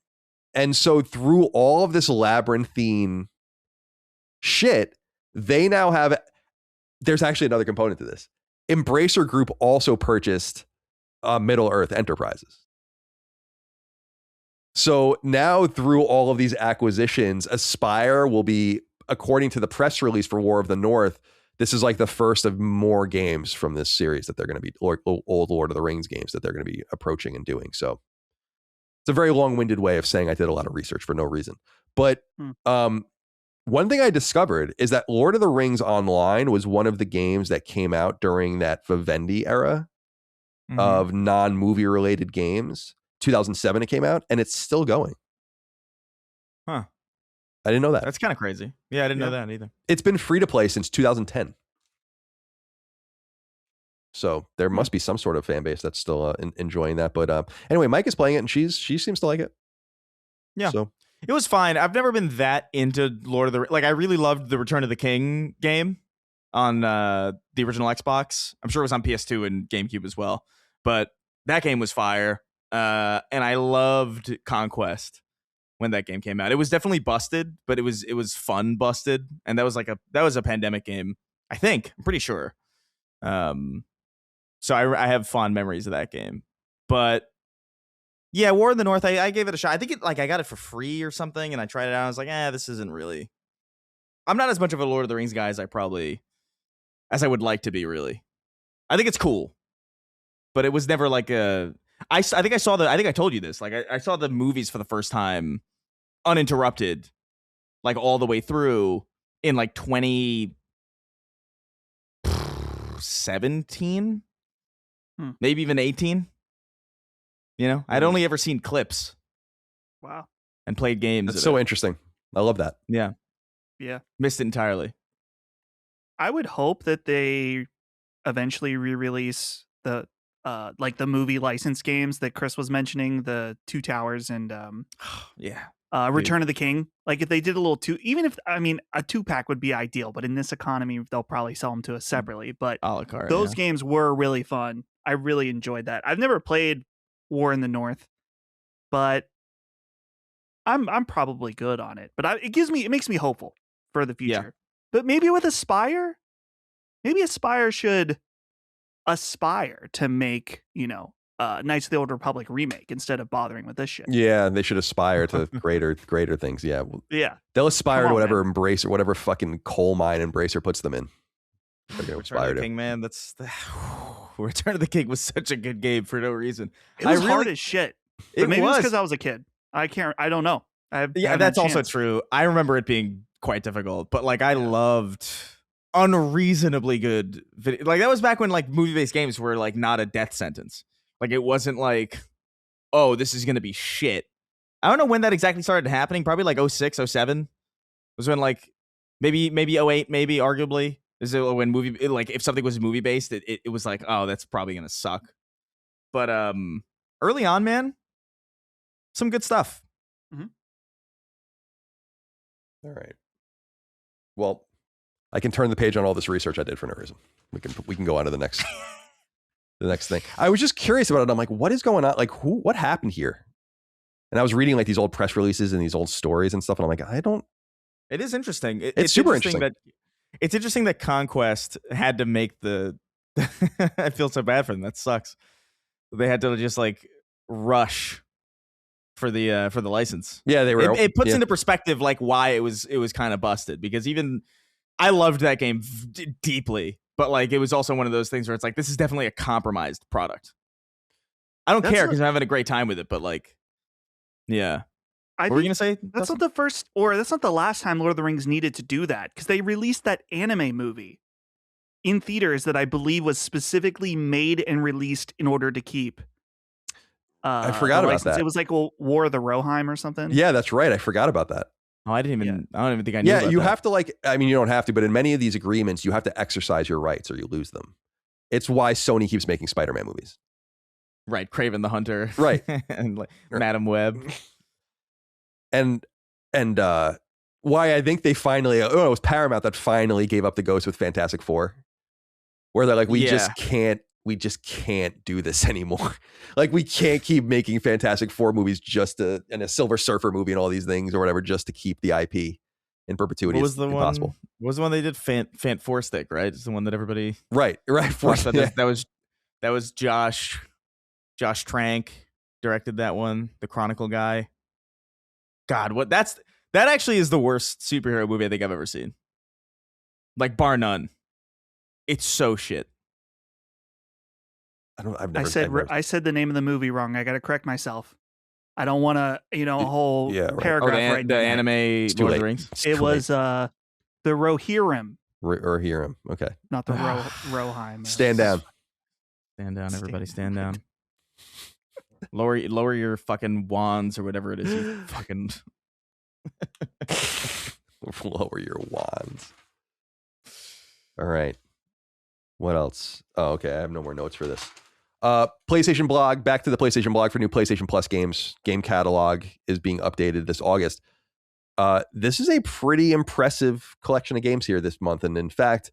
so through all of this labyrinthine shit, they now have, there's actually another component to this. Embracer Group also purchased Middle Earth Enterprises. So now through all of these acquisitions, Aspire will be, according to the press release for War of the North, this is like the first of more games from this series that they're going to be, old Lord of the Rings games that they're going to be approaching and doing. So it's a very long-winded way of saying I did a lot of research for no reason. But one thing I discovered is that Lord of the Rings Online was one of the games that came out during that Vivendi era of non-movie related games. 2007 it came out, and it's still going. Huh. I didn't know that. That's kind of crazy. Yeah, I didn't know that either. It's been free to play since 2010. So there must be some sort of fan base that's still enjoying that. But anyway, Mike is playing it, and she seems to like it. Yeah. So it was fine. I've never been that into Lord of the... Like, I really loved the Return of the King game on the original Xbox. I'm sure it was on PS2 and GameCube as well. But that game was fire. And I loved Conquest when that game came out. It was definitely busted, but it was fun busted, and that was a pandemic game, I think. I'm pretty sure. So I have fond memories of that game. But yeah, War in the North, I gave it a shot. I think I got it for free or something, and I tried it out. I was like, this isn't really. I'm not as much of a Lord of the Rings guy as I would like to be, really. I think it's cool, but it was never like a. I think I told you this. Like I saw the movies for the first time uninterrupted, like all the way through in like 2017, maybe even 18. You know, I'd only ever seen clips. Wow. And played games. That's so interesting. I love that. Yeah. Yeah. Missed it entirely. I would hope that they eventually re-release the like the movie license games that Chris was mentioning, the Two Towers and Return of the King. Like if they did a little even if a 2-pack would be ideal, but in this economy they'll probably sell them to us separately. But a la carte, those games were really fun. I really enjoyed that. I've never played War in the North, but I'm probably good on it. But it makes me hopeful for the future. Yeah. But maybe with Aspire, Aspire should aspire to make, Knights of the Old Republic remake instead of bothering with this shit. Yeah, they should aspire to greater things. Yeah, they'll aspire to whatever Embracer, whatever fucking coal mine Embracer puts them in. Return of the King, man. Return of the King was such a good game for no reason. It was hard as shit. But maybe it's because I was a kid. I don't know. That's also true. I remember it being quite difficult, but like I loved unreasonably good video. Like that was back when like movie-based games were like not a death sentence. Like it wasn't like, oh, this is gonna be shit. I don't know when that exactly started happening. Probably like 06, 07 was when like maybe 08, maybe arguably. Is it when like if something was movie based, it was like, oh, that's probably gonna suck. But early on, man, some good stuff. Mm-hmm. All right. Well, I can turn the page on all this research I did for no reason. We can go on to the next thing. I was just curious about it. I'm like, what is going on? Like, what happened here? And I was reading like these old press releases and these old stories and stuff, and I'm like, It is interesting. It's super interesting. It's interesting that Conquest had to make the. I feel so bad for them. That sucks. They had to just like rush for the license. Yeah, they were. It puts into perspective like why it was kind of busted, because even I loved that game deeply, but like it was also one of those things where it's like this is definitely a compromised product. I don't care because I'm having a great time with it, but like, yeah. What were you gonna say? That's not the first, or that's not the last time Lord of the Rings needed to do that, because they released that anime movie in theaters that I believe was specifically made and released in order to keep. I forgot about that. It was like War of the Rohirrim or something. Yeah, that's right. I forgot about that. Oh, I don't even think I knew. Yeah, you have to like. I mean, you don't have to, but in many of these agreements, you have to exercise your rights or you lose them. It's why Sony keeps making Spider-Man movies. Right, Kraven the Hunter. Right, and like Madam Web. And why I think they finally, it was Paramount that finally gave up the ghost with Fantastic Four, where they're like, we just can't do this anymore. Like we can't keep making Fantastic Four movies and a Silver Surfer movie and all these things or whatever just to keep the IP in perpetuity. It's impossible. What was the one they did? Fant Four Stick, right? It's the one that everybody right. That was Josh Trank directed that one, the Chronicle guy. God, that actually is the worst superhero movie I think I've ever seen. Like bar none. It's so shit. I said the name of the movie wrong. I got to correct myself. I don't want to, a whole paragraph the anime Lord of the Rings. It was the Rohirrim. Rohirrim. Okay. Not the Rohirrim. Stand down. Stand down, everybody. Stand down. Lower your fucking wands or whatever it is. You fucking lower your wands. All right. What else? Oh, okay. I have no more notes for this. PlayStation blog. Back to the PlayStation blog for new PlayStation Plus games. Game catalog is being updated this August. This is a pretty impressive collection of games here this month, and in fact,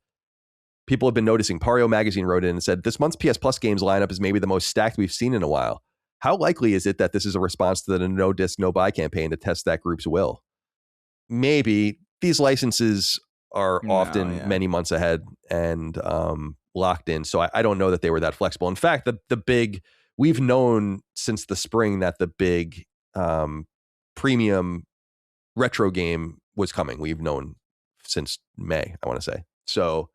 people have been noticing. Pario Magazine wrote in and said this month's PS Plus games lineup is maybe the most stacked we've seen in a while. How likely is it that this is a response to the no disc, no buy campaign to test that group's will? Maybe. These licenses are often many months ahead and locked in. So I don't know that they were that flexible. In fact, we've known since the spring that the big premium retro game was coming. We've known since May, I want to say. So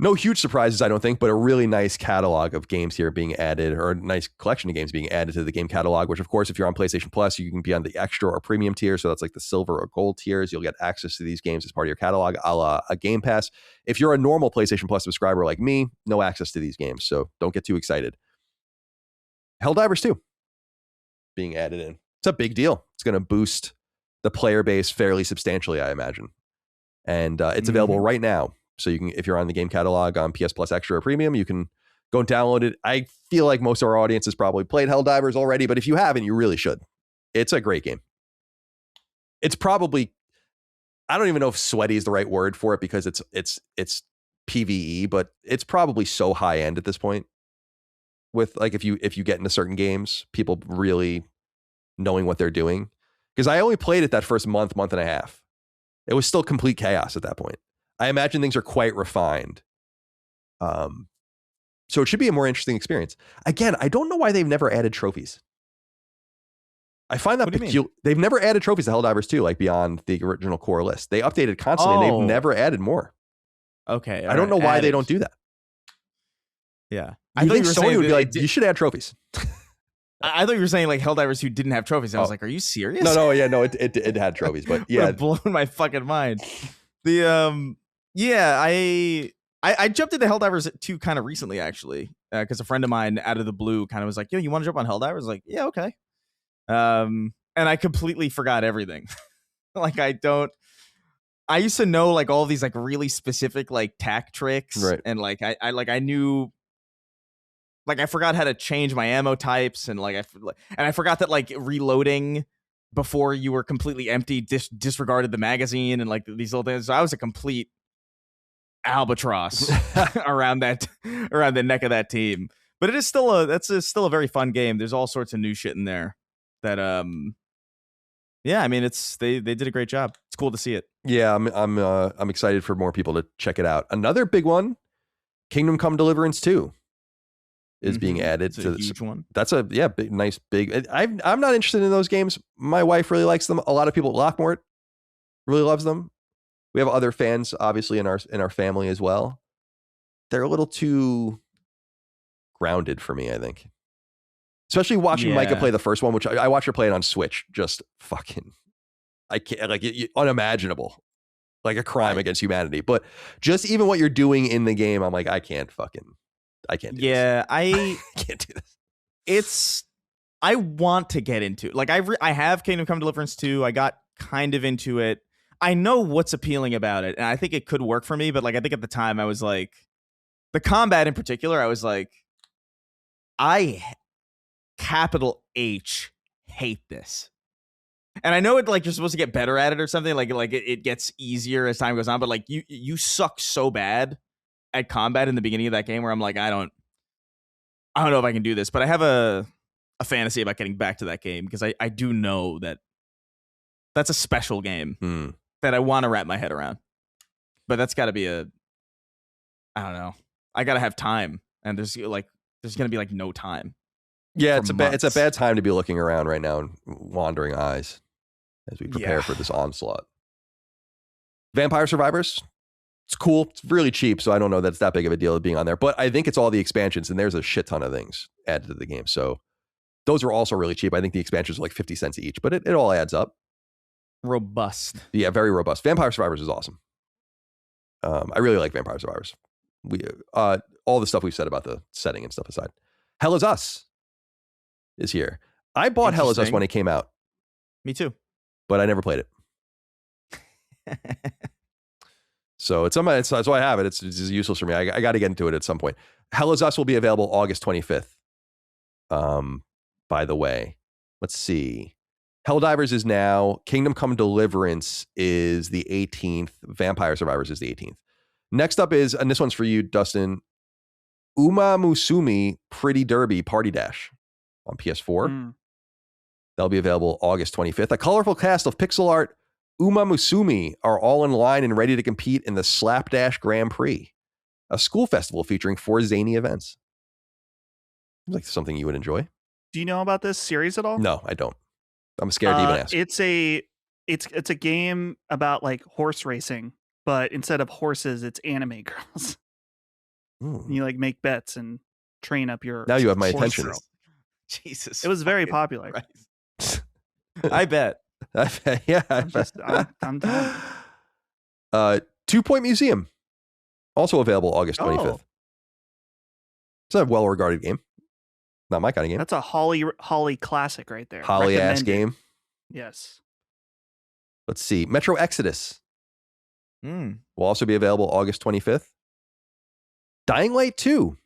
no huge surprises, I don't think, but a really nice catalog of games here being added, or a nice collection of games being added to the game catalog, which, of course, if you're on PlayStation Plus, you can be on the extra or premium tier. So that's like the silver or gold tiers. You'll get access to these games as part of your catalog, a la a Game Pass. If you're a normal PlayStation Plus subscriber like me, no access to these games. So don't get too excited. Helldivers 2 being added in. It's a big deal. It's going to boost the player base fairly substantially, I imagine. And it's available right now. So you can, if you're on the game catalog on PS Plus Extra or Premium, you can go and download it. I feel like most of our audience has probably played Helldivers already, but if you haven't, you really should. It's a great game. It's probably, I don't even know if sweaty is the right word for it because it's PvE, but it's probably so high end at this point. With like if you get into certain games, people really knowing what they're doing. Because I only played it that first month and a half. It was still complete chaos at that point. I imagine things are quite refined So it should be a more interesting experience. Again, I don't know why they've never added trophies. I find that peculiar. They've never added trophies to Helldivers 2, like beyond the original core list. They updated constantly and they've never added more. Okay. I don't know why they don't do that. Yeah. I think Sony would be like, you should add trophies. I thought you were saying like Helldivers who didn't have trophies. I was like, are you serious? No, it had trophies, but yeah. Blown my fucking mind. The I jumped into Helldivers 2 kind of recently, actually, because a friend of mine out of the blue kind of was like, yo, you want to jump on Helldivers? I was like, yeah, okay. And I completely forgot everything. Like, I used to know like all these like really specific like tack tricks. Right. And like, I knew, like, I forgot how to change my ammo types. And like, I forgot that like reloading before you were completely empty disregarded the magazine and like these little things. So I was a complete albatross around the neck of that team. But it is still still a very fun game. There's all sorts of new shit in there that yeah, I mean, they did a great job. It's cool to see it. Yeah, I'm excited for more people to check it out. Another big one, Kingdom Come Deliverance 2 is being added to this huge one. That's a nice big. I'm not interested in those games. My wife really likes them. A lot of people at Lockmort really loves them. We have other fans, obviously, in our family as well. They're a little too grounded for me, I think. Especially watching Micah play the first one, which I watched her play it on Switch. Just fucking, I can't, like, unimaginable, like a crime against humanity. But just even what you're doing in the game, I'm like, I can't do this. I can't do this. I want to get into it. Like, I have Kingdom Come Deliverance 2. I got kind of into it. I know what's appealing about it, and I think it could work for me. But like, I think at the time I was like, the combat in particular, I was like, capital H hate this. And I know it, like, you're supposed to get better at it or something, like it gets easier as time goes on, but like you suck so bad at combat in the beginning of that game where I'm like, I don't know if I can do this. But I have a fantasy about getting back to that game because I do know that that's a special game that I want to wrap my head around. But that's got to be I don't know, I gotta have time, and there's gonna be like no time. Yeah, it's a bad time to be looking around right now and wandering eyes as we prepare for this onslaught. Vampire Survivors, it's cool. It's really cheap, so I don't know that's that big of a deal of being on there. But I think it's all the expansions, and there's a shit ton of things added to the game. So those are also really cheap. I think the expansions are like 50 cents each, but it all adds up. Robust. Yeah, very robust. Vampire Survivors is awesome. I really like Vampire Survivors. We all the stuff we've said about the setting and stuff aside. Hell Is Us is here. I bought Hell Is Us when it came out. Me too. But I never played it. So it's so I have it. It's useless for me. I got to get into it at some point. Hell Is Us will be available August 25th. By the way, let's see. Helldivers is now. Kingdom Come Deliverance is the 18th. Vampire Survivors is the 18th. Next up is, and this one's for you, Dustin, Uma Musume Pretty Derby Party Dash on PS4. That'll be available August 25th. A colorful cast of pixel art Uma Musume are all in line and ready to compete in the Slapdash Grand Prix, a school festival featuring 4 zany events. Seems like something you would enjoy. Do you know about this series at all? No, I don't. I'm scared to even ask. It's a game about like horse racing, but instead of horses, it's anime girls. You like make bets and train up your. Now you have my attention. Girl. Jesus, it was very popular. I bet. Yeah, I'm done. 2 Point Museum, also available August 25th. It's a well-regarded game. Not my kind of game. That's a Holly classic right there. Holly ass game. Yes. Let's see. Metro Exodus will also be available August 25th. Dying Light 2,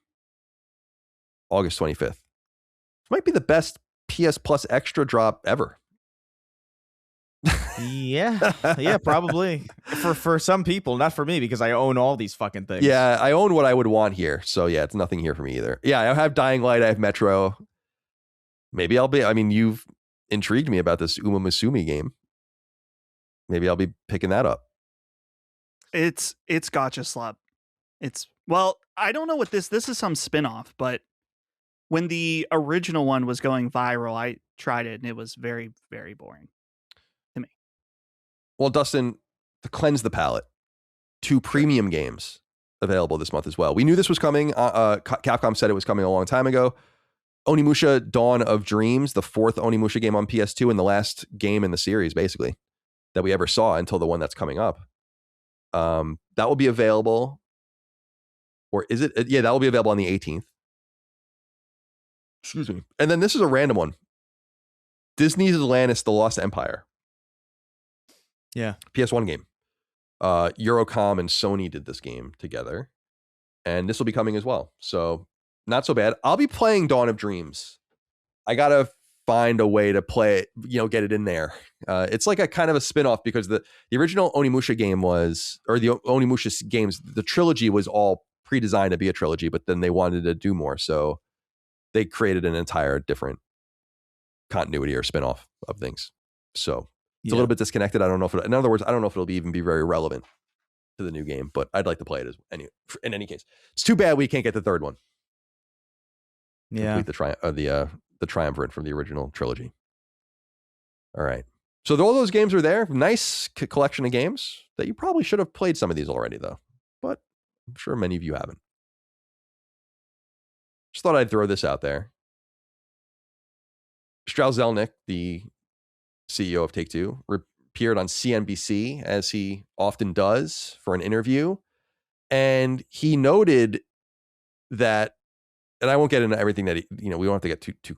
August 25th. This might be the best PS Plus extra drop ever. Yeah, probably for some people, not for me because I own all these fucking things. Yeah, I own what I would want here, so yeah, it's nothing here for me either. Yeah, I have Dying Light, I have Metro. Maybe you've intrigued me about this Uma Musume game. Maybe I'll be picking that up. It's gotcha slop. It's Well, I don't know what this is some spin-off, but when the original one was going viral, I tried it and it was very, very boring to me. Well, Dustin, to cleanse the palate, 2 premium games available this month as well. We knew this was coming. Capcom said it was coming a long time ago. Onimusha Dawn of Dreams, the 4th Onimusha game on PS2 and the last game in the series, basically, that we ever saw until the one that's coming up. That will be available. Or is it? Yeah, that will be available on the 18th. Excuse me. And then this is a random one. Disney's Atlantis, The Lost Empire. Yeah. PS1 game. Eurocom and Sony did this game together. And this will be coming as well. So not so bad. I'll be playing Dawn of Dreams. I got to find a way to play it, get it in there. It's like a kind of a spin-off because the original Onimusha game was, or the Onimusha games, the trilogy was all pre-designed to be a trilogy, but then they wanted to do more. So they created an entire different continuity or spin-off of things. So it's a little bit disconnected. I don't know if in other words, I don't know if it'll even be very relevant to the new game, but I'd like to play it in any case. It's too bad we can't get the third one. Yeah. Complete the triumvirate from the original trilogy. All right. So all those games are there. Nice collection of games that you probably should have played some of these already, though. But I'm sure many of you haven't. Just thought I'd throw this out there. Strauss Zelnick, the CEO of Take-Two, appeared on CNBC, as he often does, for an interview. And he noted that, and I won't get into everything that we don't have to get too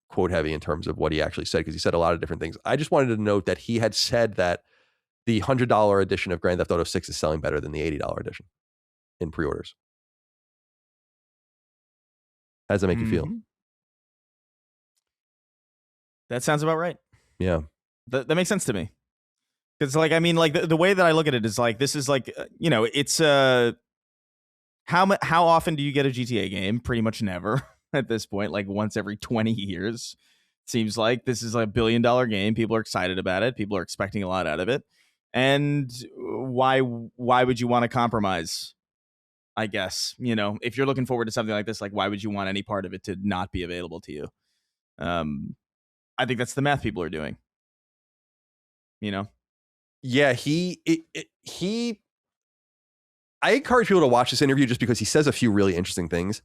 quote heavy in terms of what he actually said, because he said a lot of different things. I just wanted to note that he had said that the $100 edition of Grand Theft Auto 6 is selling better than the $80 edition in pre-orders. How does that make you feel? That sounds about right. Yeah. That makes sense to me. Because, the way that I look at it is this is it's how often do you get a GTA game? Pretty much never at this point, once every 20 years. Seems like this is a $1 billion game. People are excited about it. People are expecting a lot out of it. And why would you want to compromise? I guess, if you're looking forward to something like this, why would you want any part of it to not be available to you? I think that's the math people are doing. Yeah, I encourage people to watch this interview just because he says a few really interesting things,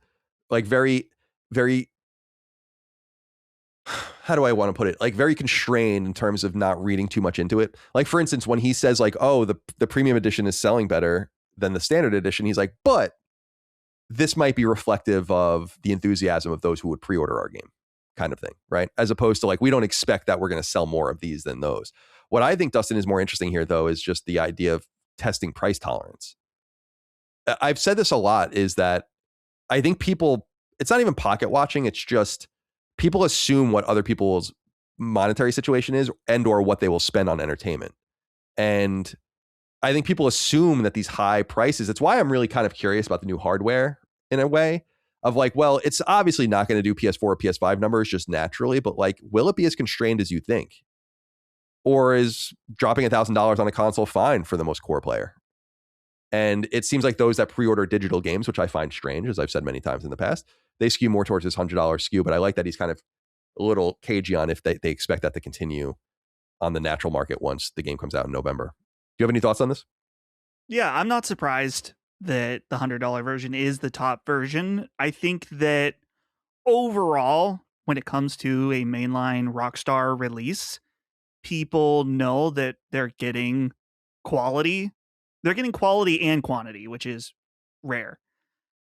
very, very, how do I want to put it? Very constrained in terms of not reading too much into it. For instance, when he says oh, the premium edition is selling better than the standard edition, he's like, but this might be reflective of the enthusiasm of those who would pre-order our game, kind of thing, right? As opposed to we don't expect that we're going to sell more of these than those. What I think, Dustin, is more interesting here, though, is just the idea of testing price tolerance. I've said this a lot, is that I think people, it's not even pocket watching, it's just people assume what other people's monetary situation is and or what they will spend on entertainment. And I think people assume that these high prices, it's why I'm really kind of curious about the new hardware in a way of well, it's obviously not going to do PS4 or PS5 numbers just naturally, but will it be as constrained as you think? Or is dropping $1,000 on a console fine for the most core player? And it seems like those that pre-order digital games, which I find strange, as I've said many times in the past, they skew more towards this $100 SKU. But I like that he's kind of a little cagey on if they expect that to continue on the natural market once the game comes out in November. Do you have any thoughts on this? Yeah, I'm not surprised that the $100 version is the top version. I think that overall, when it comes to a mainline Rockstar release, people know that they're getting quality. They're getting quality and quantity, which is rare.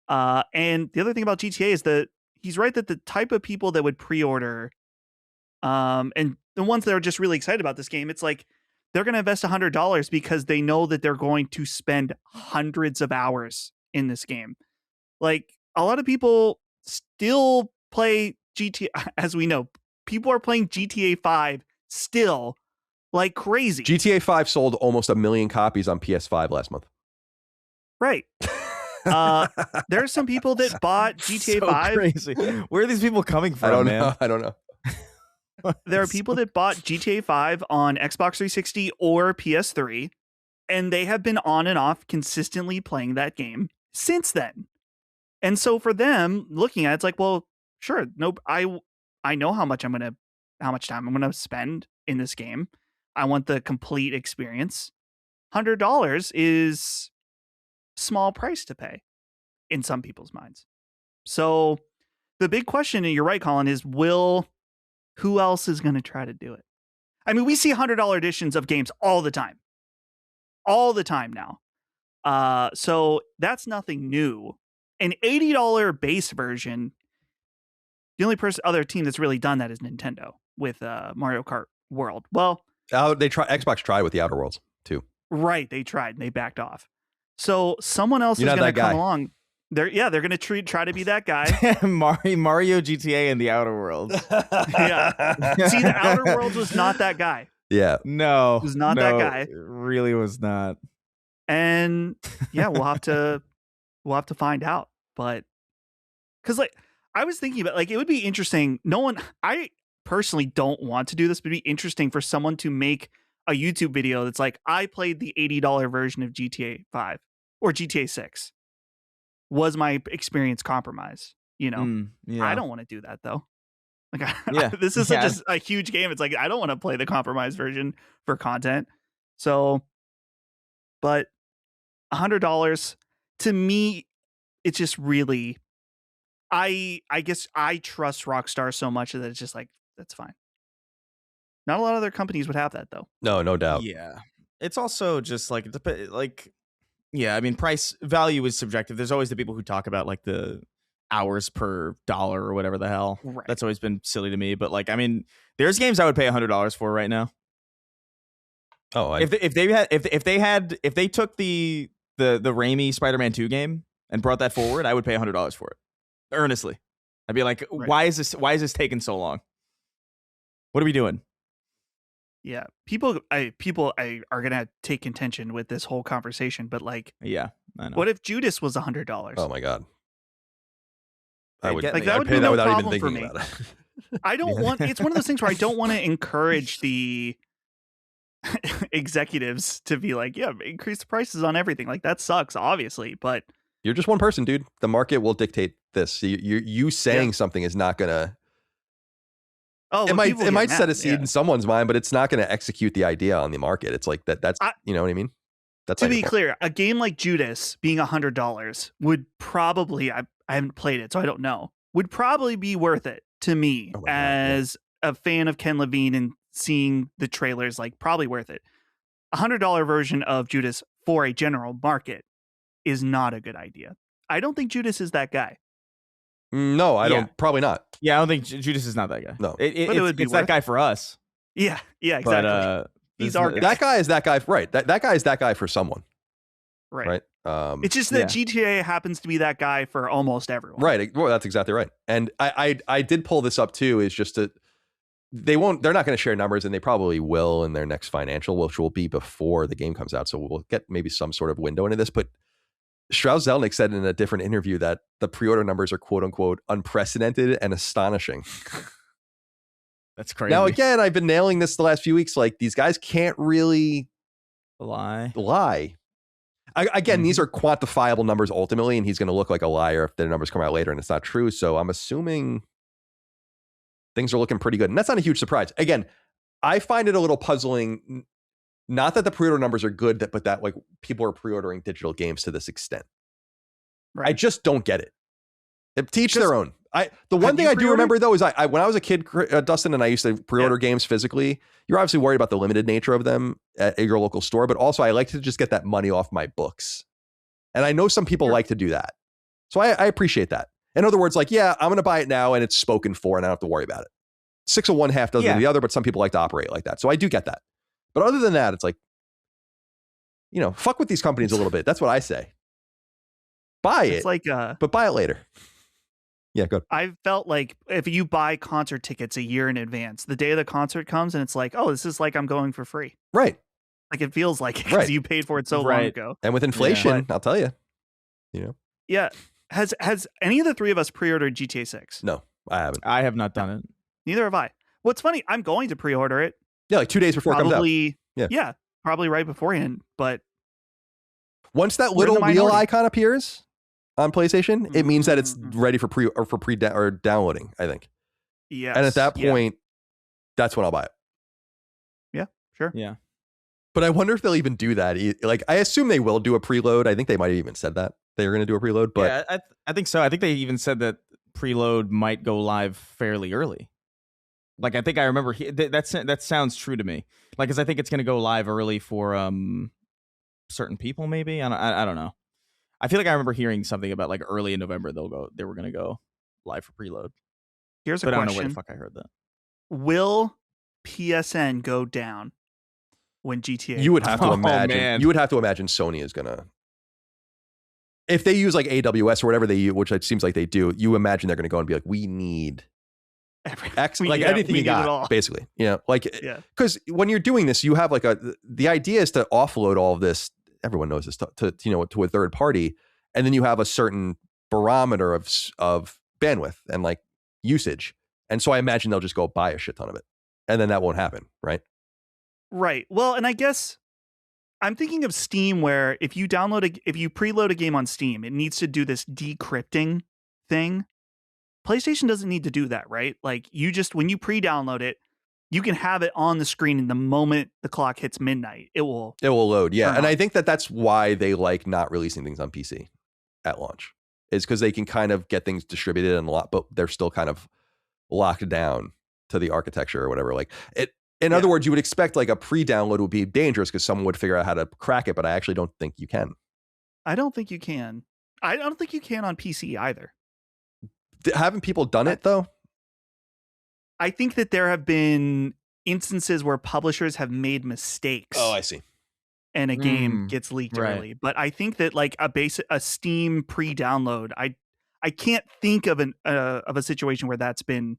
And the other thing about GTA is that he's right that the type of people that would pre-order, and the ones that are just really excited about this game, it's they're going to invest $100 because they know that they're going to spend hundreds of hours in this game. A lot of people still play GTA, as we know, people are playing GTA 5 still like crazy. GTA 5 sold almost 1 million copies on PS5 last month. Right. There are some people that bought GTA 5. Crazy. Where are these people coming from, I don't know. There are people that bought GTA 5 on Xbox 360 or PS3, and they have been on and off consistently playing that game since then. And so for them looking at it, it's like, well, sure, nope. I know how much time I'm gonna spend in this game. I want the complete experience. $100 is small price to pay in some people's minds. So the big question, and you're right, Colin, is who else is going to try to do it? I mean, we see $100 editions of games all the time now. So that's nothing new. An $80 base version. The only other team that's really done that is Nintendo with Mario Kart World. Well, Xbox tried with the Outer Worlds too. Right, they tried and they backed off. So someone else is going to come along. They're going to try to be that guy. Mario GTA and the Outer Worlds. Yeah. See, the Outer Worlds was not that guy. Yeah. No. It was not that guy. It really was not. And yeah, we'll have to find out. But because like I was thinking about, like, it would be interesting. I personally don't want to do this, but it'd be interesting for someone to make a YouTube video that's like, I played the $80 version of GTA 5 or GTA 6. Was my experience compromised? You know, yeah. I don't want to do that though. Like, this is just a huge game. It's like, I don't want to play the compromised version for content. So, but $100 to me, it's just really, I guess I trust Rockstar so much that it's just like, that's fine. Not a lot of other companies would have that though. No doubt. Yeah. It's also just like, yeah, I mean, price value is subjective. There's always the people who talk about like the hours per dollar or whatever the hell. Right. That's always been silly to me. But like, I mean, there's games I would pay $100 for right now. Oh, if they took the Raimi Spider-Man 2 game and brought that forward, I would pay $100 for it. Earnestly. I'd be like, right. why is this taking so long? What are we doing? Yeah, people are gonna take contention with this whole conversation, but like, yeah, I know. What if Judas was $100? Oh my god, I would like that would be no problem for me. About it. I don't want. It's one of those things where I don't want to encourage the executives to be like, yeah, increase the prices on everything. Like that sucks, obviously, but you're just one person, dude. The market will dictate this. You saying something is not gonna. Oh, it might set a seed in someone's mind, but it's not going to execute the idea on the market. It's like that's you know what I mean? That's to be clear, a game like Judas being $100 would probably, I haven't played it, so I don't know, would probably be worth it to me as a fan of Ken Levine and seeing the trailers, like probably worth it. $100 version of Judas for a general market is not a good idea. I don't think Judas is that guy. No, I don't. Probably not. Yeah, I don't think Judas is not that guy. No, it's that guy for us. Yeah, exactly. But, he's our guy. That guy is that guy, right? That guy is that guy for someone, right? It's just that GTA happens to be that guy for almost everyone, right? Well, that's exactly right. And I did pull this up too. Is just that they're not going to share numbers, and they probably will in their next financial, which will be before the game comes out. So we'll get maybe some sort of window into this, but. Strauss Zelnick said in a different interview that the pre-order numbers are quote unquote unprecedented and astonishing. That's crazy. Now, again, I've been nailing this the last few weeks. Like these guys can't really lie. These are quantifiable numbers ultimately, and he's going to look like a liar if the numbers come out later and it's not true. So I'm assuming things are looking pretty good. And that's not a huge surprise. Again, I find it a little puzzling. Not that the pre-order numbers are good, but that like people are pre-ordering digital games to this extent. Right. I just don't get it. To each their own. The one thing I do remember though is I when I was a kid, Dustin, and I used to pre-order games physically. You're obviously worried about the limited nature of them at your local store, but also I like to just get that money off my books, and I know some people like to do that, so I appreciate that. In other words, like I'm going to buy it now, and it's spoken for, and I don't have to worry about it. 6 of one, half dozen of the other, but some people like to operate like that, so I do get that. But other than that, it's like, fuck with these companies a little bit. That's what I say. Buy it, but buy it later. Yeah, good. I felt like if you buy concert tickets a year in advance, the day of the concert comes and it's like, oh, this is like I'm going for free. Right. Like it feels like because you paid for it so long ago. And with inflation, I'll tell you, Yeah. Has any of the three of us pre-ordered GTA 6? No, I haven't. I have not done it. Neither have I. What's funny, I'm going to pre-order it. Yeah, like 2 days before it comes out. Yeah, probably right beforehand. But once that little wheel icon appears, on PlayStation, it means that it's ready for downloading, I think. Yes. And at that point, that's when I'll buy it. Yeah, sure. Yeah. But I wonder if they'll even do that. Like, I assume they will do a preload. I think they might have even said that they were going to do a preload. But yeah, I think so. I think they even said that preload might go live fairly early. Like, I think I remember that sounds true to me. Like, because I think it's going to go live early for certain people. Maybe I don't know. I feel like I remember hearing something about like early in November they were going to go live for preload. Here's a but question. I don't know where the fuck I heard that. Will PSN go down when GTA? You would have to imagine. Man. You would have to imagine Sony is gonna, if they use like AWS or whatever they use, which it seems like they do. You imagine they're gonna go and be like, we need X, like anything you got, basically. Like, because when you're doing this, you have like the idea is to offload all of this. Everyone knows this to a third party, and then you have a certain barometer of bandwidth and like usage. And so I imagine they'll just go buy a shit ton of it, and then that won't happen, right? Right. Well, and I guess I'm thinking of Steam, where if you preload a game on Steam, it needs to do this decrypting thing. PlayStation doesn't need to do that, right? Like, when you pre-download it, you can have it on the screen, and the moment the clock hits midnight, it will load. Yeah. And I think that's why they like not releasing things on PC at launch, is because they can kind of get things distributed and but they're still kind of locked down to the architecture or whatever. Like, in other words, you would expect like a pre-download would be dangerous because someone would figure out how to crack it, but I actually don't think you can. I don't think you can. I don't think you can on PC either. Haven't people done it though? I think that there have been instances where publishers have made mistakes. Oh, I see. And a game gets leaked early. But I think that like a Steam pre-download, I can't think of a situation where that's been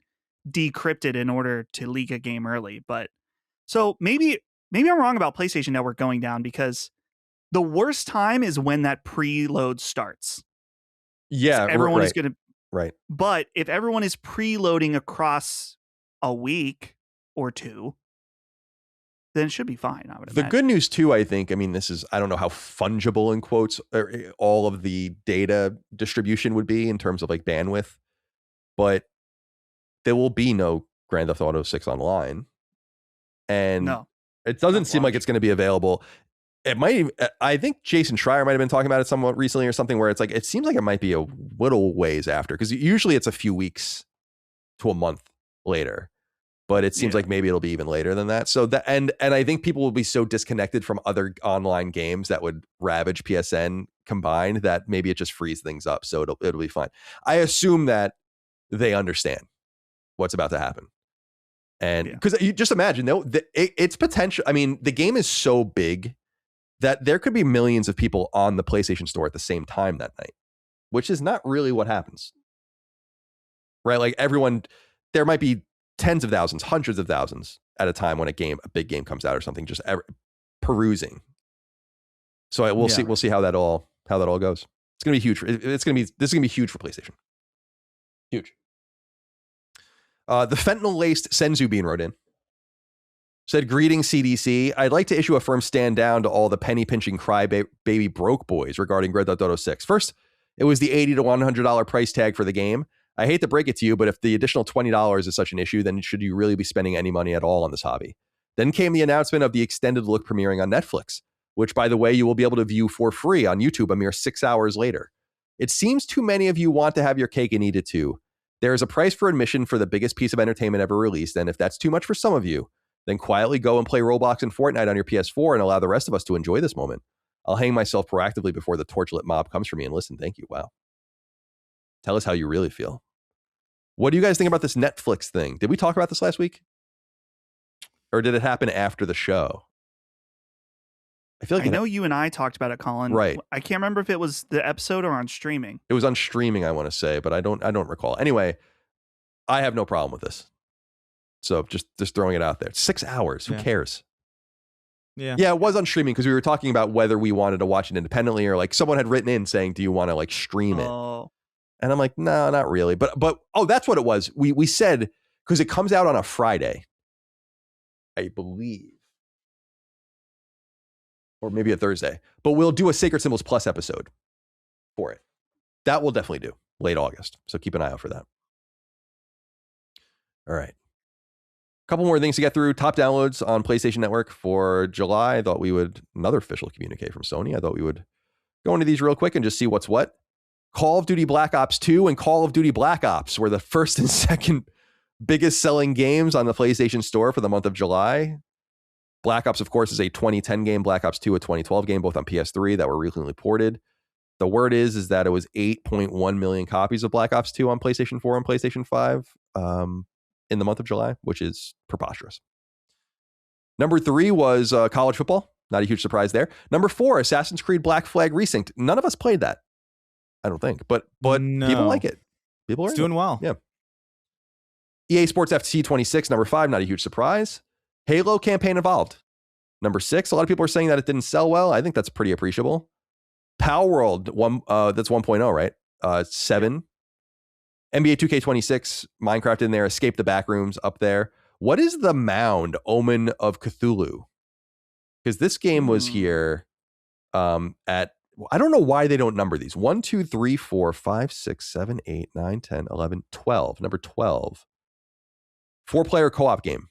decrypted in order to leak a game early. But so maybe I'm wrong about PlayStation Network going down, because the worst time is when that preload starts. Yeah, everyone is going to right. But if everyone is preloading across a week or two, then it should be fine, I would imagine. The good news too, I think, I mean, I don't know how fungible in quotes all of the data distribution would be in terms of like bandwidth, but there will be no Grand Theft Auto 6 online. And it doesn't seem like it's going to be available. It might even, I think Jason Schreier might have been talking about it somewhat recently or something, where it's like, it seems like it might be a little ways after, because usually it's a few weeks to a month later, but it seems like maybe it'll be even later than that. So that, and I think people will be so disconnected from other online games that would ravage PSN combined that maybe it just frees things up. So it'll be fine. I assume that they understand what's about to happen. And because you just imagine it's potential. I mean, the game is so big that there could be millions of people on the PlayStation Store at the same time that night, which is not really what happens. Right? Like there might be tens of thousands, hundreds of thousands at a time when a big game comes out or something, just perusing. So we'll see how that all goes. It's going to be huge. This is going to be huge for PlayStation. Huge. The fentanyl-laced Senzu Bean wrote in. Said, greetings, CDC. I'd like to issue a firm stand down to all the penny-pinching cry-baby broke boys regarding Grand Theft Auto 6. First, it was the $80 to $100 price tag for the game. I hate to break it to you, but if the additional $20 is such an issue, then should you really be spending any money at all on this hobby? Then came the announcement of the extended look premiering on Netflix, which, by the way, you will be able to view for free on YouTube a mere 6 hours later. It seems too many of you want to have your cake and eat it too. There is a price for admission for the biggest piece of entertainment ever released, and if that's too much for some of you, then quietly go and play Roblox and Fortnite on your PS4 and allow the rest of us to enjoy this moment. I'll hang myself proactively before the torchlit mob comes for me and listen. Thank you. Wow. Tell us how you really feel. What do you guys think about this Netflix thing? Did we talk about this last week? Or did it happen after the show? I know you and I talked about it, Colin. Right. I can't remember if it was the episode or on streaming. It was on streaming, I want to say, but I don't recall. Anyway, I have no problem with this. So just throwing it out there. 6 hours. Who cares? Yeah, it was on streaming because we were talking about whether we wanted to watch it independently, or like someone had written in saying, do you want to like stream it? And I'm like, no, not really. But that's what it was. We said, because it comes out on a Friday, I believe. Or maybe a Thursday. But we'll do a Sacred Symbols Plus episode for it. that will definitely do late August. So keep an eye out for that. All right. Couple more things to get through. Top downloads on PlayStation Network for July. I thought we would, another official communique from Sony. I thought we would go into these real quick and just see what's what. Call of Duty Black Ops 2 and Call of Duty Black Ops were the first and second biggest selling games on the PlayStation Store for the month of July. Black Ops, of course, is a 2010 game. Black Ops 2, a 2012 game, both on PS3 that were recently ported. The word is that it was 8.1 million copies of Black Ops 2 on PlayStation 4 and PlayStation 5 in the month of July, which is preposterous. Number 3 was college football. Not a huge surprise there. Number 4, Assassin's Creed Black Flag Resynced. None of us played that, I don't think, but No. people like it. People are It's doing well. Yeah. EA Sports FC 26, number 5, not a huge surprise. Halo Campaign Evolved, number 6. A lot of people are saying that it didn't sell well. I think that's pretty appreciable. Power World, that's 1.0, right? 7. NBA 2K26, Minecraft in there. Escape the Backrooms up there. What is the Mound, Omen of Cthulhu? Because this game was here at, I don't know why they don't number these. 1, 2, 3, 4, 5, 6, 7, 8, 9, 10, 11, 12. Number 12. 4-player co-op game.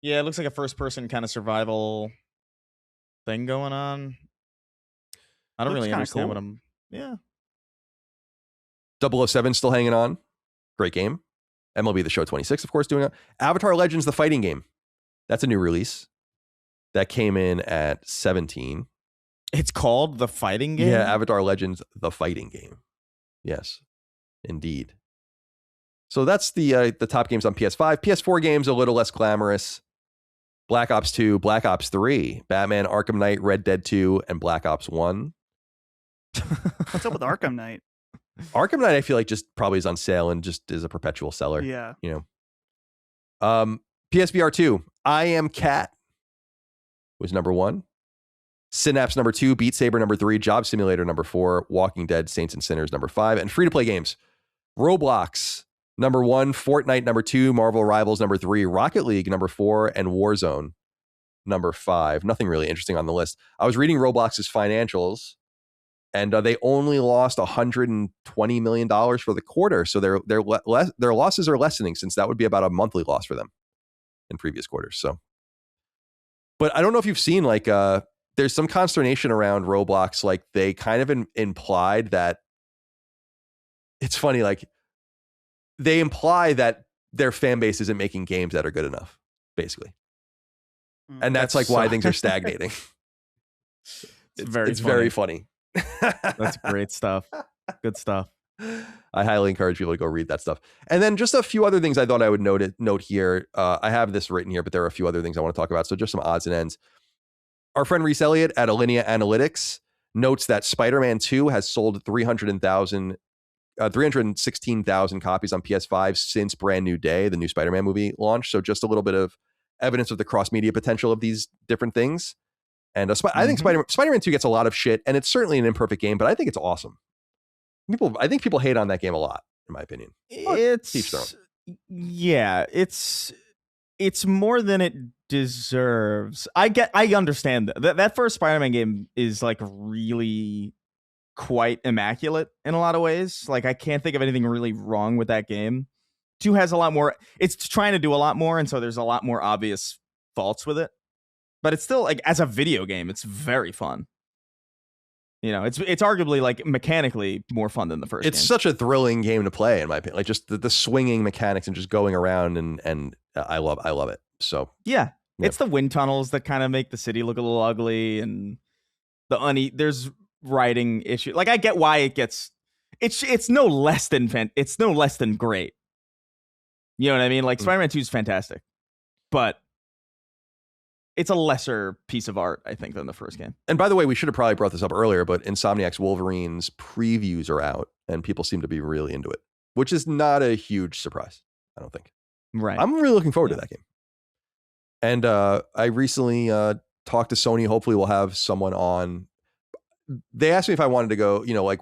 Yeah, it looks like a first-person kind of survival thing going on. I don't Looks really kinda understand cool. what I'm... Yeah. 007 still hanging on. Great game. MLB The Show 26, of course, doing it. Avatar Legends, the fighting game. That's a new release. That came in at 17. It's called The Fighting Game? Yeah, Avatar Legends, the fighting game. Yes, indeed. So that's the top games on PS5. PS4 games, a little less glamorous. Black Ops 2, Black Ops 3, Batman Arkham Knight, Red Dead 2, and Black Ops 1. What's up with Arkham Knight? Arkham Knight, I feel like just probably is on sale and just is a perpetual seller. Yeah. You know. PSVR 2, I Am Cat was number 1. Synapse number 2, Beat Saber number 3, Job Simulator number 4, Walking Dead, Saints and Sinners number 5, and free-to-play games. Roblox number 1, Fortnite number 2, Marvel Rivals number 3, Rocket League number 4, and Warzone number 5. Nothing really interesting on the list. I was reading Roblox's financials, and they only lost $120 million for the quarter. So their losses are lessening, since that would be about a monthly loss for them in previous quarters. So, but I don't know if you've seen, like, there's some consternation around Roblox. Like, they kind of implied that, it's funny, like, they imply that their fan base isn't making games that are good enough, basically. And that's like why things are stagnating. It's very funny. That's great stuff. Good stuff. I highly encourage people to go read that stuff. And then just a few other things I thought I would note here. I have this written here, but there are a few other things I want to talk about. So just some odds and ends. Our friend Reese Elliott at Alinea Analytics notes that Spider-Man 2 has sold 316,000 copies on PS5 since Brand New Day, the new Spider-Man movie launched. So just a little bit of evidence of the cross-media potential of these different things. And I think Spider-Man 2 gets a lot of shit, and it's certainly an imperfect game, but I think it's awesome. I think people hate on that game a lot, in my opinion. It's more than it deserves. I understand that first Spider-Man game is like really quite immaculate in a lot of ways. Like, I can't think of anything really wrong with that game. 2 has a lot more. It's trying to do a lot more, and so there's a lot more obvious faults with it. But it's still, like, as a video game, it's very fun. You know, it's arguably, like, mechanically more fun than the first game. It's such a thrilling game to play, in my opinion. Like, just the swinging mechanics and just going around, and I love it. So yeah, it's the wind tunnels that kind of make the city look a little ugly, and there's writing issue. Like, I get why it gets it's no less than great. You know what I mean? Like, Spider-Man 2 is fantastic, but it's a lesser piece of art, I think, than the first game. And by the way, we should have probably brought this up earlier, but Insomniac's Wolverine's previews are out, and people seem to be really into it, which is not a huge surprise, I don't think. Right. I'm really looking forward to that game. And I recently talked to Sony. Hopefully we'll have someone on. They asked me if I wanted to go, you know, like,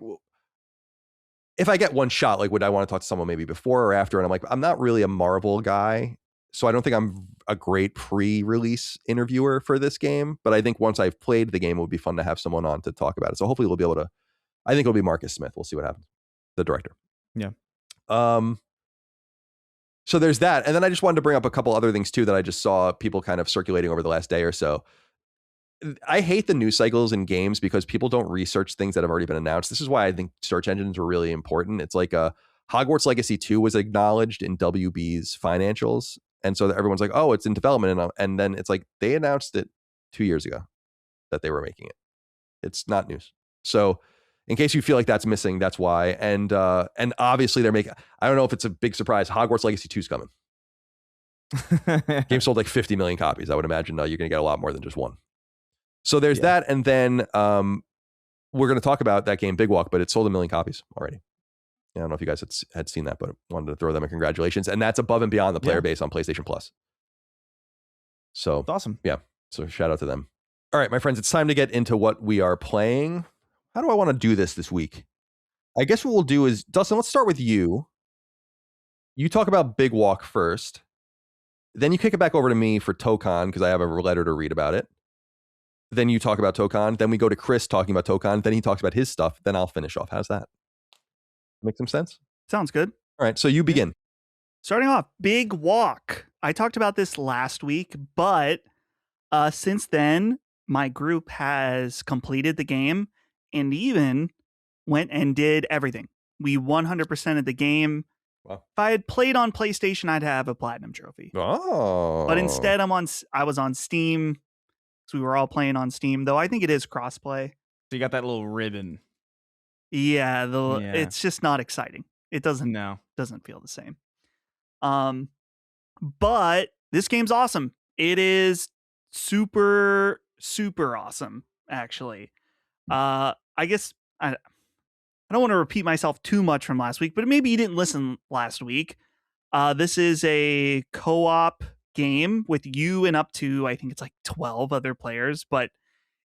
if I get one shot, like, would I want to talk to someone maybe before or after? And I'm like, I'm not really a Marvel guy. So I don't think I'm a great pre-release interviewer for this game, but I think once I've played the game, it would be fun to have someone on to talk about it. So hopefully we'll be able to, I think it'll be Marcus Smith. We'll see what happens. The director. Yeah. So there's that. And then I just wanted to bring up a couple other things too that I just saw people kind of circulating over the last day or so. I hate the news cycles in games because people don't research things that have already been announced. This is why I think search engines were really important. It's like Hogwarts Legacy 2 was acknowledged in WB's financials. And so everyone's like, oh, it's in development. And then it's like they announced it 2 years ago that they were making it. It's not news. So in case you feel like that's missing, that's why. And obviously they're making, I don't know if it's a big surprise. Hogwarts Legacy 2 is coming. Game sold like 50 million copies. I would imagine you're going to get a lot more than just one. So there's that. And then we're going to talk about that game, Big Walk, but it sold 1 million copies already. I don't know if you guys had seen that, but wanted to throw them a congratulations. And that's above and beyond the player base on PlayStation Plus. So it's awesome. Yeah. So shout out to them. All right, my friends, it's time to get into what we are playing. How do I want to do this week? I guess what we'll do is, Dustin, let's start with you. You talk about Big Walk first. Then you kick it back over to me for Tokon because I have a letter to read about it. Then you talk about Tokon. Then we go to Chris talking about Tokon. Then he talks about his stuff. Then I'll finish off. How's that? Make some sense? Sounds good. All right, so you begin. Starting off, Big Walk. I talked about this last week, but since then, my group has completed the game and even went and did everything. We 100%ed the game. Wow. If I had played on PlayStation, I'd have a platinum trophy. Oh. But instead, I was on Steam. So we were all playing on Steam, though I think it is crossplay. So you got that little ribbon. Yeah, it's just not exciting. It doesn't feel the same. But this game's awesome. It is super, super awesome, actually. I guess I don't want to repeat myself too much from last week, but maybe you didn't listen last week. This is a co-op game with you and up to, I think it's like 12 other players, but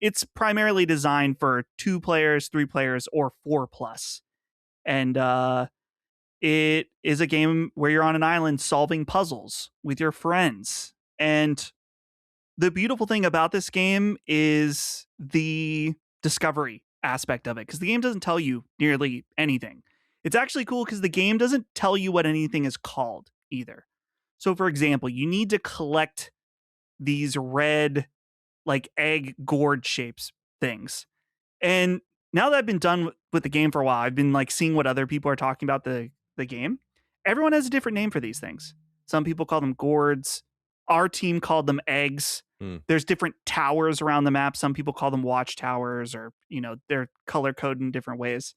it's primarily designed for 2 players, 3 players, or 4+. And it is a game where you're on an island solving puzzles with your friends. And the beautiful thing about this game is the discovery aspect of it, because the game doesn't tell you nearly anything. It's actually cool because the game doesn't tell you what anything is called either. So, for example, you need to collect these red, like egg gourd shapes things. And now that I've been done with the game for a while, I've been like seeing what other people are talking about the game. Everyone has a different name for these things. Some people call them gourds. Our team called them eggs. There's different towers around the map. Some people call them watchtowers, or, they're color coded in different ways.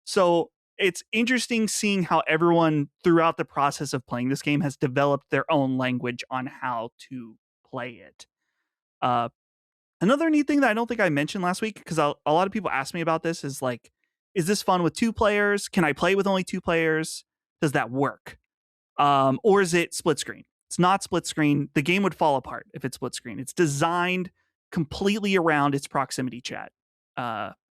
So it's interesting seeing how everyone throughout the process of playing this game has developed their own language on how to play it. Another neat thing that I don't think I mentioned last week, because a lot of people ask me about this, is like, is this fun with 2 players? Can I play with only 2 players? Does that work? Or is it split screen? It's not split screen. The game would fall apart if it's split screen. It's designed completely around its proximity chat.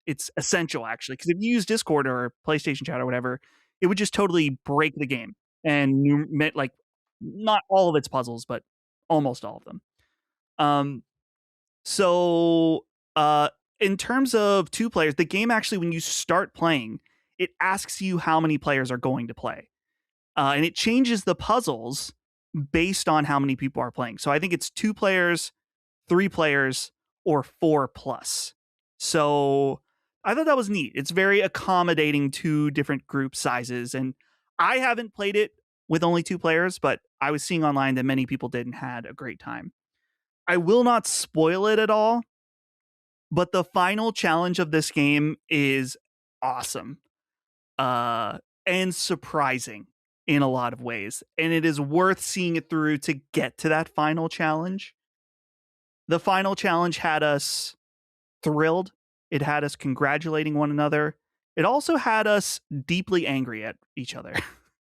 It's essential, actually, because if you use Discord or PlayStation chat or whatever, it would just totally break the game. And you met like not all of its puzzles, but almost all of them. So in terms of 2 players, the game actually, when you start playing, it asks you how many players are going to play. And it changes the puzzles based on how many people are playing. So I think it's 2 players, 3 players, or 4+. So I thought that was neat. It's very accommodating to different group sizes. And I haven't played it with only 2 players, but I was seeing online that many people did and had a great time. I will not spoil it at all, but the final challenge of this game is awesome and surprising in a lot of ways. And it is worth seeing it through to get to that final challenge. The final challenge had us thrilled. It had us congratulating one another. It also had us deeply angry at each other.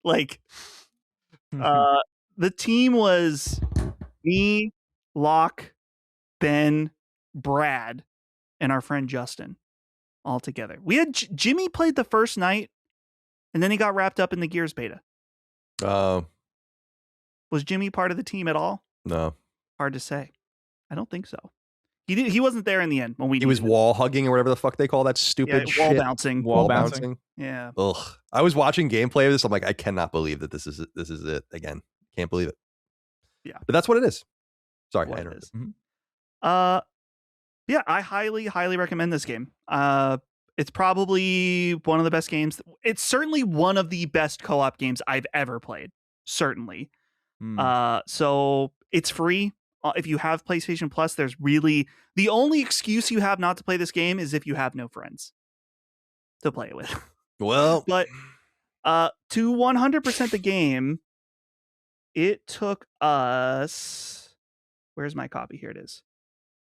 Like, the team was me, Locke, Ben, Brad, and our friend Justin all together. We had Jimmy played the first night, and then he got wrapped up in the Gears beta. Was Jimmy part of the team at all? No. Hard to say. I don't think so. He wasn't there in the end when we. He was wall hugging or whatever the fuck they call that stupid wall shit. bouncing. Wall bouncing. Yeah. Ugh. I was watching gameplay of this. I'm like, I cannot believe that this is it again. Can't believe it. Yeah. But that's what it is. Sorry, what I it interrupted. is. Yeah, I highly recommend this game. It's probably one of the best games. It's certainly one of the best co-op games I've ever played. Certainly. So it's free. If you have PlayStation Plus, there's really the only excuse you have not to play this game is if you have no friends to play it with. Well, but to 100% the game, it took us. Where's my copy? Here it is.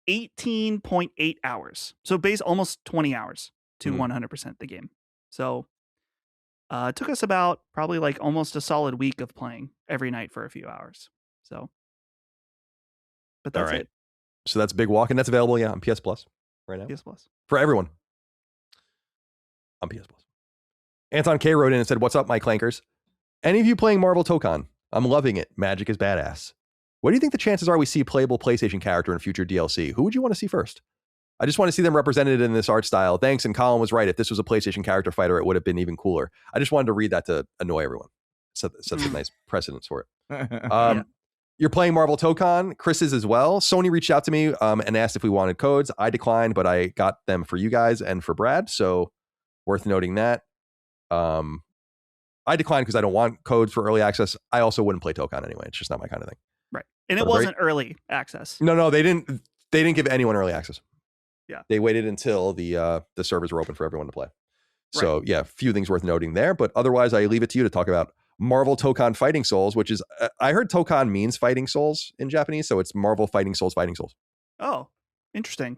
18.8 hours. So almost 20 hours to 100% the game. So it took us about probably like almost a solid week of playing every night for a few hours. So, but that's it. So that's Big Walk, and that's available on PS Plus right now. PS Plus for everyone on PS Plus. Anton K wrote in and said, "What's up, my clankers? Any of you playing Marvel Tokon? I'm loving it. Magic is badass. What do you think the chances are we see a playable PlayStation character in future DLC? Who would you want to see first? I just want to see them represented in this art style. Thanks." And Colin was right. If this was a PlayStation character fighter, it would have been even cooler. I just wanted to read that to annoy everyone. Sets a nice precedence for it. You're playing Marvel Tokon. Chris is as well. Sony reached out to me and asked if we wanted codes. I declined, but I got them for you guys and for Brad. So worth noting that. I declined because I don't want codes for early access. I also wouldn't play Tokon anyway. It's just not my kind of thing. Right. And it wasn't early access. No, they didn't give anyone early access. Yeah. They waited until the servers were open for everyone to play. So yeah, few things worth noting there. But otherwise, I leave it to you to talk about Marvel Tokon Fighting Souls, which is, I heard Tokon means fighting souls in Japanese. So it's Marvel Fighting Souls, Fighting Souls. Oh, interesting.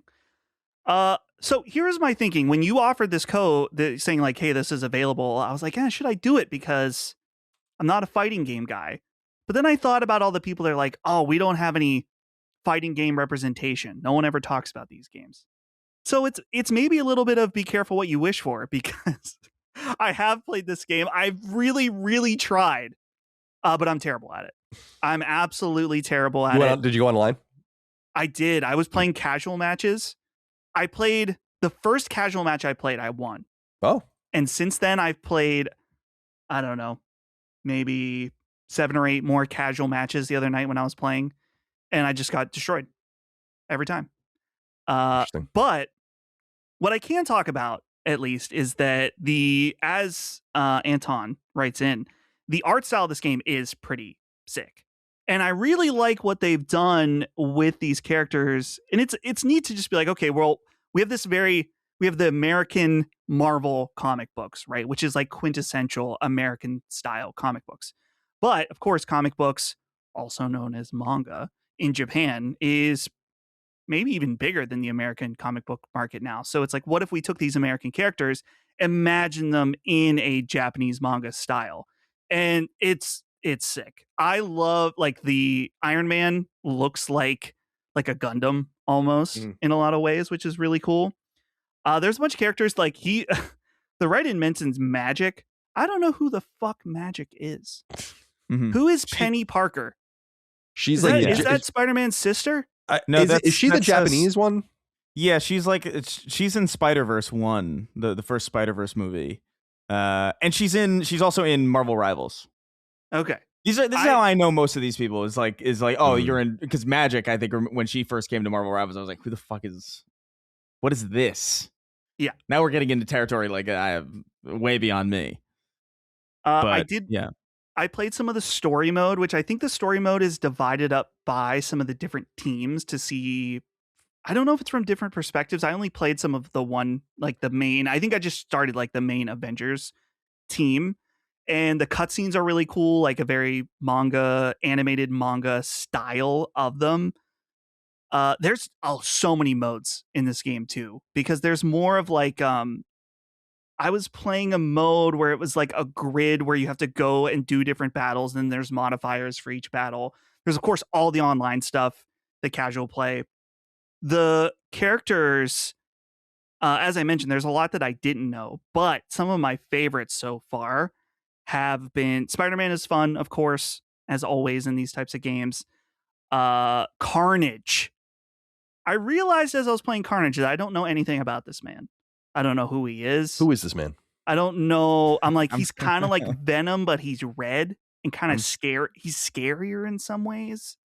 So here's my thinking. When you offered this code saying like, hey, this is available, I was like, should I do it? Because I'm not a fighting game guy. But then I thought about all the people that are like, oh, we don't have any fighting game representation. No one ever talks about these games. So it's maybe a little bit of be careful what you wish for, because I have played this game. I've really, really tried, but I'm terrible at it. I'm absolutely terrible at it. Did you go online? I did. I was playing casual matches. I played the first casual match I played, I won. Oh. And since then I've played, I don't know, maybe 7 or 8 more casual matches the other night when I was playing, and I just got destroyed every time. But what I can talk about at least is that as Anton writes in, the art style of this game is pretty sick. And I really like what they've done with these characters. And it's neat to just be like, okay, well, we have the American Marvel comic books, right? Which is like quintessential American style comic books. But of course, comic books, also known as manga in Japan, is maybe even bigger than the American comic book market now. So it's like, what if we took these American characters, imagine them in a Japanese manga style? And it's sick. I love, like, the Iron Man looks like a Gundam almost in a lot of ways, which is really cool. There's a bunch of characters like the write-in mentions Magic. I don't know who the fuck Magic is. Who is Penny Parker? Is that Spider-Man's sister? No, is she the Japanese one? Yeah, she's in Spider-Verse 1, the first Spider-Verse movie. And she's also in Marvel Rivals. Okay. This is how I know most of these people is like, oh, you're in, because Magic, I think when she first came to Marvel Rivals, I was like, who the fuck what is this? Yeah. Now we're getting into territory like I have way beyond me. I played some of the story mode, which I think the story mode is divided up by some of the different teams to see. I don't know if it's from different perspectives. I only played some of the one, like the main. I think I just started like the main Avengers team, and the cutscenes are really cool, like a very animated manga style of them. There's so many modes in this game too, because there's more of like I was playing a mode where it was like a grid where you have to go and do different battles. And then there's modifiers for each battle. There's, of course, all the online stuff, the casual play. The characters, as I mentioned, there's a lot that I didn't know. But some of my favorites so far have been Spider-Man is fun, of course. as always in these types of games. Carnage. I realized as I was playing Carnage that I don't know anything about this man. I don't know who he is. Who is this man? I don't know. I'm like, he's kind of like Venom, but he's red and kind of scary. He's scarier in some ways.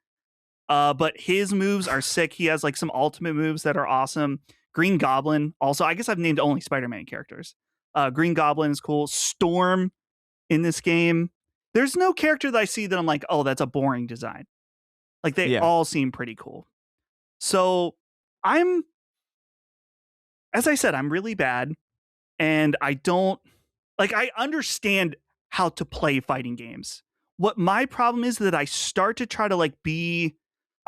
But his moves are sick. He has like some ultimate moves that are awesome. Green Goblin. Also, I guess I've named only Spider-Man characters. Green Goblin is cool. Storm in this game. There's no character that I see that I'm like, oh, that's a boring design. Like they all seem pretty cool. So as I said, I'm really bad. And I don't, like, I understand how to play fighting games. What my problem is that I start to try to like I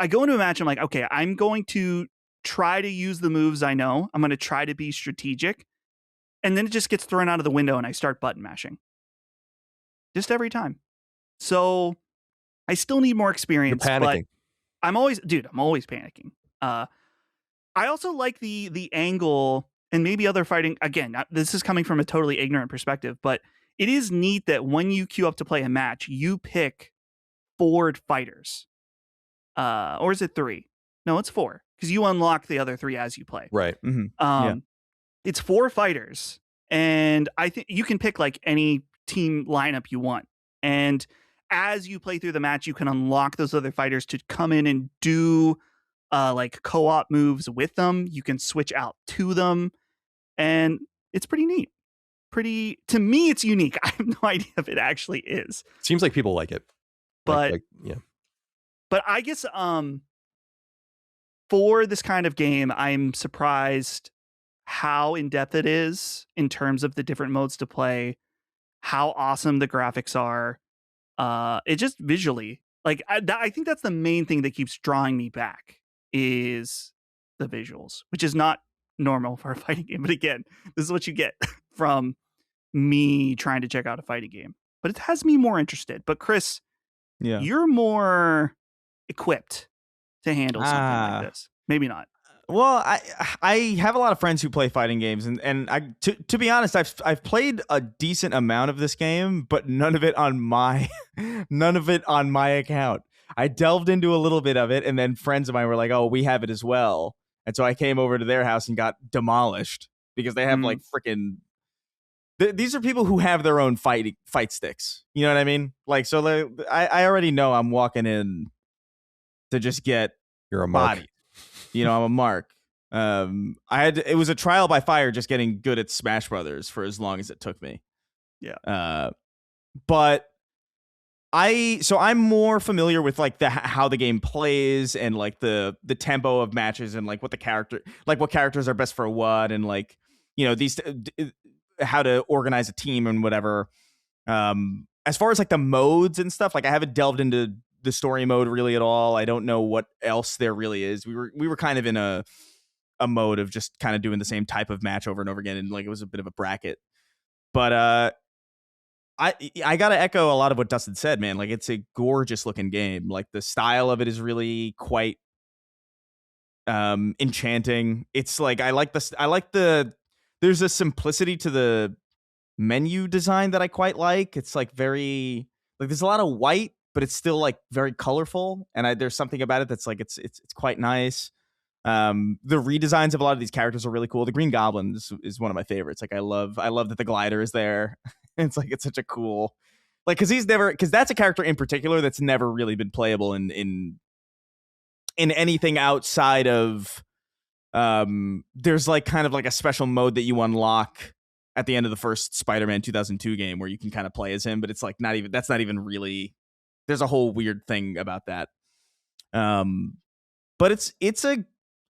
go into a match, I'm like, okay, I'm going to try to use the moves I know. I'm going to try to be strategic. And then it just gets thrown out of the window and I start button mashing. Just every time. So I still need more experience. You're panicking. But I'm always panicking. I also like the angle and maybe other fighting. Again, this is coming from a totally ignorant perspective, but it is neat that when you queue up to play a match, you pick 4 fighters. Or is it 3? No, it's 4 because you unlock the other 3 as you play. Right. Mm-hmm. It's 4 fighters, and I think you can pick like any team lineup you want. And as you play through the match, you can unlock those other fighters to come in and do like co-op moves with them. You can switch out to them, and it's pretty neat. To me, it's unique. I have no idea if it actually is. Seems like people like it, but yeah. But I guess for this kind of game, I'm surprised how in depth it is in terms of the different modes to play, how awesome the graphics are. It just visually, like I think that's the main thing that keeps drawing me back is the visuals, which is not normal for a fighting game. But again, this is what you get from me trying to check out a fighting game. But it has me more interested. But Chris, you're more equipped to handle something like this. Maybe not. Well, I have a lot of friends who play fighting games, and to be honest, I've played a decent amount of this game, but none of it on my account. I delved into a little bit of it, and then friends of mine were like, "Oh, we have it as well," and so I came over to their house and got demolished because they have like freaking. These are people who have their own fight sticks. You know what I mean? Like, so I already know I'm walking in to just get you're a mark. Body. You know, I'm a mark. It was a trial by fire just getting good at Smash Brothers for as long as it took me. Yeah. But I'm more familiar with like how the game plays and like the tempo of matches and like what characters are best for what and like, you know, how to organize a team and whatever. As far as like the modes and stuff, like I haven't delved into the story mode really at all. I don't know what else there really is. We were kind of in a mode of just kind of doing the same type of match over and over again, and like it was a bit of a bracket. But I gotta echo a lot of what Dustin said, man. Like it's a gorgeous looking game. Like the style of it is really quite enchanting. It's like I like there's a simplicity to the menu design that I quite like. It's like very like there's a lot of white, but it's still like very colorful, and there's something about it that's like it's quite nice. The redesigns of a lot of these characters are really cool. The Green Goblin is one of my favorites. Like I love that the glider is there. It's like it's such a cool like because that's a character in particular that's never really been playable in anything outside of there's like kind of like a special mode that you unlock at the end of the first Spider-Man 2002 game where you can kind of play as him, but it's like that's not even really. There's a whole weird thing about that. But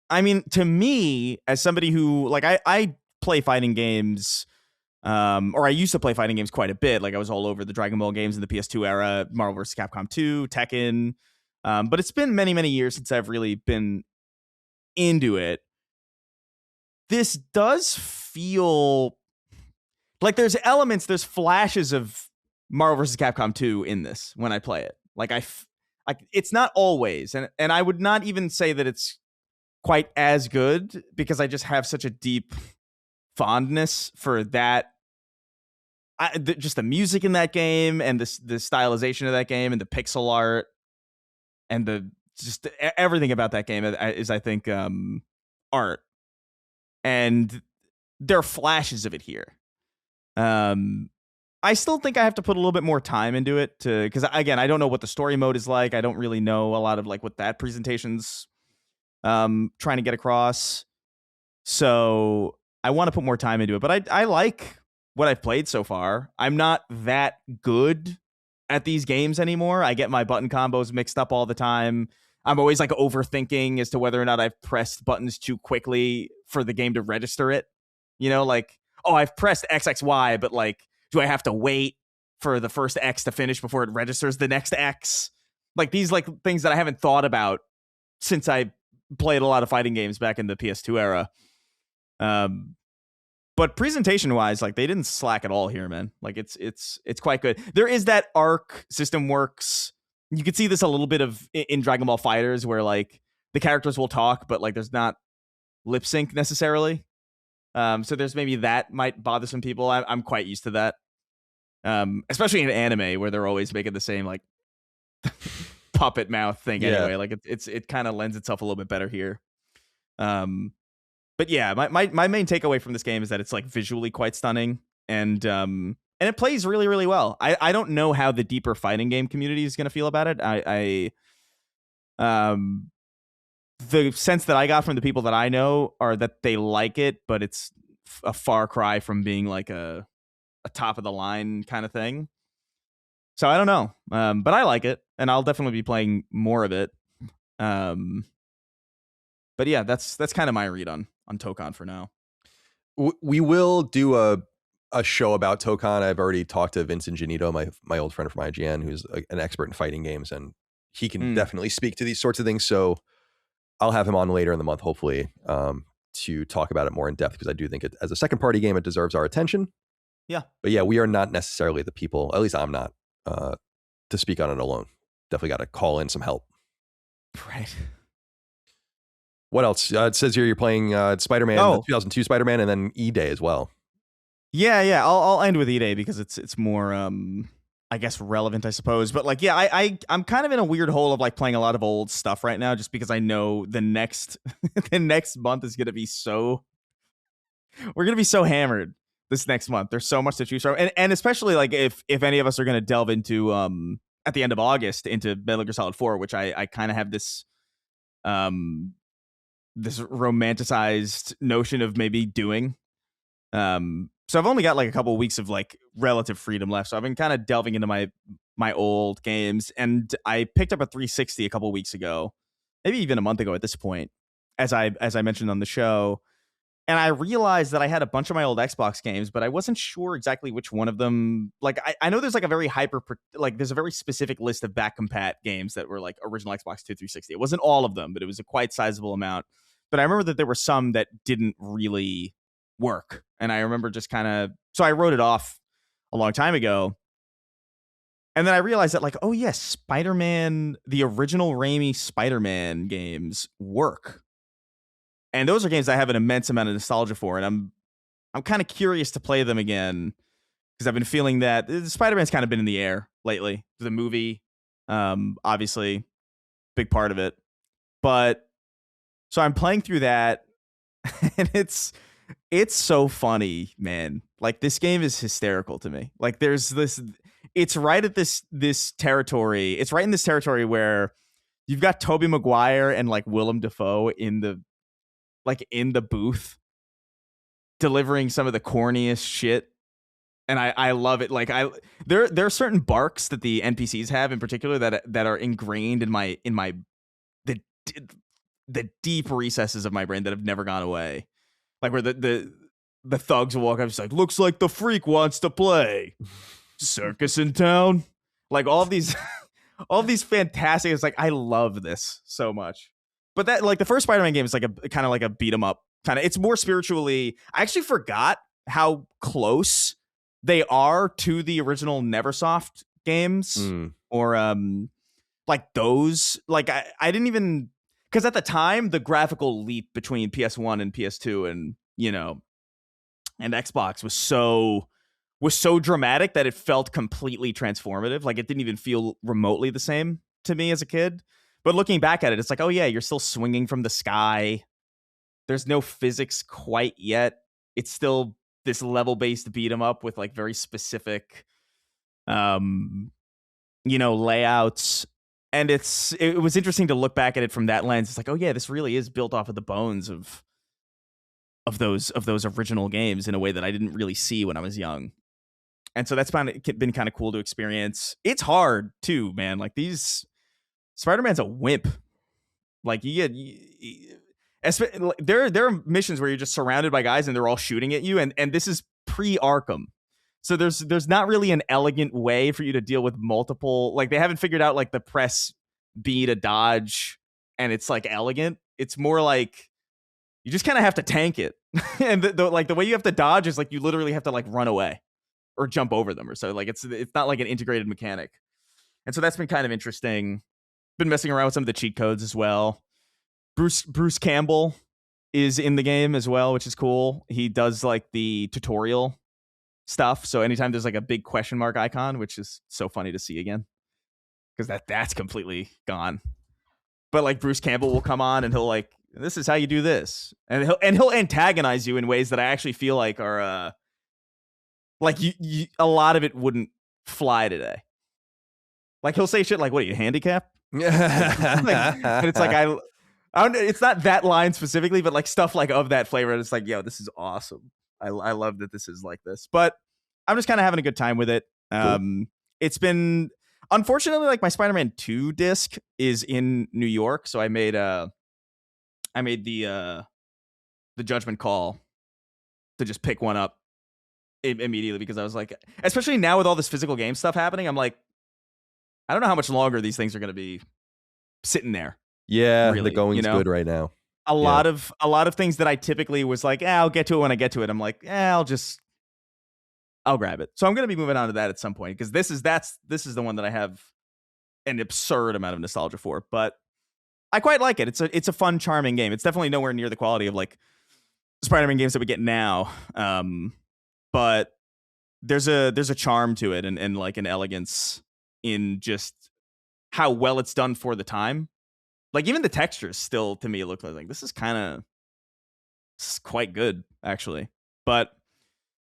I mean, to me, as somebody who like I play fighting games, or I used to play fighting games quite a bit. Like I was all over the Dragon Ball games in the PS2 era, Marvel vs. Capcom 2, Tekken. But it's been many, many years since I've really been into it. This does feel like there's flashes of Marvel vs. Capcom 2 in this when I play it. Like it's not always, and I would not even say that it's quite as good because I just have such a deep fondness for that just the music in that game and the stylization of that game and the pixel art and the just everything about that game is I think art, and there are flashes of it here. I still think I have to put a little bit more time into it because again, I don't know what the story mode is like. I don't really know a lot of like what that presentation's trying to get across. So I want to put more time into it, but I like what I've played so far. I'm not that good at these games anymore. I get my button combos mixed up all the time. I'm always like overthinking as to whether or not I've pressed buttons too quickly for the game to register it. You know, like, oh, I've pressed XXY, but like, do I have to wait for the first X to finish before it registers the next X? Like these like things that I haven't thought about since I played a lot of fighting games back in the PS2 era. But presentation wise, like they didn't slack at all here, man. Like it's quite good. There is that arc system works. You could see this a little bit of in Dragon Ball Fighters where like the characters will talk, but like there's not lip sync necessarily. So there's maybe that might bother some people. I'm quite used to that. Especially in anime where they're always making the same like puppet mouth thing anyway. Like it kind of lends itself a little bit better here. But yeah, my main takeaway from this game is that it's like visually quite stunning and it plays really, really well. I don't know how the deeper fighting game community is going to feel about it. The sense that I got from the people that I know are that they like it, but it's a far cry from being like a top of the line kind of thing. So I don't know, but I like it, and I'll definitely be playing more of it. But yeah, that's kind of my read on Tokon for now. We will do a show about Tokon. I've already talked to Vincent Janito, my old friend from IGN, who's an expert in fighting games, and he can definitely speak to these sorts of things. So I'll have him on later in the month, hopefully, to talk about it more in depth, because I do think as a second party game, it deserves our attention. Yeah. But yeah, we are not necessarily the people, at least I'm not, to speak on it alone. Definitely got to call in some help. Right. What else? It says here you're playing Spider-Man, 2002 Spider-Man, and then E-Day as well. Yeah. I'll end with E-Day because it's more, I guess, relevant, I suppose. But like, yeah, I'm kind of in a weird hole of like playing a lot of old stuff right now, just because I know the next month is gonna be we're gonna be so hammered this next month. There's so much to choose from, and especially like if any of us are gonna delve into at the end of August into Metal Gear Solid 4, which I kind of have this this romanticized notion of maybe doing. So I've only got like a couple of weeks of like relative freedom left. So I've been kind of delving into my old games, and I picked up a 360 a couple of weeks ago, maybe even a month ago at this point, as I mentioned on the show. And I realized that I had a bunch of my old Xbox games, but I wasn't sure exactly which one of them. Like I know there's like a very there's a very specific list of back compat games that were like original Xbox 2 360. It wasn't all of them, but it was a quite sizable amount. But I remember that there were some that didn't really work, and I remember just kind of, so I wrote it off a long time ago, and then I realized that like, oh yes, Spider-Man, the original Raimi Spider-Man games work, and those are games I have an immense amount of nostalgia for, and I'm kind of curious to play them again because I've been feeling that Spider-Man's kind of been in the air lately. The movie, obviously, big part of it, but so I'm playing through that, and it's so funny, man. Like this game is hysterical to me. Like there's this, it's right at this territory. It's right in this territory where you've got Tobey Maguire and like Willem Dafoe in the booth delivering some of the corniest shit. And I love it. Like there are certain barks that the NPCs have in particular that are ingrained in the deep recesses of my brain that have never gone away. Like where the thugs will walk up, it's like, looks like the freak wants to play. Circus in town. Like all these fantastic, it's like, I love this so much. But that, like the first Spider-Man game is like a kind of like a beat 'em up kind of, it's more spiritually, I actually forgot how close they are to the original Neversoft games or like those, like I didn't even, because at the time the graphical leap between PS1 and PS2 and and Xbox was so was so dramatic that it felt completely transformative. Like it didn't even feel remotely the same to me as a kid. But looking back at it, it's like, oh yeah, you're still swinging from the sky. There's no physics quite yet. It's still this level-based beat 'em up with like very specific layouts. And it was interesting to look back at it from that lens. It's like, oh yeah, this really is built off of the bones of those original games in a way that I didn't really see when I was young. And so that's been kind of cool to experience. It's hard too, man. Like Spider-Man's a wimp. Like there are missions where you're just surrounded by guys and they're all shooting at you, and this is pre-Arkham. So there's not really an elegant way for you to deal with multiple, like they haven't figured out like the press B to dodge and it's like elegant. It's more like you just kind of have to tank it. And the way you have to dodge is like you literally have to like run away or jump over them or so. Like it's not like an integrated mechanic. And so that's been kind of interesting. Been messing around with some of the cheat codes as well. Bruce Campbell is in the game as well, which is cool. He does like the tutorial stuff. So anytime there's like a big question mark icon, which is so funny to see again, because that's completely gone. But like Bruce Campbell will come on and he'll like, this is how you do this, and he'll antagonize you in ways that I actually feel like are like you a lot of it wouldn't fly today. Like he'll say shit like, "What are you, handicapped?" And it's like I don't. It's not that line specifically, but like stuff like of that flavor. And it's like, yo, this is awesome. I love that this is like this. But I'm just kind of having a good time with it. Cool. It's been, unfortunately, like my Spider-Man 2 disc is in New York, so I made the judgment call to just pick one up immediately, because I was like, especially now with all this physical game stuff happening, I'm like, I don't know how much longer these things are going to be sitting there. Yeah, really, the going's good right now. A lot of things that I typically was like, I'll get to it when I get to it. I'm like, I'll grab it. So I'm going to be moving on to that at some point, because this is the one that I have an absurd amount of nostalgia for. But I quite like it. It's a fun, charming game. It's definitely nowhere near the quality of like Spider-Man games that we get now. But there's a charm to it and like an elegance in just how well it's done for the time. Like even the textures still, to me, look like this is quite good, actually. But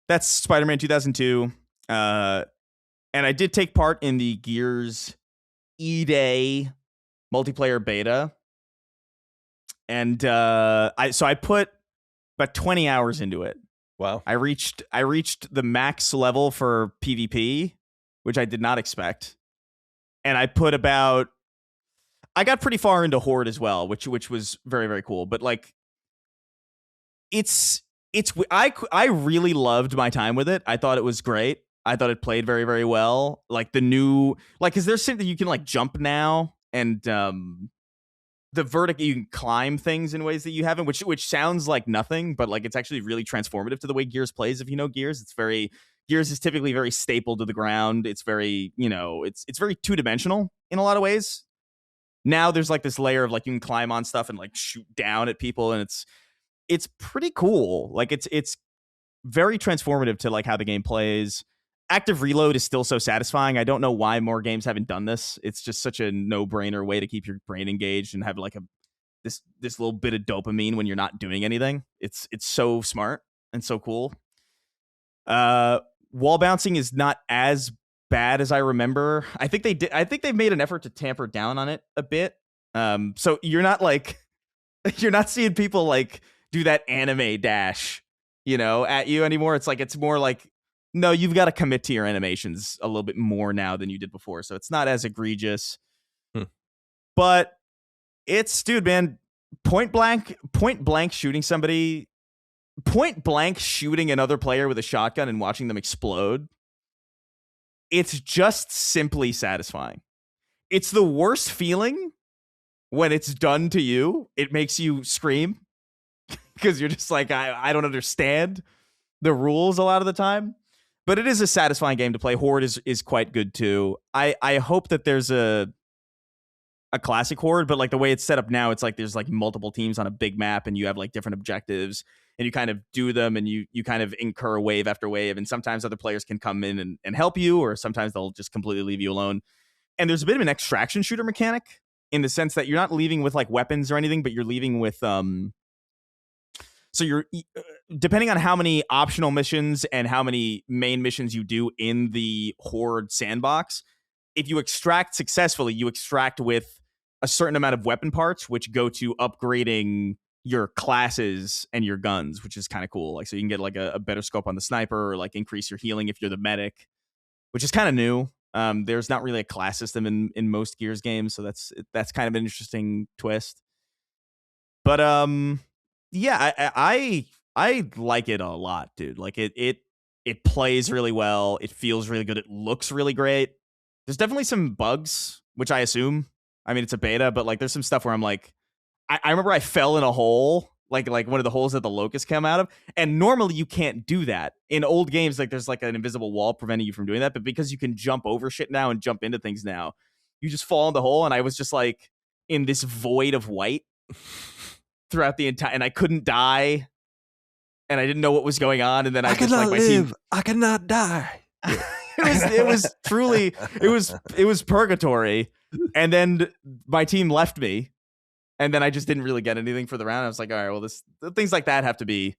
that's Spider-Man 2002. And I did take part in the Gears E-Day multiplayer beta. And I put about 20 hours into it. Wow. I reached the max level for PvP, which I did not expect. And I got pretty far into Horde as well, which was very, very cool. But like, I really loved my time with it. I thought it was great. I thought it played very, very well. Like the new, like, is there something you can like jump now, and the vertical, you can climb things in ways that you haven't, which sounds like nothing, but like it's actually really transformative to the way Gears plays. If you know Gears, Gears is typically very stapled to the ground. It's very, it's very two-dimensional in a lot of ways. Now there's like this layer of like you can climb on stuff and like shoot down at people, and it's pretty cool. Like it's very transformative to like how the game plays. Active reload is still so satisfying. I don't know why more games haven't done this. It's just such a no-brainer way to keep your brain engaged and have like this little bit of dopamine when you're not doing anything. It's so smart and so cool. Wall bouncing is not as bad as I remember. I think they've made an effort to tamper down on it a bit. So you're not seeing people like do that anime dash, at you anymore. It's more like, no, you've got to commit to your animations a little bit more now than you did before. So it's not as egregious. But it's, dude, man, point blank shooting somebody, point blank shooting another player with a shotgun and watching them explode. It's just simply satisfying. It's the worst feeling when it's done to you. It makes you scream because you're just like, I don't understand the rules a lot of the time. But it is a satisfying game to play. Horde is quite good too. I hope that there's a classic Horde, but like the way it's set up now, it's like there's like multiple teams on a big map and you have like different objectives. and you kind of do them, and you kind of incur wave after wave, and sometimes other players can come in and help you, or sometimes they'll just completely leave you alone. And there's a bit of an extraction shooter mechanic in the sense that you're not leaving with like weapons or anything, but you're leaving with so you're depending on how many optional missions and how many main missions you do in the Horde sandbox, if you extract successfully, you extract with a certain amount of weapon parts, which go to upgrading your classes and your guns, which is kind of cool. Like, so you can get like a better scope on the sniper, or like increase your healing if you're the medic, which is kind of new. There's not really a class system in most Gears games, so that's kind of an interesting twist. But yeah, I like it a lot, dude. Like it plays really well. It feels really good. It looks really great. There's definitely some bugs, which I assume. I mean, it's a beta, but like there's some stuff where I'm like, I remember I fell in a hole, like one of the holes that the locust came out of. And normally you can't do that. In old games, like there's like an invisible wall preventing you from doing that. But because you can jump over shit now and jump into things now, you just fall in the hole. And I was just like in this void of white throughout the entire, and I couldn't die. And I didn't know what was going on. And then I just like my team. I cannot die. It was truly, it was purgatory. And then my team left me. And then I just didn't really get anything for the round. I was like, all right, well, things like that have to be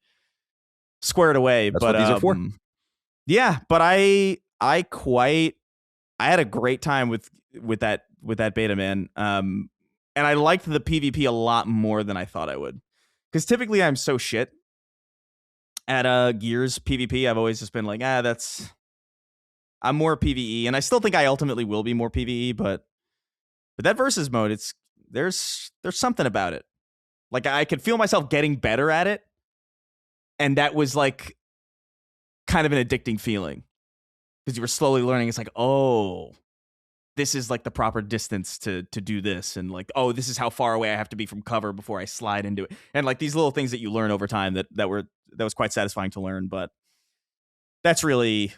squared away. That's but what these are for. Yeah, but I had a great time with that beta, man. And I liked the PvP a lot more than I thought I would. Because typically I'm so shit at Gears PvP. I've always just been like, I'm more PvE, and I still think I ultimately will be more PvE, but that versus mode, there's something about it. Like I could feel myself getting better at it, and that was like kind of an addicting feeling because you were slowly learning. It's like, oh, this is like the proper distance to do this, and like, oh, this is how far away I have to be from cover before I slide into it, and like these little things that you learn over time that was quite satisfying to learn. But that's really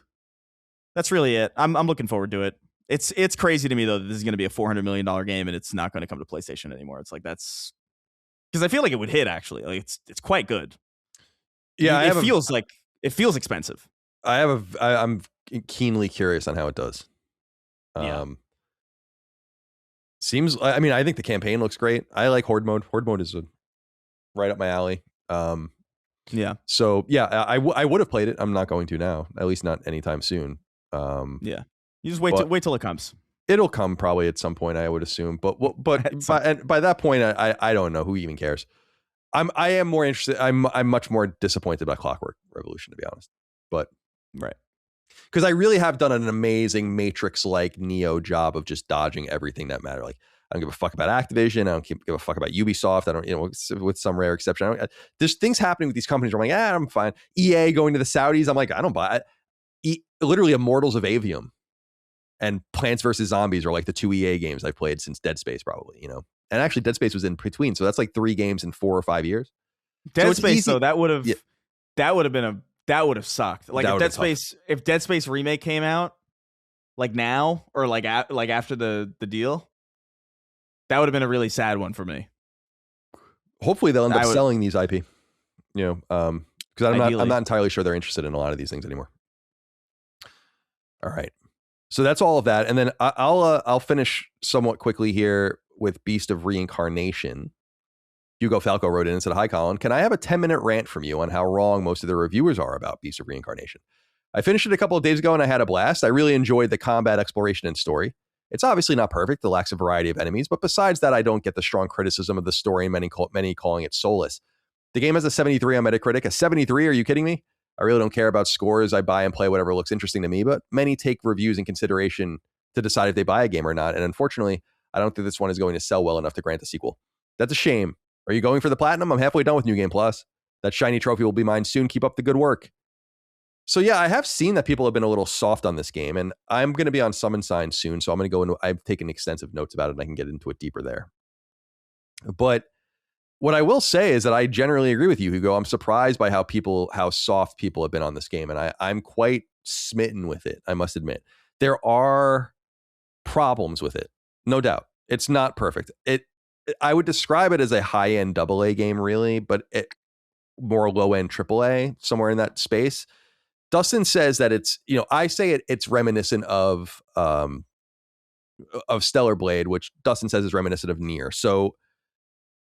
it. I'm looking forward to it. It's crazy to me though that this is going to be a $400 million game and it's not going to come to PlayStation anymore. It's like, that's because I feel like it would hit actually. Like it's quite good. Yeah, it feels expensive. I'm keenly curious on how it does. Seems. I mean, I think the campaign looks great. I like Horde mode. Horde mode is right up my alley. Yeah. So yeah, I would have played it. I'm not going to now. At least not anytime soon. Yeah. You just wait till it comes. It'll come probably at some point, I would assume. But by that point, I don't know who even cares. I am more interested. I'm much more disappointed by Clockwork Revolution, to be honest. But right, because I really have done an amazing Matrix-like Neo job of just dodging everything that mattered. Like I don't give a fuck about Activision. I don't give a fuck about Ubisoft. I don't, with some rare exception. There's things happening with these companies where I'm like, I'm fine. EA going to the Saudis. I'm like, I don't buy it. Literally, Immortals of Avium and Plants vs. Zombies are like the 2 EA games I've played since Dead Space, probably, And actually, Dead Space was in between, so that's like 3 games in 4 or 5 years. Dead Space, though, that would have sucked. Like if Dead Space remake came out, like now or like after the deal, that would have been a really sad one for me. Hopefully, they'll end up selling these IP. Because I'm not entirely sure they're interested in a lot of these things anymore. All right. So that's all of that, and then I'll finish somewhat quickly here with Beast of Reincarnation. Hugo Falco wrote in and said, "Hi, Colin. Can I have a 10-minute rant from you on how wrong most of the reviewers are about Beast of Reincarnation? I finished it a couple of days ago and I had a blast. I really enjoyed the combat, exploration, and story. It's obviously not perfect. It lacks a variety of enemies, but besides that, I don't get the strong criticism of the story and many calling it soulless. The game has a 73 on Metacritic. A 73? Are you kidding me? I really don't care about scores. I buy and play whatever looks interesting to me, but many take reviews in consideration to decide if they buy a game or not. And unfortunately, I don't think this one is going to sell well enough to grant a sequel. That's a shame. Are you going for the platinum? I'm halfway done with New Game Plus. That shiny trophy will be mine soon. Keep up the good work." So yeah, I have seen that people have been a little soft on this game, and I'm going to be on Summon Sign soon. So I'm going to go into, I've taken extensive notes about it and I can get into it deeper there. But what I will say is that I generally agree with you, Hugo. I'm surprised by how soft people have been on this game. And I'm quite smitten with it, I must admit. There are problems with it, no doubt. It's not perfect. I would describe it as a high-end AA game, really, but more low end AAA, somewhere in that space. Dustin says that it's, I say it's reminiscent of Stellar Blade, which Dustin says is reminiscent of Nier. So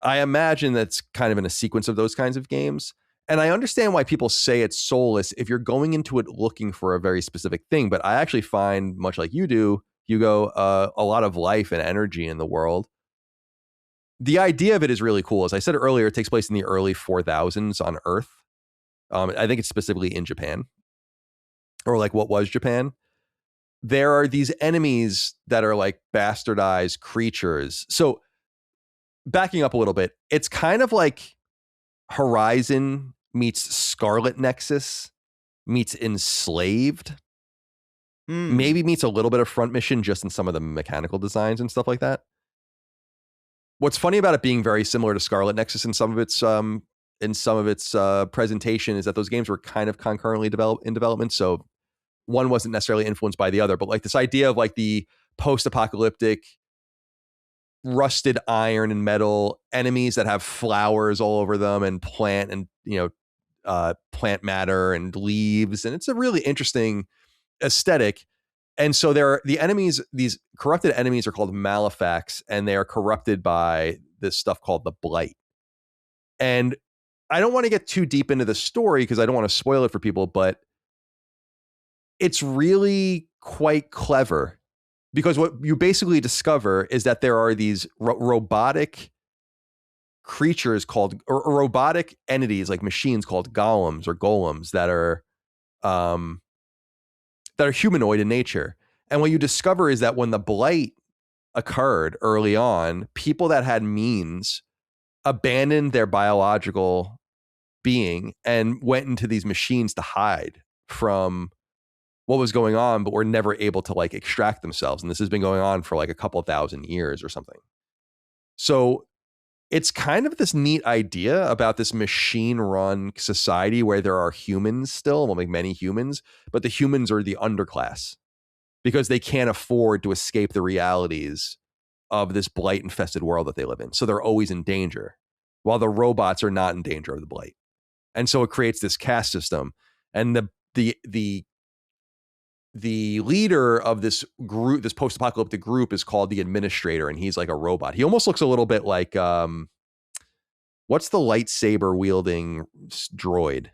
I imagine that's kind of in a sequence of those kinds of games. And I understand why people say it's soulless if you're going into it looking for a very specific thing. But I actually find, much like you do, Hugo, a lot of life and energy in the world. The idea of it is really cool. As I said earlier, it takes place in the early 4000s on Earth. I think it's specifically in Japan, or like what was Japan. There are these enemies that are like bastardized creatures. So backing up a little bit, it's kind of like Horizon meets Scarlet Nexus meets Enslaved. Maybe meets a little bit of Front Mission just in some of the mechanical designs and stuff like that. What's funny about it being very similar to Scarlet Nexus in some of its presentation is that those games were kind of concurrently in development. So one wasn't necessarily influenced by the other, but like this idea of like the post-apocalyptic rusted iron and metal enemies that have flowers all over them and plant matter and leaves. And it's a really interesting aesthetic. And so the enemies, these corrupted enemies are called Malefacts, and they are corrupted by this stuff called the Blight. And I don't want to get too deep into the story because I don't want to spoil it for people, but it's really quite clever because what you basically discover is that there are these robotic creatures called, or robotic entities like machines called golems that are humanoid in nature. And what you discover is that when the Blight occurred early on, people that had means abandoned their biological being and went into these machines to hide from what was going on, but were never able to like extract themselves. And this has been going on for like a couple of thousand years or something. So it's kind of this neat idea about this machine run society where there are humans still, well, like many humans, but the humans are the underclass because they can't afford to escape the realities of this blight infested world that they live in. So they're always in danger while the robots are not in danger of the blight. And so it creates this caste system. And the leader of this group, this post-apocalyptic group, is called the Administrator, and he's like a robot. He almost looks a little bit like what's the lightsaber wielding droid?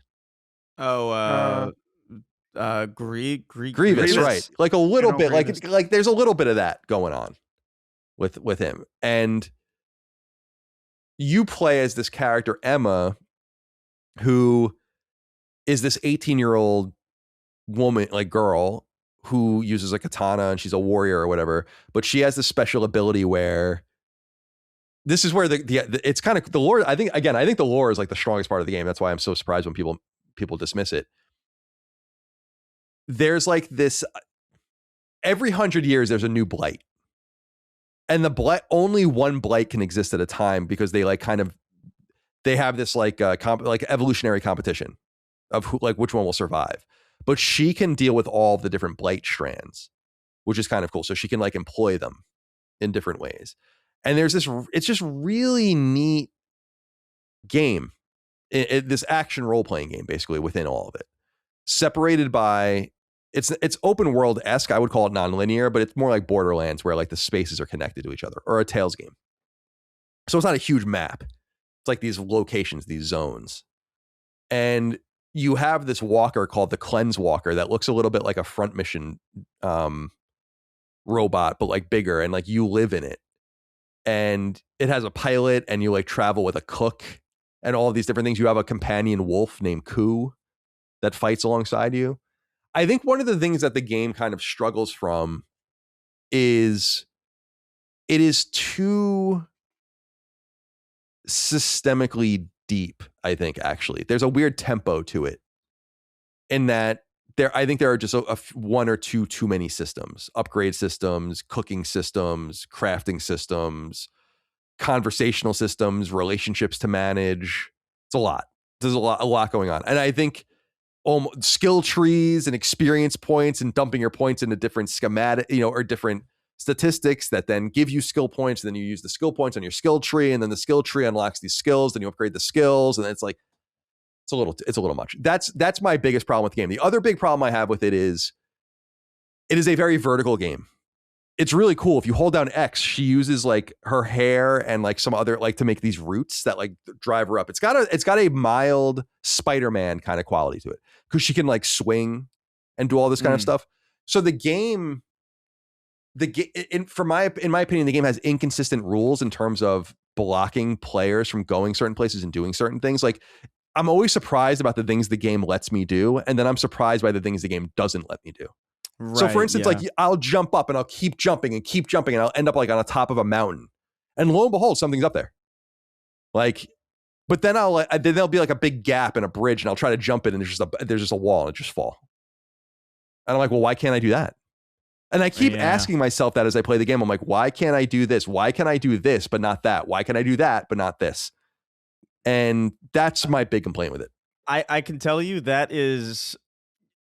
Grievous, right? Like a little bit, like there's a little bit of that going on with him. And you play as this character Emma, who is this 18-year-old woman, like girl, who uses a katana and she's a warrior or whatever, but she has this special ability where this is where it's kind of the lore. I think the lore is like the strongest part of the game. That's why I'm so surprised when people dismiss it. There's like this, every 100 years there's a new blight, and the blight, only one blight can exist at a time because they like they have this like evolutionary competition of who, like which one will survive. But she can deal with all the different blight strands, which is kind of cool. So she can like employ them in different ways. And there's this, it's just really neat game. This action role-playing game, basically, within all of it. Separated by, it's open world-esque. I would call it non-linear, but it's more like Borderlands where like the spaces are connected to each other, or a Tales game. So it's not a huge map. It's like these locations, these zones. And you have this walker called the Cleanse Walker that looks a little bit like a Front Mission robot, but like bigger, and like you live in it. And it has a pilot, and you like travel with a cook and all of these different things. You have a companion wolf named Ku that fights alongside you. I think one of the things that the game kind of struggles from is it is too systemically deep. I think actually there's a weird tempo to it in that I think there are just one or two too many systems, upgrade systems, cooking systems, crafting systems, conversational systems, relationships to manage. It's a lot. There's a lot going on. And I think skill trees and experience points and dumping your points into different schematic, or different statistics that then give you skill points. And then you use the skill points on your skill tree, and then the skill tree unlocks these skills. Then you upgrade the skills, and it's like it's a little much. That's my biggest problem with the game. The other big problem I have with it is a very vertical game. It's really cool. If you hold down X, she uses like her hair and like some other like to make these roots that like drive her up. It's got a mild Spider-Man kind of quality to it because she can like swing and do all this kind of stuff. So the game, in my opinion, the game has inconsistent rules in terms of blocking players from going certain places and doing certain things. Like I'm always surprised about the things the game lets me do, and then I'm surprised by the things the game doesn't let me do. Right, so for instance, like I'll jump up and I'll keep jumping and I'll end up like on the top of a mountain, and lo and behold, something's up there. Like, but then then there'll be like a big gap in a bridge, and I'll try to jump it, and there's just a wall, and it just fall. And I'm like, well, why can't I do that? And I keep asking myself that as I play the game. I'm like, why can't I do this? Why can I do this but not that? Why can I do that but not this? And that's my big complaint with it. I can tell you that is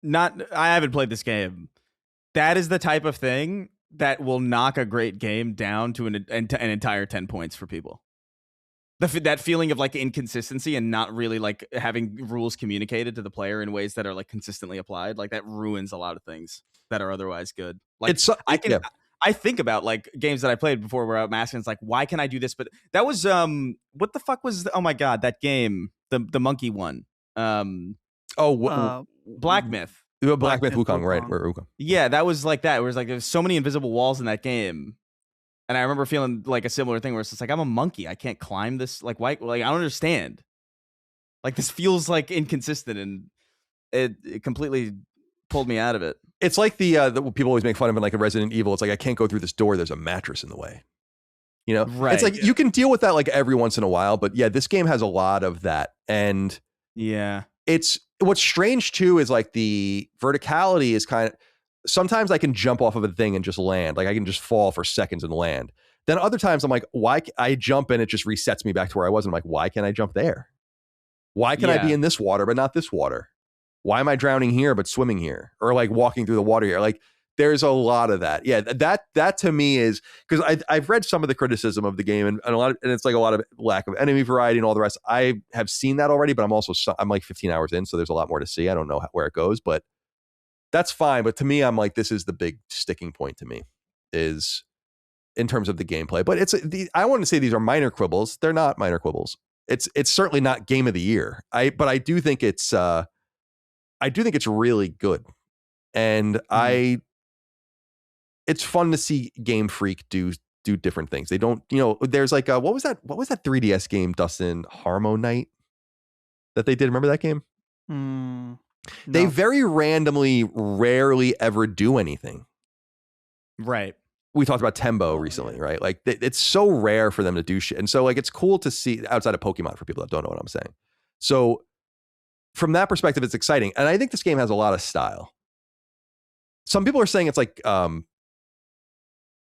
not. I haven't played this game. That is the type of thing that will knock a great game down to an entire 10 points for people. That feeling of like inconsistency and not really like having rules communicated to the player in ways that are like consistently applied, like that ruins a lot of things that are otherwise good. Like I think about like games that I played before where I'm asking, it's like, why can I do this? But that was what the fuck was? Oh my god, that game, the monkey one. Black Myth. Black Myth Wukong, right? Wukong. Yeah, that was like that. It was like there's so many invisible walls in that game, and I remember feeling like a similar thing where it's just like I'm a monkey, I can't climb this. Like why? Like I don't understand. Like this feels like inconsistent, and it completely pulled me out of it. It's like the people always make fun of it, like a Resident Evil. It's like I can't go through this door. There's a mattress in the way. You know, right? It's like you can deal with that like every once in a while, but yeah, this game has a lot of that, and it's what's strange too is like the verticality is kind of sometimes I can jump off of a thing and just land, like I can just fall for seconds and land. Then other times I'm like, why I jump and it just resets me back to where I was. And I'm like, why can't I jump there? Why can I be in this water but not this water? Why am I drowning here but swimming here, or like walking through the water here? Like there's a lot of that. Yeah, that to me is because I've read some of the criticism of the game and it's like a lot of lack of enemy variety and all the rest. I have seen that already, but I'm like 15 hours in, so there's a lot more to see. I don't know where it goes, but that's fine. But to me, I'm like, this is the big sticking point to me is in terms of the gameplay. But I want to say these are minor quibbles. They're not minor quibbles. It's certainly not game of the year. But I do think it's really good, and it's fun to see Game Freak do different things. They don't, there's like what was that 3DS game, Dustin, Harmo Night, that they did? Remember that game? No. They very randomly, rarely ever do anything. Right. We talked about Tembo recently, right? Like it's so rare for them to do shit. And so like it's cool to see outside of Pokemon for people that don't know what I'm saying. So from that perspective, it's exciting. And I think this game has a lot of style. Some people are saying it's like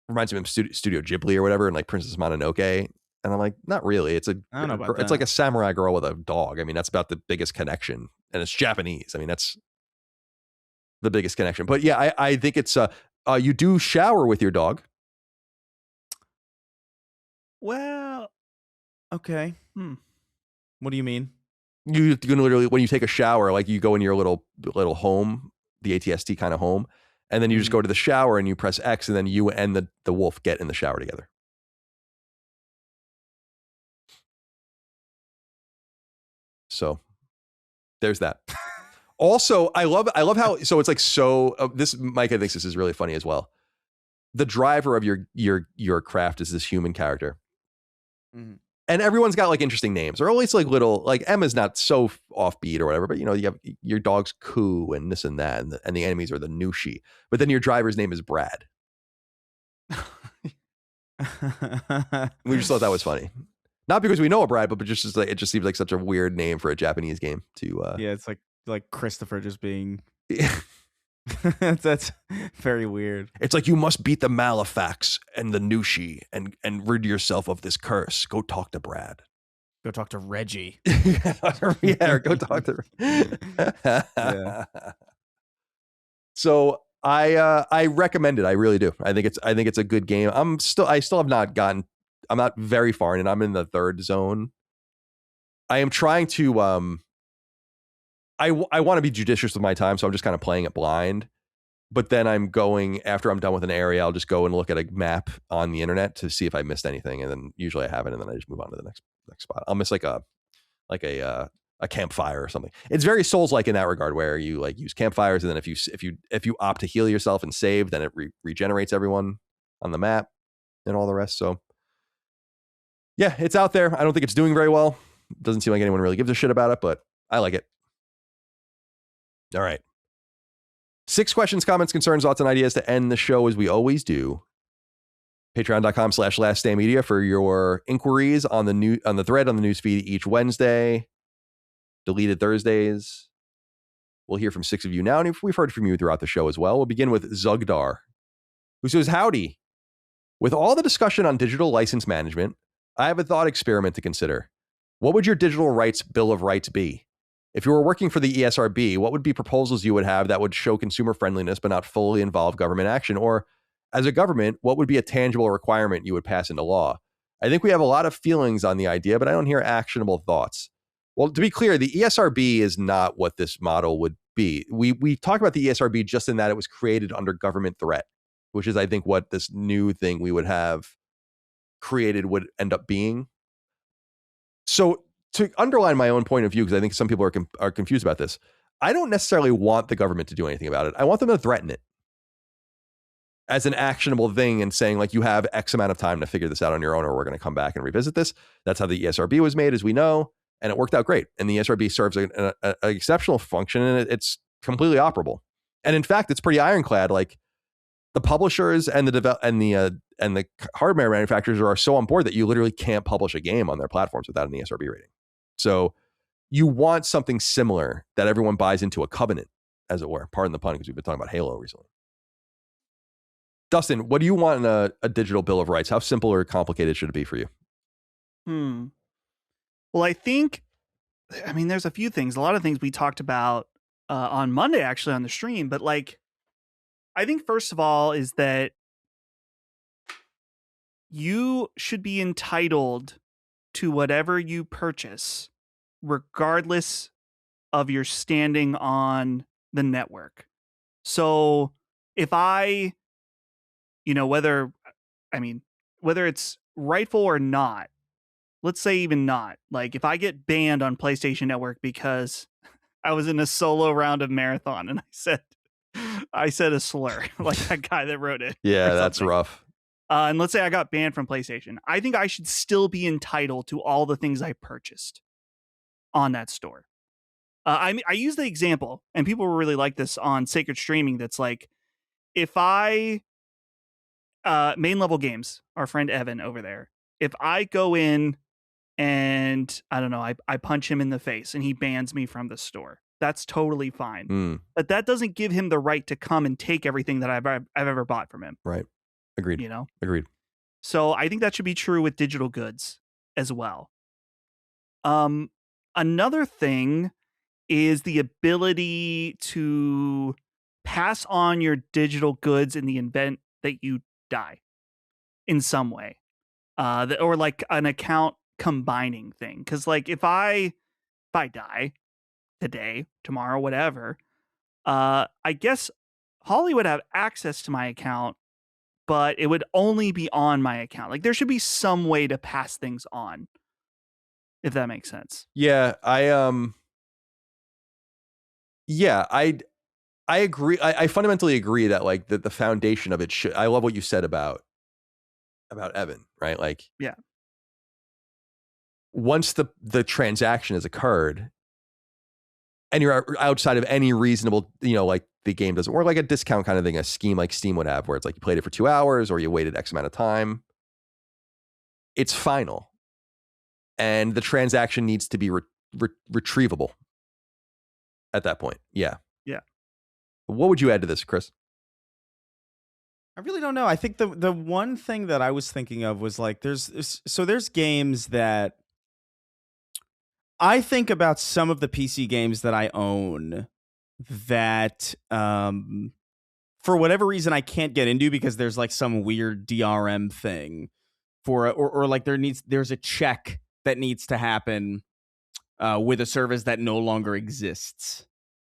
reminds me of Studio Ghibli or whatever, and like Princess Mononoke. And I'm like, not really. It's like a samurai girl with a dog. I mean, that's about the biggest connection, and it's Japanese. I mean, that's the biggest connection. But yeah, I think it's you do shower with your dog. Well, okay. What do you mean? You can literally, when you take a shower, like you go in your little home, the ATST kind of home, and then you just go to the shower and you press X, and then you and the wolf get in the shower together. So there's that. Also, I love how, so it's like, this, Micah thinks this is really funny as well. The driver of your craft is this human character. And everyone's got like interesting names, or at least like little, like Emma's not so offbeat or whatever, but you have your dog's Koo and this and that, and the enemies are the Nushi. But then your driver's name is Brad. We just thought that was funny. Not because we know a Brad, but just like it just seems like such a weird name for a Japanese game to yeah, it's like Christopher just being that's very weird. It's like, you must beat the Malefax and the Nushi and rid yourself of this curse. Go talk to Brad. Go talk to Reggie. Yeah, go talk to yeah. So I recommend it. I really do. I think it's a good game. I'm not very far in it. I'm in the third zone. I am trying to I want to be judicious with my time, so I'm just kind of playing it blind. But then I'm going, after I'm done with an area, I'll just go and look at a map on the internet to see if I missed anything, and then usually I haven't, and then I just move on to the next spot. I'll miss like a campfire or something. It's very Souls-like in that regard, where you like use campfires, and then if you opt to heal yourself and save, then it regenerates everyone on the map and all the rest. So yeah, it's out there. I don't think it's doing very well. It doesn't seem like anyone really gives a shit about it, but I like it. All right. 6 questions, comments, concerns, thoughts, and ideas to end the show as we always do. Patreon.com/laststandmedia for your inquiries on the thread on the newsfeed each Wednesday. Deleted Thursdays. We'll hear from 6 of you now, and if we've heard from you throughout the show as well. We'll begin with Zugdar, who says, howdy. With all the discussion on digital license management, I have a thought experiment to consider. What would your digital rights bill of rights be? If you were working for the ESRB, what would be proposals you would have that would show consumer friendliness but not fully involve government action? Or as a government, what would be a tangible requirement you would pass into law? I think we have a lot of feelings on the idea, but I don't hear actionable thoughts. Well, to be clear, the ESRB is not what this model would be. We talk about the ESRB just in that it was created under government threat, which is, I think, what this new thing we would have created would end up being. So to underline my own point of view, because I think some people are confused about this, I don't necessarily want the government to do anything about it. I want them to threaten it as an actionable thing and saying, like, you have X amount of time to figure this out on your own, or we're going to come back and revisit this. That's how the ESRB was made, as we know, and it worked out great. And the ESRB serves an exceptional function, and it's completely operable. And in fact, it's pretty ironclad. Like, the publishers and the hardware manufacturers are so on board that you literally can't publish a game on their platforms without an ESRB rating. So you want something similar that everyone buys into, a covenant, as it were. Pardon the pun, because we've been talking about Halo recently. Dustin, what do you want in a digital bill of rights? How simple or complicated should it be for you? Well, I mean, there's a few things. A lot of things we talked about on Monday, actually, on the stream. But like, I think first of all is that you should be entitled to whatever you purchase, regardless of your standing on the network. So if whether it's rightful or not, let's say even not, like if I get banned on PlayStation Network because I was in a solo round of Marathon and I said a slur, like that guy that wrote it. Yeah, that's rough. And let's say I got banned from PlayStation. I think I should still be entitled to all the things I purchased on that store. I use the example, and people really like this on Sacred Streaming. That's like, if I main level games, our friend Evan over there, if I go in and I don't know, I punch him in the face and he bans me from the store, that's totally fine. But that doesn't give him the right to come and take everything that I've ever bought from him. Right. Agreed. Agreed. So I think that should be true with digital goods as well. Another thing is the ability to pass on your digital goods in the event that you die in some way, or like an account combining thing. Because like if I die today, tomorrow, whatever, I guess Holly would have access to my account, but it would only be on my account. Like there should be some way to pass things on, if that makes sense. Yeah, I agree. I fundamentally agree that like the foundation of it should. I love what you said about Evan, right? Like, yeah, once the transaction has occurred and you're outside of any reasonable, like the game doesn't work, like a discount kind of thing, a scheme like Steam would have, where it's like you played it for 2 hours or you waited X amount of time, it's final. And the transaction needs to be retrievable at that point. Yeah. Yeah. What would you add to this, Chris? I really don't know. I think the one thing that I was thinking of was like, there's games that I think about, some of the PC games that I own that for whatever reason I can't get into because there's like some weird DRM thing or like there's a check that needs to happen with a service that no longer exists.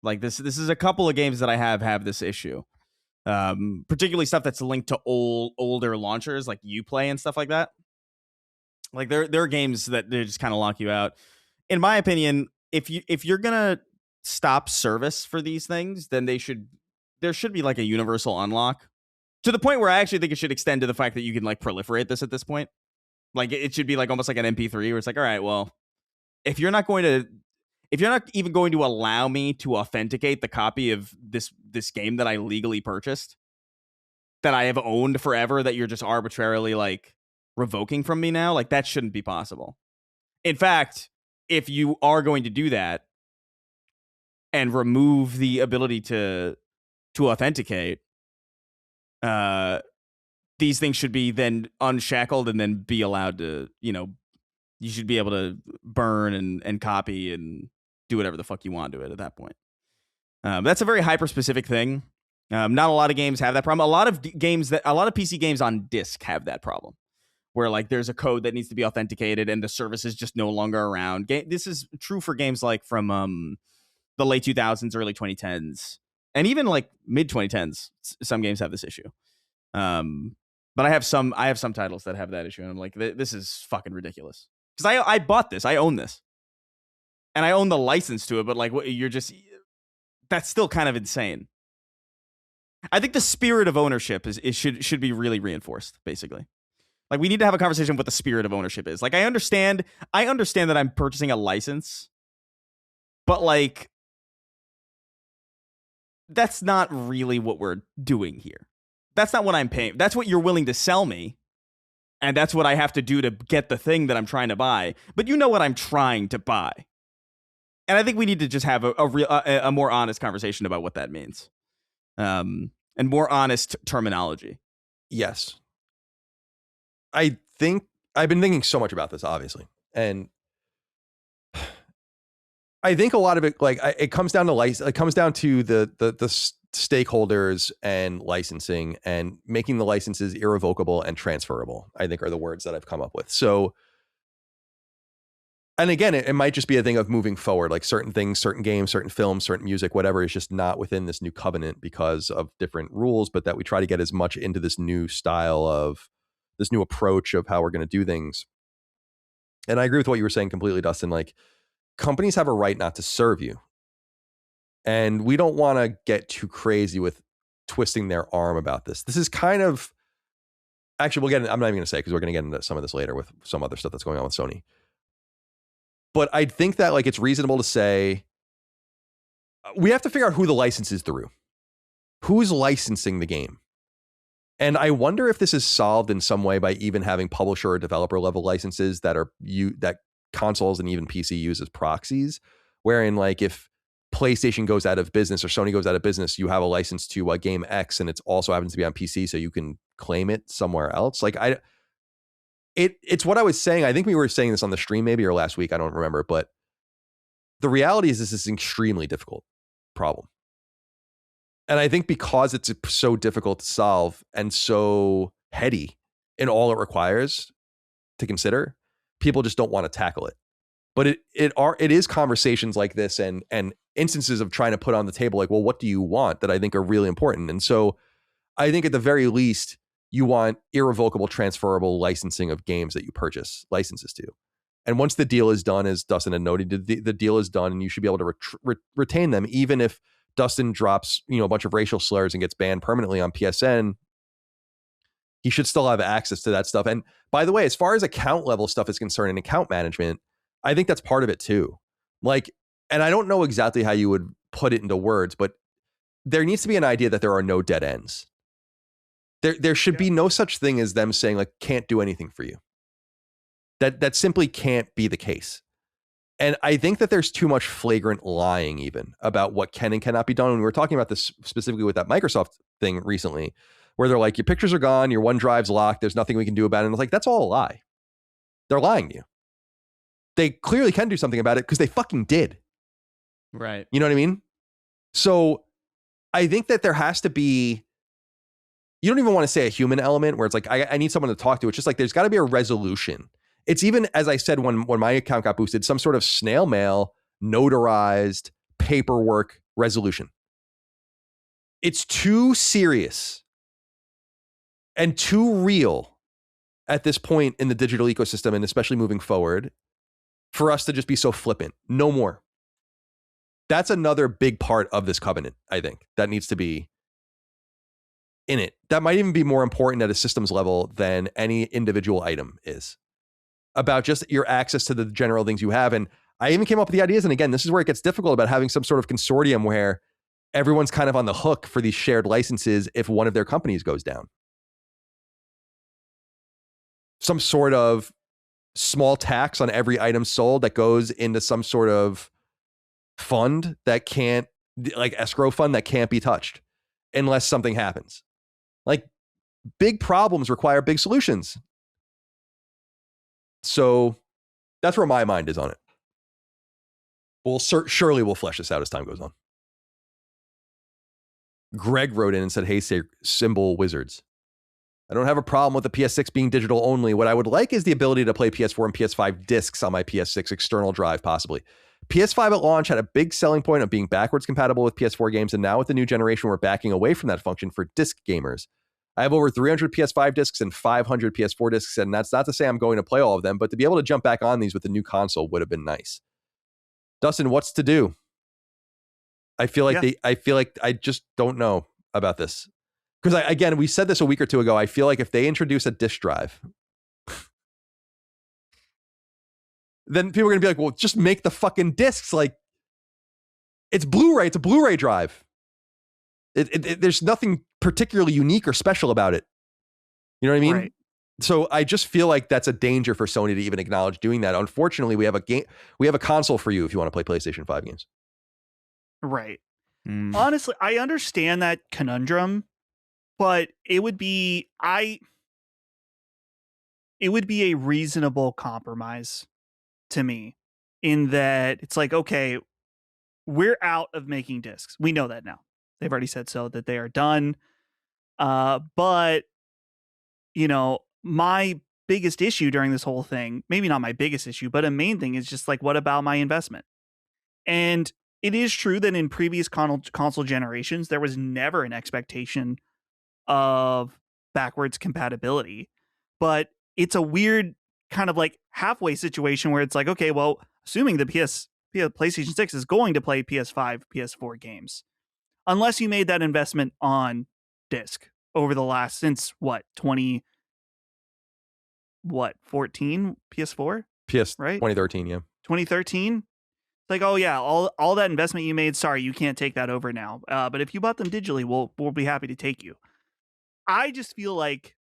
Like this is a couple of games that I have this issue. Particularly stuff that's linked to older launchers like Uplay and stuff like that. Like there are games that they just kind of lock you out. In my opinion, if you're gonna stop service for these things, then there should be like a universal unlock, to the point where I actually think it should extend to the fact that you can like proliferate this at this point. Like it should be like almost like an MP3 where it's like, all right, well, if you're not even going to allow me to authenticate the copy of this game that I legally purchased, that I have owned forever, that you're just arbitrarily like revoking from me now, like that shouldn't be possible. In fact, if you are going to do that and remove the ability to authenticate, these things should be then unshackled and then be allowed to, you should be able to burn and copy and do whatever the fuck you want to it at that point. That's a very hyper-specific thing. Not a lot of games have that problem. A lot of PC games on disc have that problem, where like there's a code that needs to be authenticated and the service is just no longer around. This is true for games like from the late 2000s, early 2010s, and even like mid 2010s. Some games have this issue. But I have some titles that have that issue, and I'm like, this is fucking ridiculous. Because I bought this, I own this, and I own the license to it. But like, that's still kind of insane. I think the spirit of ownership should be really reinforced. Basically, like we need to have a conversation of what the spirit of ownership is. Like I understand that I'm purchasing a license, but like that's not really what we're doing here. That's not what I'm paying. That's what you're willing to sell me. And that's what I have to do to get the thing that I'm trying to buy. But you know what I'm trying to buy. And I think we need to just have a more honest conversation about what that means. And more honest terminology. Yes. I think I've been thinking so much about this, obviously. And I think a lot of it, like it comes down to the stakeholders and licensing, and making the licenses irrevocable and transferable, I think, are the words that I've come up with. So, and again, it might just be a thing of moving forward, like certain things, certain games, certain films, certain music, whatever is just not within this new covenant because of different rules, but that we try to get as much into this new style of this new approach of how we're going to do things. And I agree with what you were saying completely, Dustin. Like, companies have a right not to serve you. And we don't want to get too crazy with twisting their arm about this. This is kind of, actually, I'm not even going to say, because we're going to get into some of this later with some other stuff that's going on with Sony. But I think that like it's reasonable to say we have to figure out who the license is through. Who's licensing the game? And I wonder if this is solved in some way by even having publisher or developer level licenses that consoles and even PC use as proxies, wherein like if PlayStation goes out of business or Sony goes out of business, you have a license to game X and it's also happens to be on PC, so you can claim it somewhere else. Like it's what I was saying. I think we were saying this on the stream maybe or last week. I don't remember, but the reality is this is an extremely difficult problem. And I think because it's so difficult to solve and so heady in all it requires to consider, people just don't want to tackle it. But it is conversations like this and instances of trying to put on the table, like, well, what do you want, that I think are really important. And so I think at the very least, you want irrevocable, transferable licensing of games that you purchase licenses to. And once the deal is done, as Dustin had noted, the deal is done and you should be able to retain them. Even if Dustin drops, a bunch of racial slurs and gets banned permanently on PSN, he should still have access to that stuff. And by the way, as far as account level stuff is concerned and account management, I think that's part of it too. Like, and I don't know exactly how you would put it into words, but there needs to be an idea that there are no dead ends. There should be no such thing as them saying like, can't do anything for you. That simply can't be the case. And I think that there's too much flagrant lying even about what can and cannot be done. And we were talking about this specifically with that Microsoft thing recently, where they're like, your pictures are gone, your OneDrive's locked, there's nothing we can do about it. And it's like, that's all a lie. They're lying to you. They clearly can do something about it because they fucking did. Right. You know what I mean? So I think that there has to be, you don't even want to say a human element where it's like, I need someone to talk to. It's just like, there's got to be a resolution. It's even, as I said, when my account got boosted, some sort of snail mail, notarized paperwork resolution. It's too serious and too real at this point in the digital ecosystem, and especially moving forward, for us to just be so flippant. No more. That's another big part of this covenant, I think, that needs to be in it. That might even be more important at a systems level than any individual item is, about just your access to the general things you have. And I even came up with the ideas, and again, this is where it gets difficult, about having some sort of consortium where everyone's kind of on the hook for these shared licenses if one of their companies goes down. Some sort of small tax on every item sold that goes into some sort of fund that can't, like escrow fund that can't be touched unless something happens. Like, big problems require big solutions. So that's where my mind is on it. Surely we'll flesh this out as time goes on. Greg wrote in and said, hey, Symbol Wizards, I don't have a problem with the PS6 being digital only. What I would like is the ability to play PS4 and PS5 discs on my PS6 external drive, possibly. PS5 at launch had a big selling point of being backwards compatible with PS4 games, and now with the new generation, we're backing away from that function for disc gamers. I have over 300 PS5 discs and 500 PS4 discs, and that's not to say I'm going to play all of them, but to be able to jump back on these with the new console would have been nice. Dustin, what's to do? I feel like I just don't know about this. Because again, we said this a week or two ago. I feel like if they introduce a disk drive, then people are going to be like, well, just make the fucking discs. Like, it's Blu-ray. It's a Blu-ray drive. There's nothing particularly unique or special about it. You know what I mean? Right. So I just feel like that's a danger for Sony to even acknowledge doing that. Unfortunately, we have a console for you if you want to play PlayStation 5 games. Right. Honestly, I understand that conundrum, but it would be a reasonable compromise to me, in that it's like, okay, we're out of making discs. We know that now. They've already said so, that they are done. But you know, my biggest issue during this whole thing, maybe not my biggest issue, but a main thing is just like, what about my investment? And it is true that in previous console generations, there was never an expectation of backwards compatibility, but it's a weird kind of like halfway situation where it's like, okay, well, assuming the PlayStation 6 is going to play PS5, PS4 games, unless you made that investment on disc over the last, since what, 14 PS4? Right? 2013, yeah. 2013? Like, oh yeah, all that investment you made, sorry, you can't take that over now. But if you bought them digitally, we'll be happy to take you. I just feel like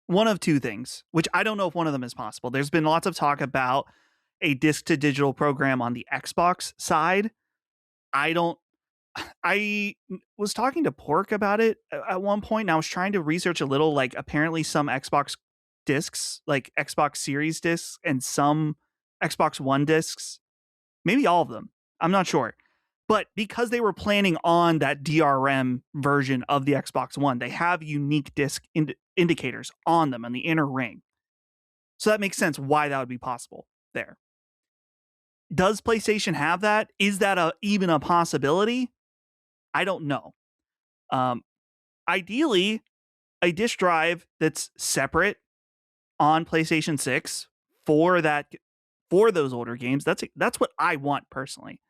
one of two things, which I don't know if one of them is possible. There's been lots of talk about a disc to digital program on the Xbox side. I was talking to Pork about it at one point, and I was trying to research a little. Like, apparently some Xbox discs, like Xbox Series discs, and some Xbox One discs, maybe all of them, I'm not sure, but because they were planning on that DRM version of the Xbox One, they have unique disc indicators on them on the inner ring. So that makes sense why that would be possible there. Does PlayStation have that? Is that even a possibility? I don't know. Ideally, a disk drive that's separate on PlayStation 6 for those older games. That's what I want personally.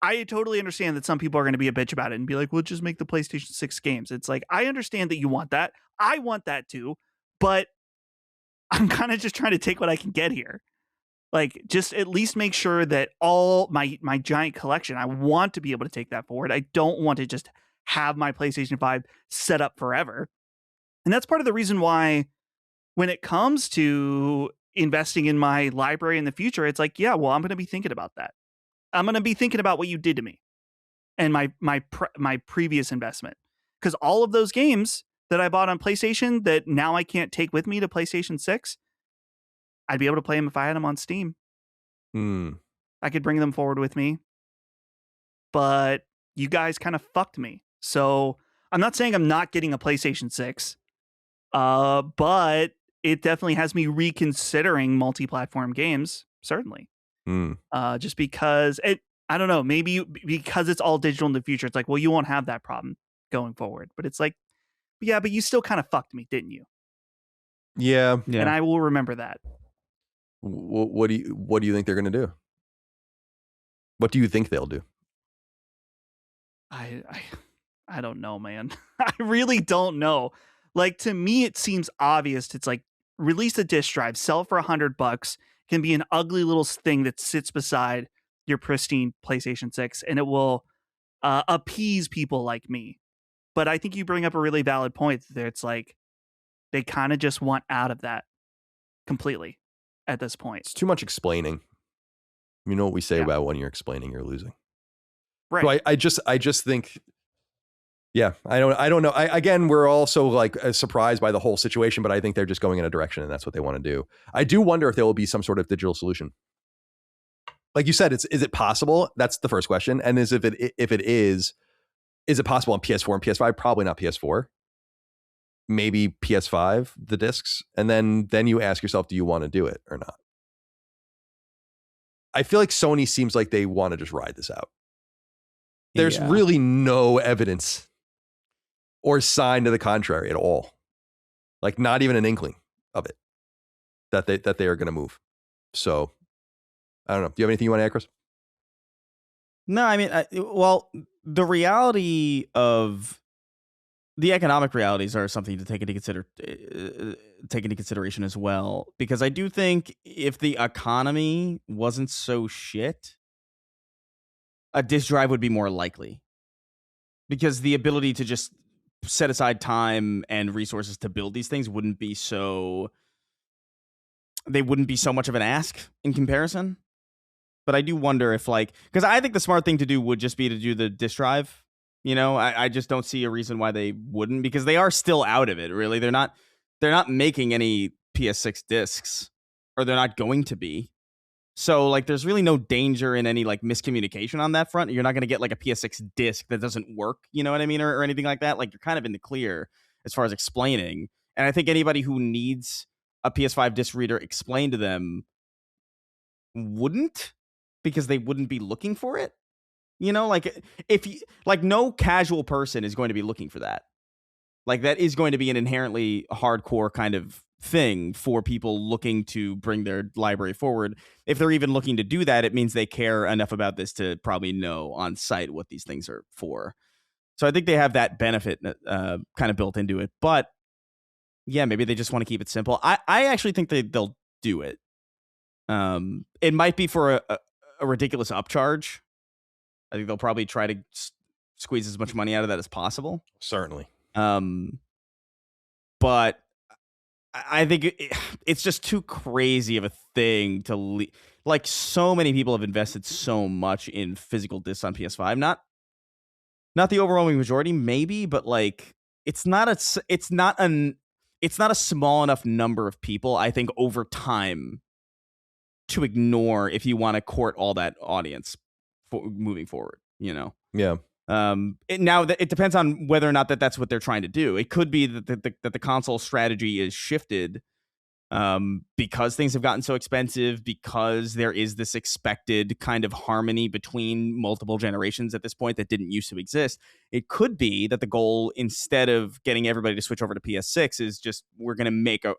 I totally understand that some people are going to be a bitch about it and be like, well, just make the PlayStation 6 games. It's like, I understand that you want that. I want that too, but I'm kind of just trying to take what I can get here. Like, just at least make sure that all my giant collection, I want to be able to take that forward. I don't want to just have my PlayStation 5 set up forever. And that's part of the reason why when it comes to investing in my library in the future, it's like, yeah, well, I'm going to be thinking about that. I'm going to be thinking about what you did to me and my previous investment. Because all of those games that I bought on PlayStation that now I can't take with me to PlayStation 6, I'd be able to play them if I had them on Steam. I could bring them forward with me. But you guys kind of fucked me. So I'm not saying I'm not getting a PlayStation 6, but it definitely has me reconsidering multi-platform games, certainly. Just because I don't know, maybe because it's all digital in the future, it's like, well, you won't have that problem going forward. But it's like, yeah, but you still kind of fucked me, didn't you? Yeah. And I will remember that. What do you think they're going to do? What do you think they'll do? I don't know, man. I really don't know. Like, to me, it seems obvious. It's like, release a disk drive, sell for $100, can be an ugly little thing that sits beside your pristine PlayStation 6, and it will appease people like me. But I think you bring up a really valid point there. It's like, they kind of just want out of that completely at this point. It's too much explaining. You know what we say about when you're explaining, you're losing. Right. So I just think, yeah, I don't know. Again, we're also like surprised by the whole situation, but I think they're just going in a direction and that's what they want to do. I do wonder if there will be some sort of digital solution. Like you said, is it possible? That's the first question. And if it is it possible on PS4 and PS5? Probably not PS4. Maybe PS5, the discs. And then you ask yourself, do you want to do it or not? I feel like Sony seems like they want to just ride this out. There's really no evidence or sign to the contrary at all. Like not even an inkling of it that they are going to move. So I don't know. Do you have anything you want to add, Chris? No, I mean, well, the reality of the economic realities are something to take into consideration as well, because I do think if the economy wasn't so shit, a disk drive would be more likely, because the ability to just set aside time and resources to build these things wouldn't be so much of an ask in comparison. But I do wonder if, like, because I think the smart thing to do would just be to do the disk drive. You know, I just don't see a reason why they wouldn't, because they are still out of it. Really, they're not making any PS6 discs, or they're not going to be. So like, there's really no danger in any like miscommunication on that front. You're not going to get like a PS6 disc that doesn't work. You know what I mean, or anything like that. Like, you're kind of in the clear as far as explaining. And I think anybody who needs a PS5 disc reader explained to them wouldn't, because they wouldn't be looking for it. You know, like, if you, like, no casual person is going to be looking for that. Like, that is going to be an inherently hardcore kind of thing for people looking to bring their library forward. If they're even looking to do that, it means they care enough about this to probably know on site what these things are for. So I think they have that benefit kind of built into it. But yeah, maybe they just want to keep it simple. I actually think they'll do it. It might be for a ridiculous upcharge. I think they'll probably try to squeeze as much money out of that as possible. Certainly. But I think it's just too crazy of a thing to like, so many people have invested so much in physical discs on PS5. Not the overwhelming majority, maybe, but like, it's not a small enough number of people, I think, over time to ignore if you want to court all that audience for moving forward, you know? Yeah. Now it depends on whether or not that's what they're trying to do. It could be that the console strategy is shifted because things have gotten so expensive, because there is this expected kind of harmony between multiple generations at this point that didn't used to exist. It could be that the goal, instead of getting everybody to switch over to PS6, is just, we're going to make a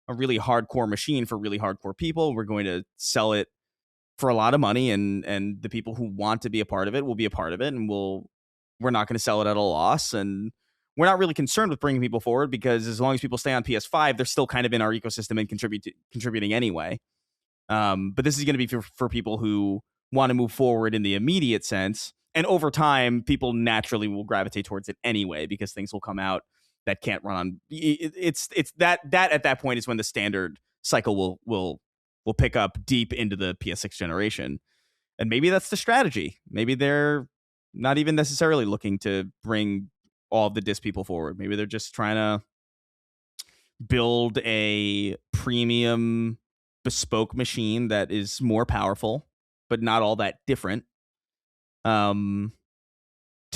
really hardcore machine for really hardcore people. We're going to sell it for a lot of money, and the people who want to be a part of it will be a part of it, and we're not going to sell it at a loss. And we're not really concerned with bringing people forward, because as long as people stay on PS5, they're still kind of in our ecosystem and contributing anyway. But this is going to be for people who want to move forward in the immediate sense, and over time, people naturally will gravitate towards it anyway, because things will come out that can't run on. It's that at that point is when the standard cycle will pick up deep into the PS6 generation. And maybe that's the strategy. Maybe they're not even necessarily looking to bring all of the disc people forward. Maybe they're just trying to build a premium bespoke machine that is more powerful, but not all that different, to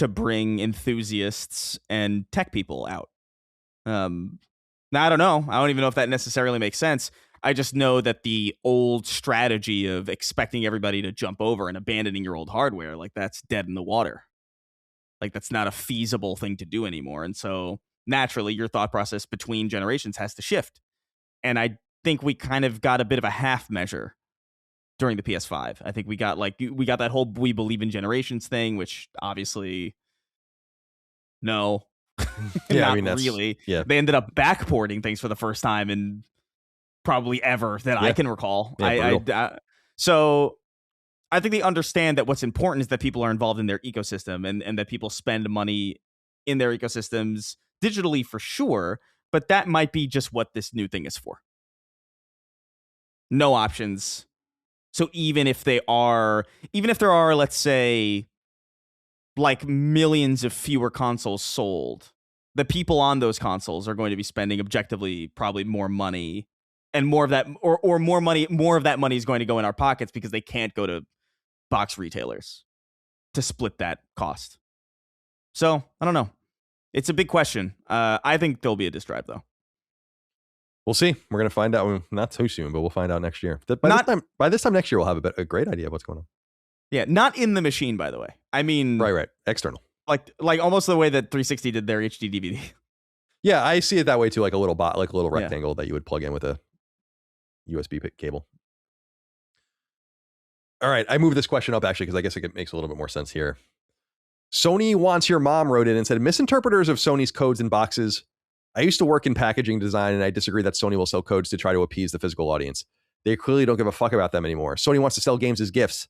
bring enthusiasts and tech people out. Now, I don't know. I don't even know if that necessarily makes sense. I just know that the old strategy of expecting everybody to jump over and abandoning your old hardware, like that's dead in the water. Like that's not a feasible thing to do anymore. And so naturally your thought process between generations has to shift. And I think we kind of got a bit of a half measure during the PS5. I think we got that whole we believe in generations thing, which obviously no. Yeah, not I mean, really. Yeah. They ended up backporting things for the first time in probably ever that I can recall. So I think they understand that what's important is that people are involved in their ecosystem and that people spend money in their ecosystems digitally for sure, but that might be just what this new thing is for. No options. So even if there are, let's say, like millions of fewer consoles sold, the people on those consoles are going to be spending objectively probably more money, and more of that money is going to go in our pockets because they can't go to box retailers to split that cost. So I don't know. It's a big question. I think there'll be a disk drive though. We'll see. We're going to find out not too soon, but we'll find out next year. By this time next year, we'll have a great idea of what's going on. Yeah, not in the machine, by the way. I mean, right, external. Like almost the way that 360 did their HD DVD. Yeah, I see it that way too, like a little rectangle that you would plug in with a USB cable. All right, I moved this question up actually because I guess it makes a little bit more sense here. Sony Wants Your Mom wrote in and said, misinterpreters of Sony's codes and boxes. I used to work in packaging design, and I disagree that Sony will sell codes to try to appease the physical audience. They clearly don't give a fuck about them anymore. Sony wants to sell games as gifts.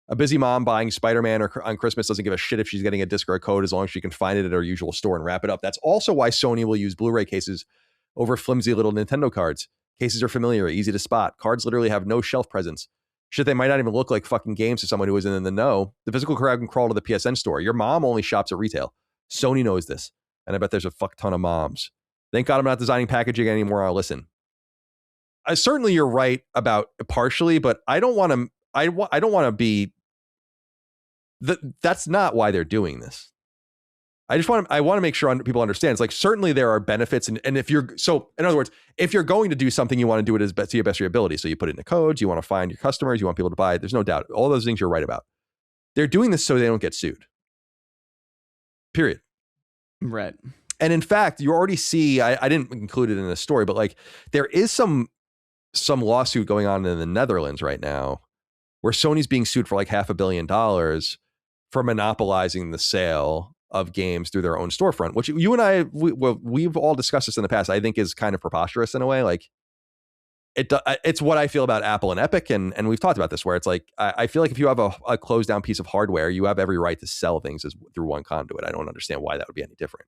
A busy mom buying Spider-Man on Christmas doesn't give a shit if she's getting a disc or a code as long as she can find it at her usual store and wrap it up. That's also why Sony will use Blu-ray cases over flimsy little Nintendo cards. Cases are familiar, easy to spot. Cards literally have no shelf presence. Shit, they might not even look like fucking games to someone who isn't in the know. The physical crowd can crawl to the PSN store. Your mom only shops at retail. Sony knows this. And I bet there's a fuck ton of moms. Thank God I'm not designing packaging anymore. I'll listen. Certainly you're right about partially, but I don't want to be... That's not why they're doing this. I want to make sure people understand. It's like, certainly there are benefits. And if you're, so in other words, if you're going to do something, you want to do it to your best of your ability. So you put it in the codes, you want to find your customers, you want people to buy it. There's no doubt. All those things you're right about. They're doing this so they don't get sued. Period. Right. And in fact, you already see, I didn't include it in the story, but like there is some lawsuit going on in the Netherlands right now where Sony's being sued for like $500 million for monopolizing the sale of games through their own storefront, which you and I, we've all discussed this in the past, I think is kind of preposterous in a way. Like it's what I feel about Apple and Epic. And we've talked about this where it's like, I feel like if you have a closed down piece of hardware, you have every right to sell things through one conduit. I don't understand why that would be any different.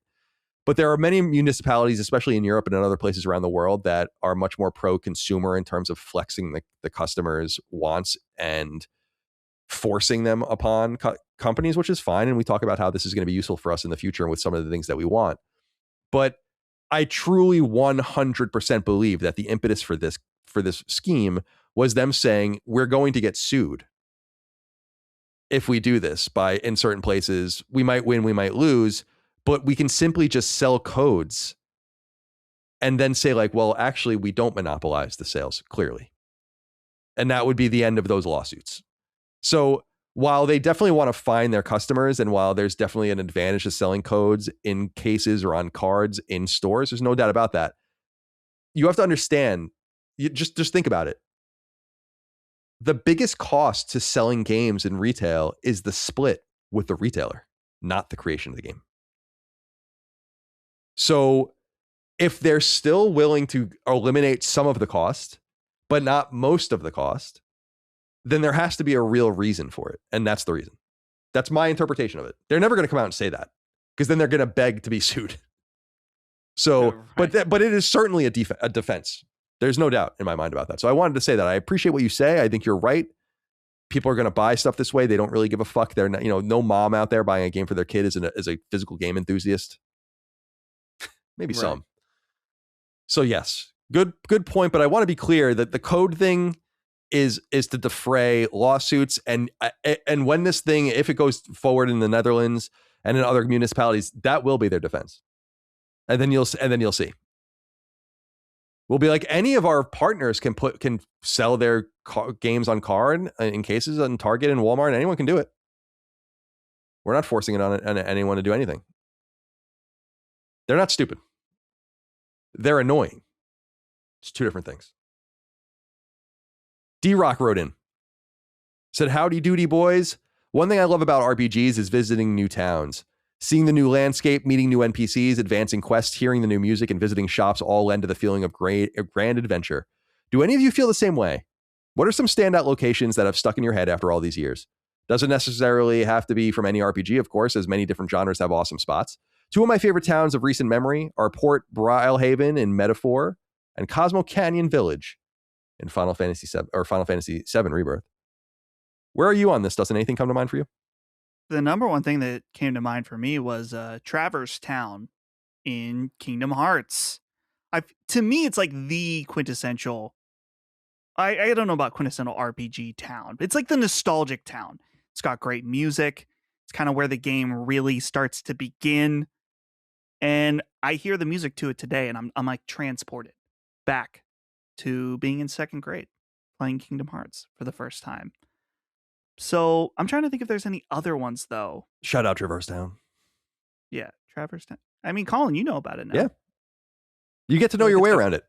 But there are many municipalities, especially in Europe and in other places around the world, that are much more pro-consumer in terms of flexing the customer's wants and forcing them upon companies, which is fine. And we talk about how this is going to be useful for us in the future and with some of the things that we want. But I truly 100% believe that the impetus for this scheme was them saying, we're going to get sued if we do this in certain places. We might win, we might lose. But we can simply just sell codes and then say like, well, actually, we don't monopolize the sales, clearly. And that would be the end of those lawsuits. So while they definitely want to find their customers, and while there's definitely an advantage to selling codes in cases or on cards in stores, there's no doubt about that. You have to understand, you just think about it. The biggest cost to selling games in retail is the split with the retailer, not the creation of the game. So if they're still willing to eliminate some of the cost, but not most of the cost, then there has to be a real reason for it. And that's the reason. That's my interpretation of it. They're never going to come out and say that because then they're going to beg to be sued. So, right. but it is certainly a defense. There's no doubt in my mind about that. So I wanted to say that. I appreciate what you say. I think you're right. People are going to buy stuff this way. They don't really give a fuck. They're not, no mom out there buying a game for their kid is a physical game enthusiast. Maybe right. Some. So yes, good point. But I want to be clear that the code thing is to defray lawsuits, and when this thing, if it goes forward in the Netherlands and in other municipalities, that will be their defense. And then you'll see. We'll be like, any of our partners can sell their games on card in cases on Target and Walmart, and anyone can do it. We're not forcing it on anyone to do anything. They're not stupid. They're annoying. It's two different things. D-Rock wrote in, said, howdy doody boys. One thing I love about RPGs is visiting new towns. Seeing the new landscape, meeting new NPCs, advancing quests, hearing the new music, and visiting shops all lend to the feeling of grand adventure. Do any of you feel the same way? What are some standout locations that have stuck in your head after all these years? Doesn't necessarily have to be from any RPG, of course, as many different genres have awesome spots. Two of my favorite towns of recent memory are Port Brilehaven in Metaphor and Cosmo Canyon Village in Final Fantasy VII Rebirth. Where are you on this? Doesn't anything come to mind for you? The number one thing that came to mind for me was Traverse Town in Kingdom Hearts. To me, it's like the quintessential. I don't know about quintessential RPG town, but it's like the nostalgic town. It's got great music. It's kind of where the game really starts to begin. And I hear the music to it today, and I'm like transported back to being in second grade, playing Kingdom Hearts for the first time. So I'm trying to think if there's any other ones, though. Shout out Traverse Town. Yeah, Traverse Town. I mean, Colin, you know about it now. Yeah. You get to know your way around it.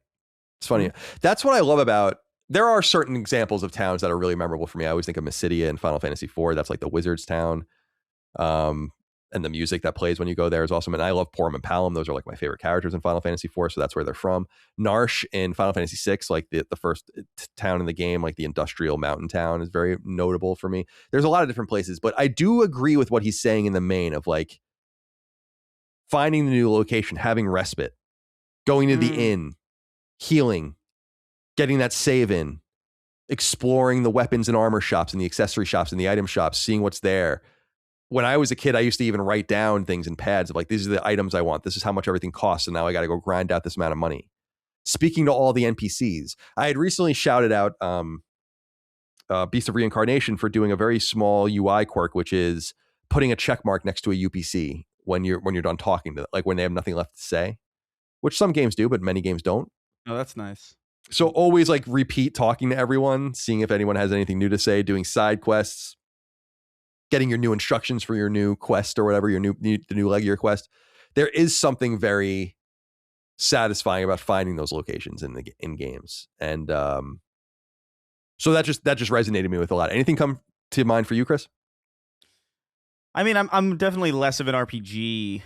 It's funny. Mm-hmm. That's what I love about... There are certain examples of towns that are really memorable for me. I always think of Mysidia in Final Fantasy IV. That's like the wizard's town. And the music that plays when you go there is awesome. And I love Porum and Palom. Those are like my favorite characters in Final Fantasy IV, so that's where they're from. Narsh in Final Fantasy VI, like the first town in the game, like the industrial mountain town, is very notable for me. There's a lot of different places, but I do agree with what he's saying in the main of like finding the new location, having respite, going to the inn, healing, getting that save in, exploring the weapons and armor shops and the accessory shops and the item shops, seeing what's there. When I was a kid, I used to even write down things in pads of like, these are the items I want. This is how much everything costs. And now I got to go grind out this amount of money. Speaking to all the NPCs, I had recently shouted out Beast of Reincarnation for doing a very small UI quirk, which is putting a check mark next to a UPC when you're done talking to them, like when they have nothing left to say, which some games do, but many games don't. Oh, that's nice. So always like repeat talking to everyone, seeing if anyone has anything new to say, doing side quests, getting your new instructions for your new quest or whatever, the new leg of your quest. There is something very satisfying about finding those locations in games. And so that just resonated me with a lot. Anything come to mind for you, Chris? I mean, I'm definitely less of an RPG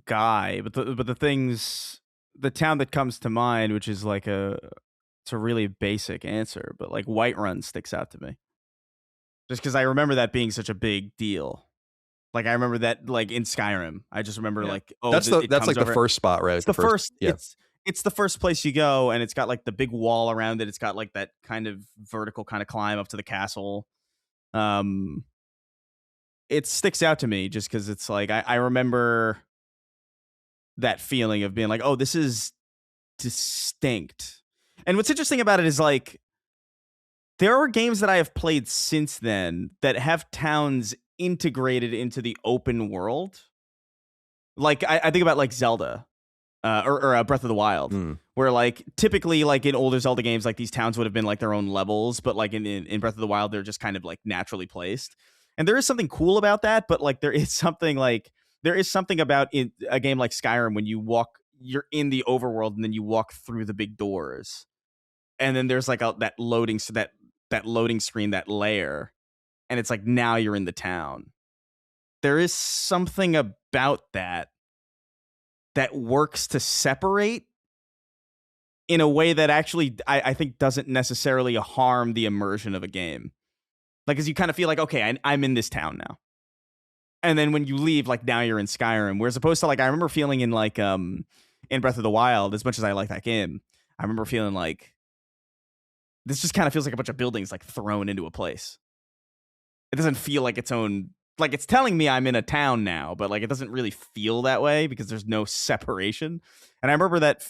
guy, but the town that comes to mind, which is like it's a really basic answer, but like Whiterun sticks out to me. Just because I remember that being such a big deal. Like I remember that like in Skyrim. I just remember like, oh, that's like the first spot, right? It's the first yeah. It's the first place you go, and it's got like the big wall around it. It's got like that kind of vertical kind of climb up to the castle. It sticks out to me just because it's like I remember that feeling of being like, oh, this is distinct. And what's interesting about it is like there are games that I have played since then that have towns integrated into the open world. Like I think about like Zelda or Breath of the Wild, where like typically like in older Zelda games, like these towns would have been like their own levels, but like in Breath of the Wild, they're just kind of like naturally placed. And there is something cool about that, but like there is something about a game like Skyrim when you're in the overworld and then you walk through the big doors, and then there's like that loading screen, that layer, and it's like now you're in the town. There is something about that works to separate in a way that actually I think doesn't necessarily harm the immersion of a game. Like, as you kind of feel like, okay, I'm in this town now. And then when you leave, like now you're in Skyrim. Whereas opposed to like, I remember feeling in like in Breath of the Wild, as much as I like that game, I remember feeling like this just kind of feels like a bunch of buildings like thrown into a place. It doesn't feel like its own, like it's telling me I'm in a town now, but like it doesn't really feel that way because there's no separation. And I remember that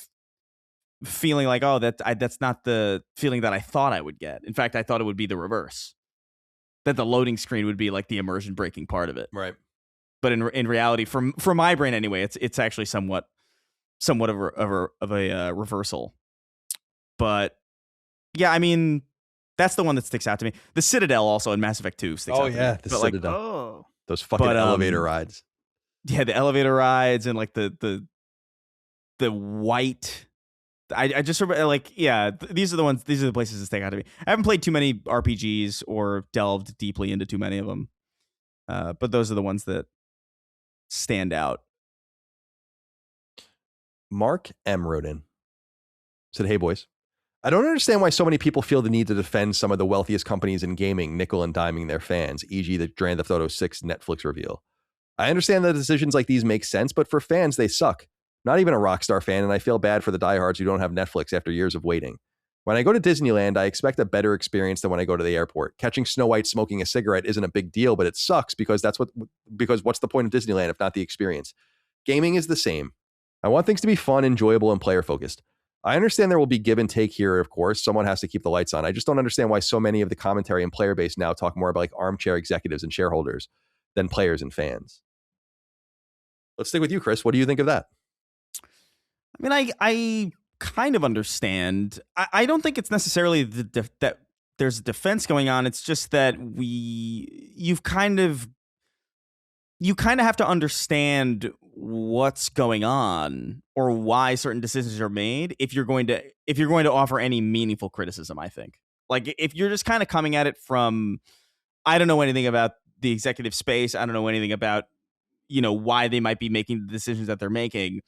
feeling like, oh, that's not the feeling that I thought I would get. In fact, I thought it would be the reverse. That the loading screen would be like the immersion breaking part of it. Right. But in reality, from my brain anyway, it's actually somewhat of a reversal. But yeah, I mean, that's the one that sticks out to me. The Citadel also in Mass Effect 2 sticks out to me. The Citadel. Oh, those fucking elevator rides. Yeah, the elevator rides and like the white. I just remember, like, yeah, these are the ones. These are the places that stick out to me. I haven't played too many RPGs or delved deeply into too many of them, but those are the ones that stand out. Mark M wrote in, said, "Hey boys, I don't understand why so many people feel the need to defend some of the wealthiest companies in gaming nickel and diming their fans, e.g. the Grand Theft Auto 6 Netflix reveal. I understand that decisions like these make sense, but for fans, they suck. Not even a Rockstar fan, and I feel bad for the diehards who don't have Netflix after years of waiting. When I go to Disneyland, I expect a better experience than when I go to the airport. Catching Snow White smoking a cigarette isn't a big deal, but it sucks because what's the point of Disneyland if not the experience? Gaming is the same. I want things to be fun, enjoyable, and player focused. I understand there will be give and take here, of course. Someone has to keep the lights on. I just don't understand why so many of the commentary and player base now talk more about like armchair executives and shareholders than players and fans." Let's stick with you, Chris. What do you think of that? I mean, I kind of understand. I don't think it's necessarily that there's a defense going on. It's just that you kind of have to understand what's going on or why certain decisions are made if you're going to offer any meaningful criticism. I think, like, if you're just kind of coming at it from, I don't know anything about the executive space, I don't know anything about, why they might be making the decisions that they're making,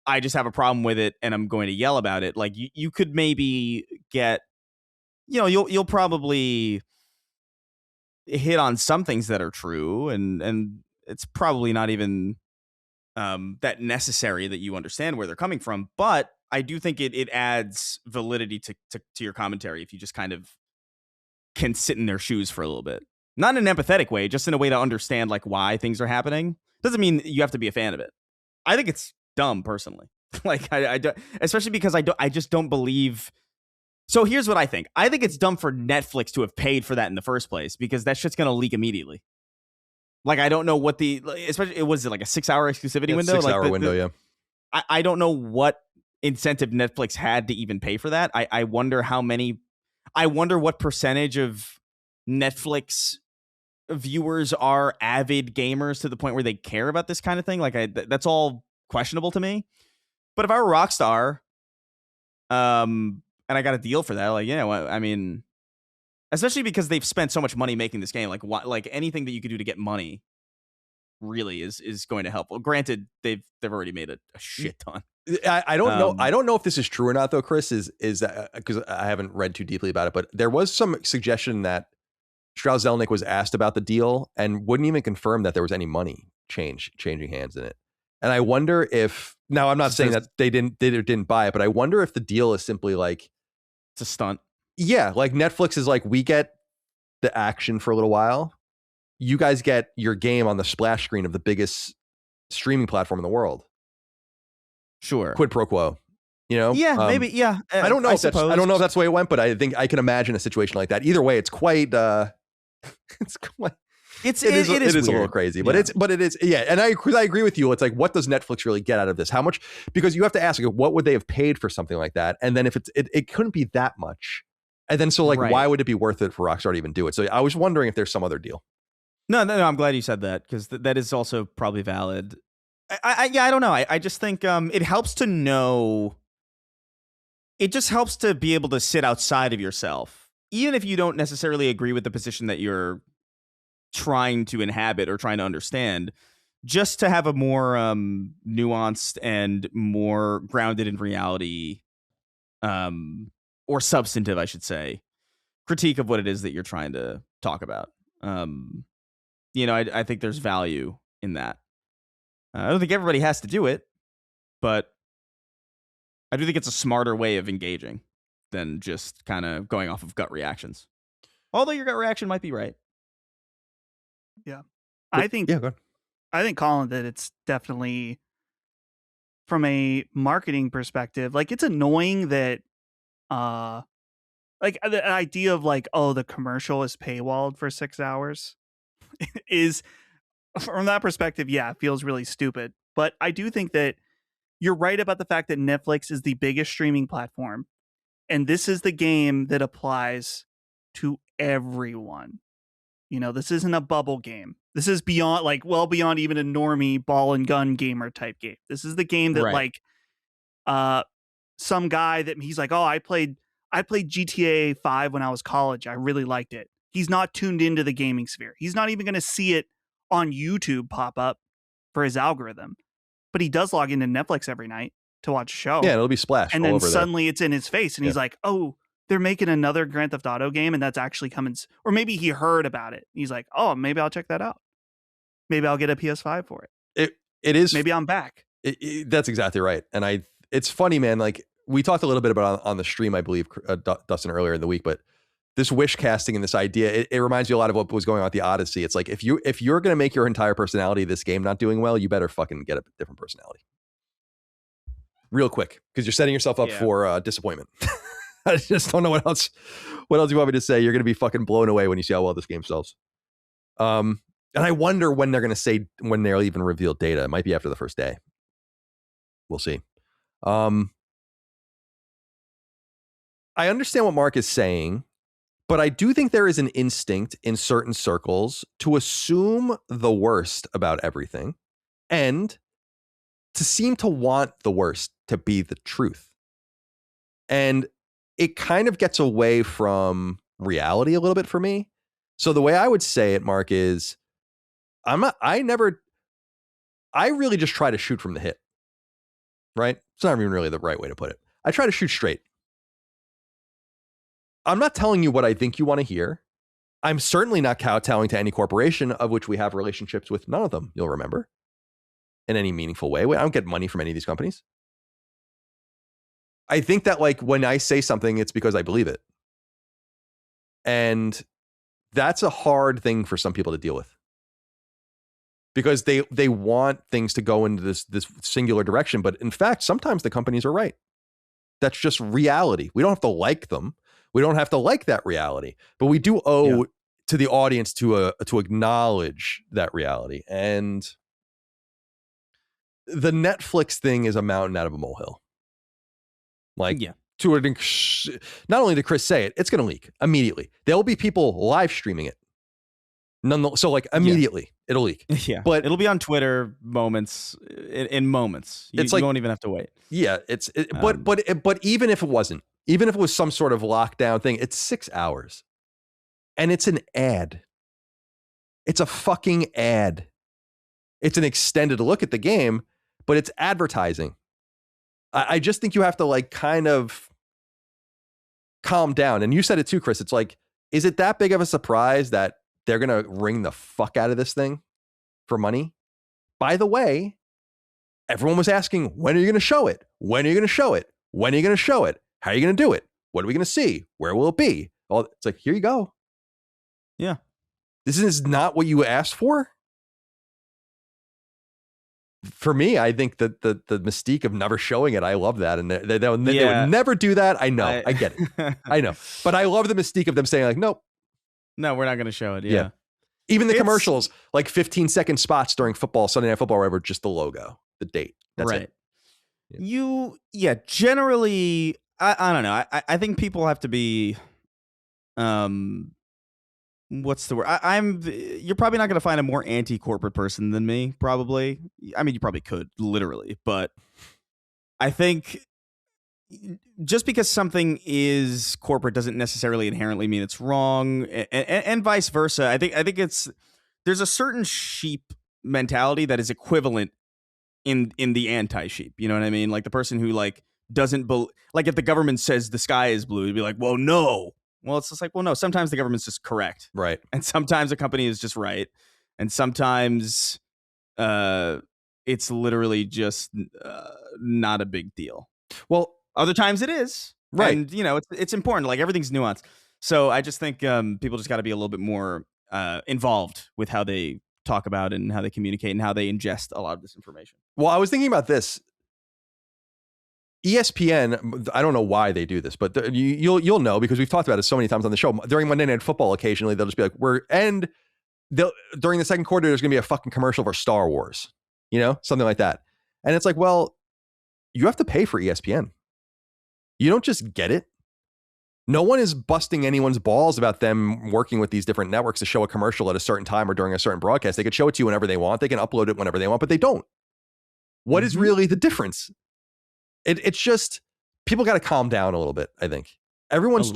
I just have a problem with it and I'm going to yell about it. Like, you could maybe get, you'll probably hit on some things that are true, and it's probably not even that necessary that you understand where they're coming from. But I do think it adds validity to your commentary if you just kind of can sit in their shoes for a little bit. Not in an empathetic way, just in a way to understand like why things are happening. Doesn't mean you have to be a fan of it. I think it's dumb personally. Like, I don't, especially because I just don't believe. So here's what I think. I think it's dumb for Netflix to have paid for that in the first place, because that shit's going to leak immediately. Like, I don't know what especially, it was like a 6-hour exclusivity window. 6-hour window, yeah. I don't know what incentive Netflix had to even pay for that. I wonder what percentage of Netflix viewers are avid gamers to the point where they care about this kind of thing. Like, that's all questionable to me. But if I were Rockstar, and I got a deal for that, like, I mean, especially because they've spent so much money making this game, like anything that you could do to get money really is going to help. Well, granted, they've already made a shit ton. I don't know. I don't know if this is true or not, though, Chris, is because I haven't read too deeply about it, but there was some suggestion that Strauss-Zelnick was asked about the deal and wouldn't even confirm that there was any money changing hands in it. And I wonder if, now I'm not saying that they didn't buy it, but I wonder if the deal is simply like, it's a stunt. Yeah, like Netflix is like, we get the action for a little while. You guys get your game on the splash screen of the biggest streaming platform in the world. Sure. Quid pro quo. Yeah, maybe. Yeah. I don't know if that's the way it went, but I think I can imagine a situation like that. Either way, it's quite it is a little crazy, but it is. Yeah. And I agree with you. It's like, what does Netflix really get out of this? How much? Because you have to ask, like, what would they have paid for something like that? And then if it couldn't be that much. And then, so like, right. Why would it be worth it for Rockstar to even do it? So I was wondering if there's some other deal. No, I'm glad you said that, because that is also probably valid. I don't know. I just think it helps to know. It just helps to be able to sit outside of yourself, even if you don't necessarily agree with the position that you're trying to inhabit or trying to understand, just to have a more nuanced and more grounded in reality, or substantive, I should say, critique of what it is that you're trying to talk about. I think there's value in that. I don't think everybody has to do it, but I do think it's a smarter way of engaging than just kind of going off of gut reactions. Although your gut reaction might be right. Yeah. I think, Colin, that it's definitely, from a marketing perspective, like, it's annoying that, like, the idea of like, oh, the commercial is paywalled for 6 hours is, from that perspective, yeah, it feels really stupid. But I do think that you're right about the fact that Netflix is the biggest streaming platform. And this is the game that applies to everyone. You know, this isn't a bubble game. This is beyond, like, well beyond even a normie ball and gun gamer type game. This is the game that like some guy that he's like, oh, I played GTA 5 when I was college. I really liked it. He's not tuned into the gaming sphere. He's not even going to see it on YouTube pop up for his algorithm. But he does log into Netflix every night to watch a show. Yeah, it'll be splashed. And all then over suddenly it's in his face. And he's like, oh, they're making another Grand Theft Auto game. And that's actually coming. Or maybe he heard about it. He's like, oh, maybe I'll check that out. Maybe I'll get a PS5 for it. It is. Maybe I'm back. That's exactly right. And it's funny, man. Like, we talked a little bit about on the stream, I believe, Dustin, earlier in the week, but this wish casting and this idea, it reminds me a lot of what was going on with the Odyssey. It's like, if you're going to make your entire personality this game not doing well, you better fucking get a different personality real quick, because you're setting yourself up for disappointment. I just don't know what else you want me to say. You're going to be fucking blown away when you see how well this game sells. And I wonder when they're going to say, when they'll even reveal data. It might be after the first day. We'll see. I understand what Mark is saying, but I do think there is an instinct in certain circles to assume the worst about everything and to seem to want the worst to be the truth. And it kind of gets away from reality a little bit for me. So the way I would say it, Mark, is I really just try to shoot from the hip, right? It's not even really the right way to put it. I try to shoot straight. I'm not telling you what I think you want to hear. I'm certainly not kowtowing to any corporation of which we have relationships with. None of them, you'll remember, in any meaningful way. I don't get money from any of these companies. I think that, like, when I say something, it's because I believe it. And that's a hard thing for some people to deal with, because they want things to go into this singular direction. But in fact, sometimes the companies are right. That's just reality. We don't have to like them. We don't have to like that reality, but we do owe to the audience to acknowledge that reality. And the Netflix thing is a mountain out of a molehill. Like, not only did Chris say it, it's going to leak immediately. There'll be people live streaming it. So like immediately it'll leak. Yeah, but it'll be on Twitter moments in moments. You won't even have to wait. Yeah, but even if it wasn't, even if it was some sort of lockdown thing, it's 6 hours, and it's an ad. It's a fucking ad. It's an extended look at the game, but it's advertising. I just think you have to, like, kind of calm down. And you said it too, Chris. It's like, is it that big of a surprise that they're going to wring the fuck out of this thing for money? By the way, everyone was asking, when are you going to show it? When are you going to show it? When are you going to show it? How are you going to do it? What are we going to see? Where will it be? It's like, here you go. Yeah. This is not what you asked for. For me, I think that the mystique of never showing it, I love that. And they would never do that. I know. I get it. I know. But I love the mystique of them saying, like, nope. No, we're not going to show it. Yeah. Even the commercials, like 15-second spots during football, Sunday Night Football, whatever, just the logo, the date. That's it. Generally, I don't know. I think people have to be, what's the word? You're probably not going to find a more anti-corporate person than me, probably. I mean, you probably could, literally. But I think just because something is corporate doesn't necessarily inherently mean it's wrong, and vice versa. I think there's a certain sheep mentality that is equivalent in the anti-sheep. You know what I mean? Like the person who, like, doesn't like, if the government says the sky is blue, you'd be like, well, no. Well, it's just like, well, no, sometimes the government's just correct. Right. And sometimes a company is just right. And sometimes it's literally just not a big deal. Well, other times it is. Right. And, you know, it's important. Like, everything's nuanced. So I just think people just got to be a little bit more involved with how they talk about and how they communicate and how they ingest a lot of this information. Well, I was thinking about this. ESPN, I don't know why they do this, but you'll know, because we've talked about it so many times on the show. During Monday Night Football, occasionally they'll just be like, during the second quarter, there's going to be a fucking commercial for Star Wars, you know, something like that. And it's like, well, you have to pay for ESPN. You don't just get it. No one is busting anyone's balls about them working with these different networks to show a commercial at a certain time or during a certain broadcast. They could show it to you whenever they want. They can upload it whenever they want, but they don't. What is really the difference? It's just people got to calm down a little bit, I think. Everyone's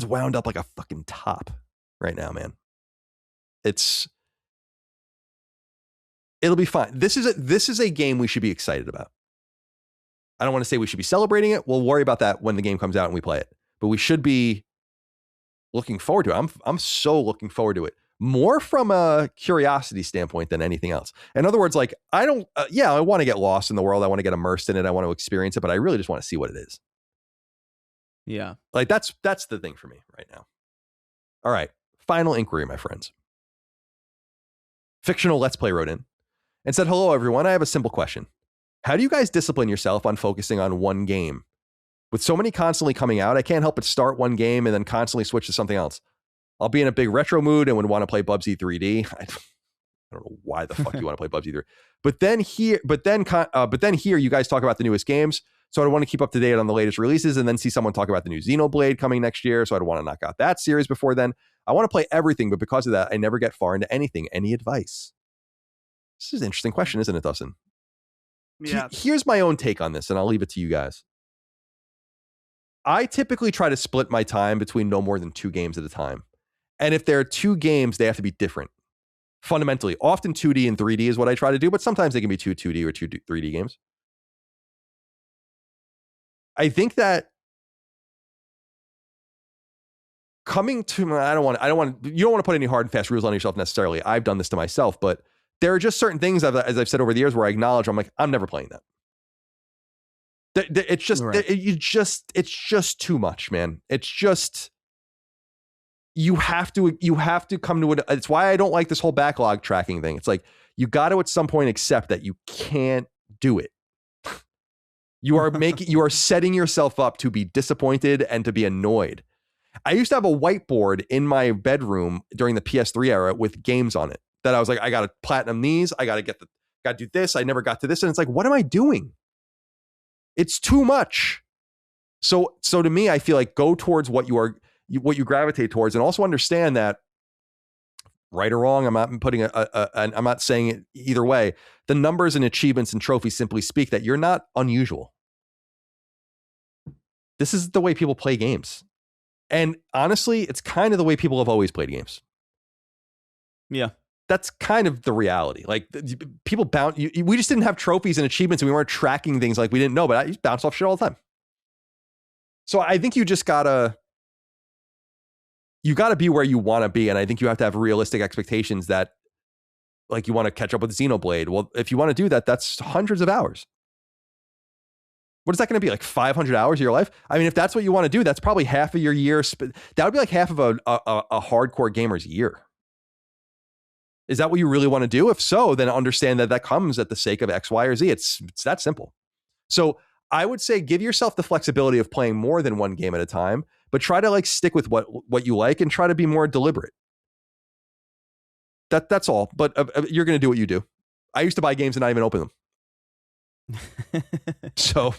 wound up like a fucking top right now, man. It'll be fine. This is a game we should be excited about. I don't want to say we should be celebrating it. We'll worry about that when the game comes out and we play it. But we should be looking forward to it. I'm so looking forward to it. More from a curiosity standpoint than anything else. In other words, like I don't, I want to get lost in the world. I want to get immersed in it. I want to experience it, but I really just want to see what it is. Yeah. Like that's the thing for me right now. All right. Final inquiry, my friends. Fictional Let's Play wrote in and said, hello, everyone. I have a simple question. How do you guys discipline yourself on focusing on one game? With so many constantly coming out, I can't help but start one game and then constantly switch to something else. I'll be in a big retro mood and would want to play Bubsy 3D. I don't know why the fuck you want to play Bubsy 3D. But then here you guys talk about the newest games. So I want to keep up to date on the latest releases and then see someone talk about the new Xenoblade coming next year. So I'd want to knock out that series before then. I want to play everything, but because of that, I never get far into anything. Any advice? This is an interesting question, isn't it, Dustin? Yeah. Here's my own take on this, and I'll leave it to you guys. I typically try to split my time between no more than 2 games at a time. And if there are 2 games, they have to be different. Fundamentally, often 2D and 3D is what I try to do, but sometimes they can be 2 2D or 2 3D games. I think that coming to, you don't want to put any hard and fast rules on yourself necessarily. I've done this to myself, but there are just certain things, as I've said over the years, where I acknowledge, I'm like, I'm never playing that. It's just, right. It's just too much, man. It's just, you have to come to it. It's why I don't like this whole backlog tracking thing. It's like, you got to at some point accept that you can't do it. You are setting yourself up to be disappointed and to be annoyed. I used to have a whiteboard in my bedroom during the PS3 era with games on it that I was like, I got to platinum these. I got to do this. I never got to this. And it's like, what am I doing? It's too much. So to me, I feel like go towards what you gravitate towards, and also understand that right or wrong, I'm not putting I'm not saying it either way. The numbers and achievements and trophies simply speak that you're not unusual. This is the way people play games. And honestly, it's kind of the way people have always played games. Yeah. That's kind of the reality. Like people bounce. We just didn't have trophies and achievements, and we weren't tracking things like we didn't know, but I bounce off shit all the time. So I think you just gotta be where you want to be. And I think you have to have realistic expectations that like you want to catch up with Xenoblade. Well, if you want to do that, that's hundreds of hours. What is that going to be, like 500 hours of your life? I mean, if that's what you want to do, that's probably half of your year. That would be like half of a hardcore gamer's year. Is that what you really want to do? If so, then understand that comes at the sake of X, Y, or Z. It's that simple. So I would say give yourself the flexibility of playing more than one game at a time, but try to like stick with what you like and try to be more deliberate. That's all. But you're going to do what you do. I used to buy games and not even open them. So.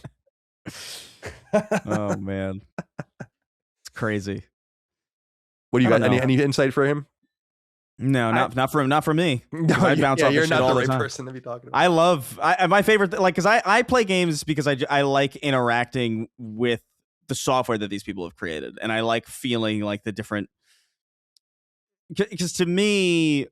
Oh man, it's crazy. What do you got? Any insight for him? No, not for me. No, I bounce off you're shit not all the right time. person to be talking about. I love my favorite, like, because I play games because I like interacting with the software that these people have created, and I like feeling like the different. Because to me,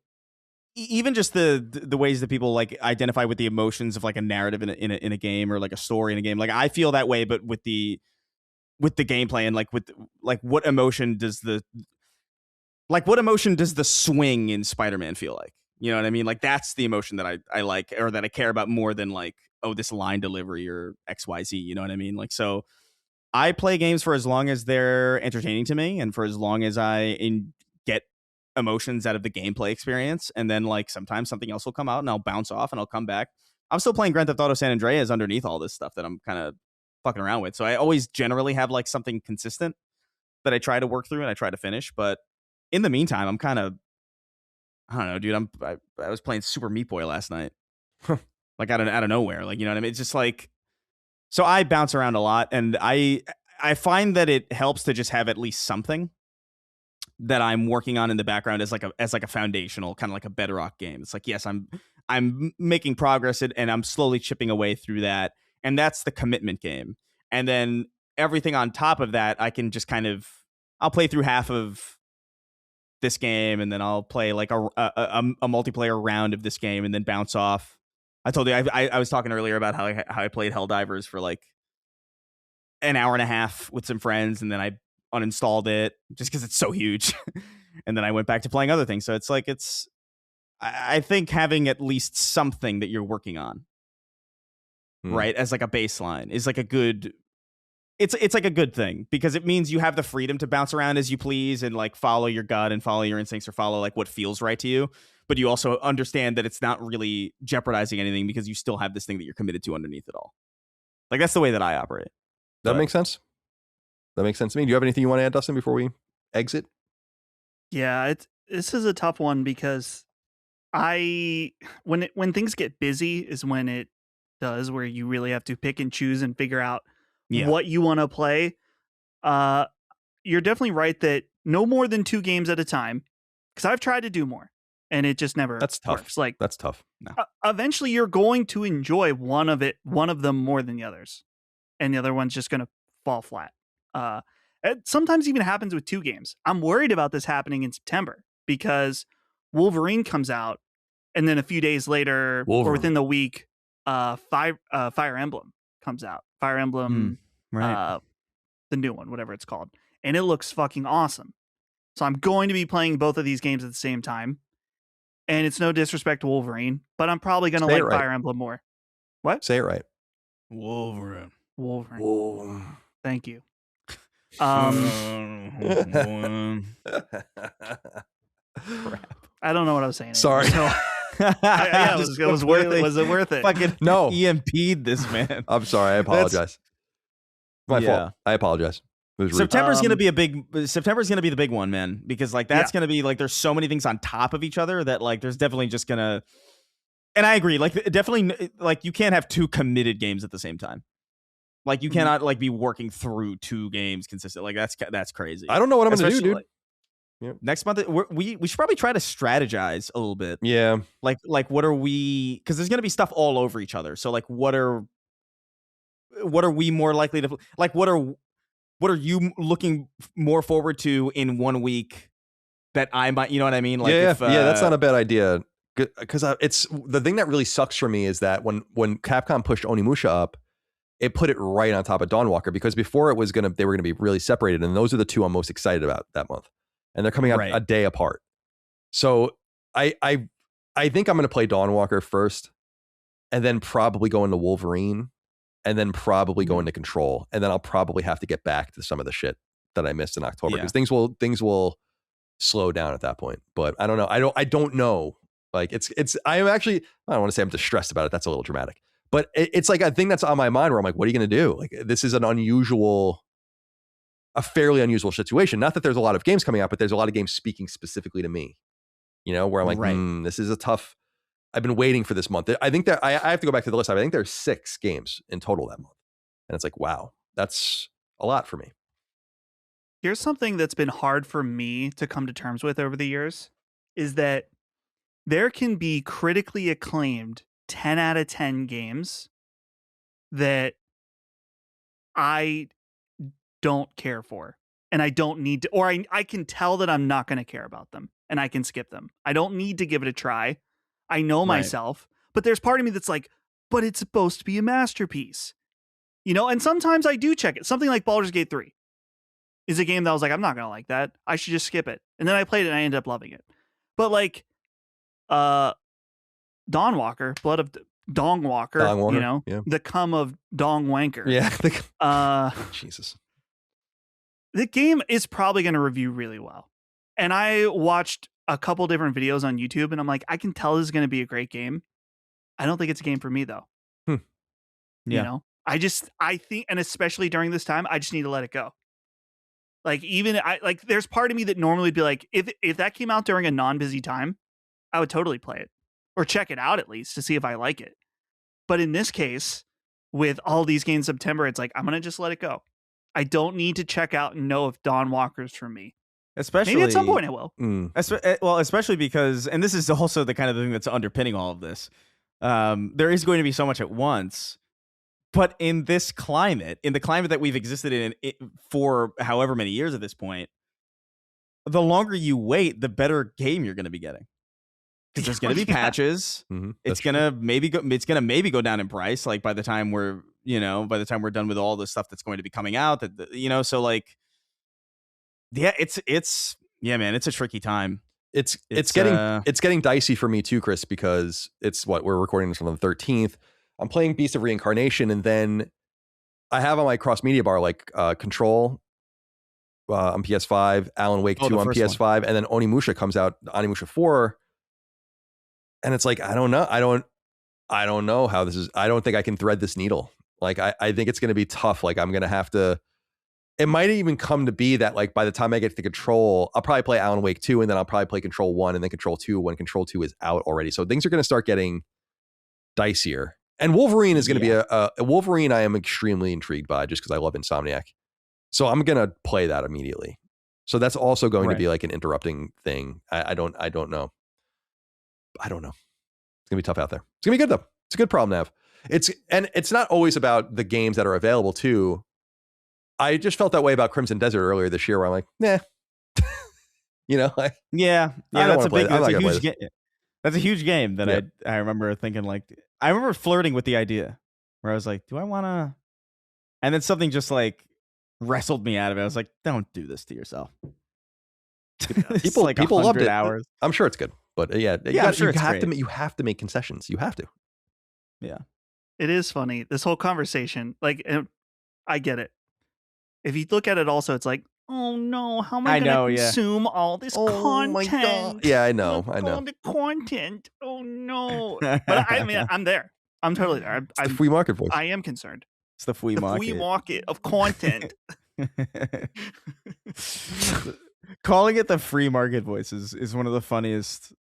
even just the ways that people like identify with the emotions of like a narrative in a game or like a story in a game, like I feel that way, but with the gameplay and what emotion does the swing in Spider-Man feel like? You know what I mean? Like that's the emotion that I like, or that I care about more than like, oh, this line delivery or XYZ. You know what I mean? Like, so I play games for as long as they're entertaining to me and for as long as I get emotions out of the gameplay experience. And then like sometimes something else will come out and I'll bounce off and I'll come back. I'm still playing Grand Theft Auto San Andreas underneath all this stuff that I'm kind of fucking around with. So I always generally have like something consistent that I try to work through and I try to finish. But in the meantime, I'm kind of, I don't know, dude. I was playing Super Meat Boy last night, like out of nowhere, like, you know what I mean? It's just like, so I bounce around a lot, and I I find that it helps to just have at least something that I'm working on in the background as like a foundational kind of like a bedrock game. It's like, yes, I'm making progress and I'm slowly chipping away through that, and that's the commitment game. And then everything on top of that, I can just kind of I'll play through half of this game, and then I'll play like a multiplayer round of this game, and then bounce off. I told you I was talking earlier about how I played Helldivers for like an hour and a half with some friends, and then I uninstalled it just because it's so huge. And then I went back to playing other things. So it's like I think having at least something that you're working on, right, as like a baseline is like a good. It's like a good thing because it means you have the freedom to bounce around as you please and like follow your gut and follow your instincts or follow like what feels right to you. But you also understand that it's not really jeopardizing anything because you still have this thing that you're committed to underneath it all. Like that's the way that I operate. That makes sense. That makes sense to me. Do you have anything you want to add, Dustin, before we exit? Yeah, this is a tough one because when things get busy is when it does, where you really have to pick and choose and figure out what you want to play. You're definitely right that no more than 2 games at a time, because I've tried to do more and it just never That's tough. works. Like that's tough. No. Eventually you're going to enjoy one of them more than the others, and the other one's just going to fall flat. It sometimes even happens with 2 games. I'm worried about this happening in September because Wolverine comes out, and then a few days later, or within the week, Fire Emblem comes out. Fire Emblem, right. The new one, whatever it's called, and it looks fucking awesome. So I'm going to be playing both of these games at the same time, and it's no disrespect to Wolverine, but I'm probably going to like Fire Emblem more. What? Say it right. Wolverine. Whoa. Thank you. Crap. I don't know what I was saying. Sorry. So, it was worth it. Was it worth it? Fucking no. EMP'd this man. I'm sorry. I apologize. My fault. I apologize. September's gonna be the big one, man, because like that's gonna be like there's so many things on top of each other that like there's definitely just gonna. And I agree, like definitely, like you can't have 2 committed games at the same time. Like you cannot like be working through 2 games consistently. Like that's crazy. I don't know what I'm gonna do, dude. Like, next month we should probably try to strategize a little bit. Yeah. Like what are we? Because there's gonna be stuff all over each other. So like what are we more likely to like? What are you looking more forward to in 1 week that I might? You know what I mean? Like that's not a bad idea. Because it's the thing that really sucks for me is that when Capcom pushed Onimusha up, it put it right on top of Dawnwalker, because before they were gonna be really separated, and those are the 2 I'm most excited about that month, and they're coming out a day apart. So I think I'm gonna play Dawnwalker first, and then probably go into Wolverine, and then probably go into Control, and then I'll probably have to get back to some of the shit that I missed in October, because things will slow down at that point. But I don't know. I don't know. Like I don't want to say I'm distressed about it. That's a little dramatic. But it's like a thing that's on my mind where I'm like, what are you going to do? Like, this is a fairly unusual situation. Not that there's a lot of games coming out, but there's a lot of games speaking specifically to me, where I'm like, this is a tough, I've been waiting for this month. I think that I have to go back to the list. I think there's 6 games in total that month. And it's like, wow, that's a lot for me. Here's something that's been hard for me to come to terms with over the years is that there can be critically acclaimed 10 out of 10 games that I don't care for, and I don't need to, or I can tell that I'm not going to care about them and I can skip them. I don't need to give it a try. I know myself, but there's part of me that's like, but it's supposed to be a masterpiece, and sometimes I do check it. Something like Baldur's Gate 3 is a game that I was like, I'm not going to like that. I should just skip it. And then I played it and I ended up loving it. But like, Dawnwalker, Blood of Dongwalker, the cum of Dong Wanker. Yeah. Jesus. The game is probably going to review really well. And I watched a couple different videos on YouTube, and I'm like, I can tell this is going to be a great game. I don't think it's a game for me, though. Yeah. I think, and especially during this time, I just need to let it go. Like, there's part of me that normally would be like, if that came out during a non-busy time, I would totally play it. Or check it out at least to see if I like it. But in this case, with all these games in September, it's like, I'm going to just let it go. I don't need to check out and know if Dawn Walker's for me. Especially maybe at some point I will. Well, especially because, and this is also the kind of thing that's underpinning all of this. There is going to be so much at once, but in this climate, in the climate that we've existed in for however many years at this point, the longer you wait, the better game you're going to be getting. Because there's going to be patches. It's going to maybe go down in price. Like by the time we're done with all the stuff that's going to be coming out, so like, yeah, it's a tricky time. It's getting dicey for me too, Chris, because we're recording this on the 13th. I'm playing Beast of Reincarnation, and then I have on my cross media bar like Control on PS5, Alan Wake 2 on PS5, and then Onimusha comes out, Onimusha 4. And it's like, I don't know how this is. I don't think I can thread this needle. Like, I think it's going to be tough. Like, I'm going to have to, it might even come to be that like, by the time I get to Control, I'll probably play Alan Wake 2, and then I'll probably play Control 1 and then Control 2 when Control 2 is out already. So things are going to start getting dicier. And Wolverine is going to be a Wolverine I am extremely intrigued by, just because I love Insomniac. So I'm going to play that immediately. So that's also going to be like an interrupting thing. I don't know. It's going to be tough out there. It's going to be good though. It's a good problem to have. It's not always about the games that are available too. I just felt that way about Crimson Desert earlier this year, where I'm like, nah, like, that's a huge game that I remember thinking, like, I remember flirting with the idea where I was like, do I want to? And then something just like wrestled me out of it. I was like, don't do this to yourself. People loved it. Hours. I'm sure it's good. But you have to make concessions. You have to. Yeah. It is funny. This whole conversation, like, I get it. If you look at it also, it's like, oh no, how am I going to consume all this content? My God. Yeah, I know. All the content. Oh no. But I mean, I'm there. I'm totally there. It's the free market voice. I am concerned. It's the free market. Free market of content. Calling it the free market voice is one of the funniest.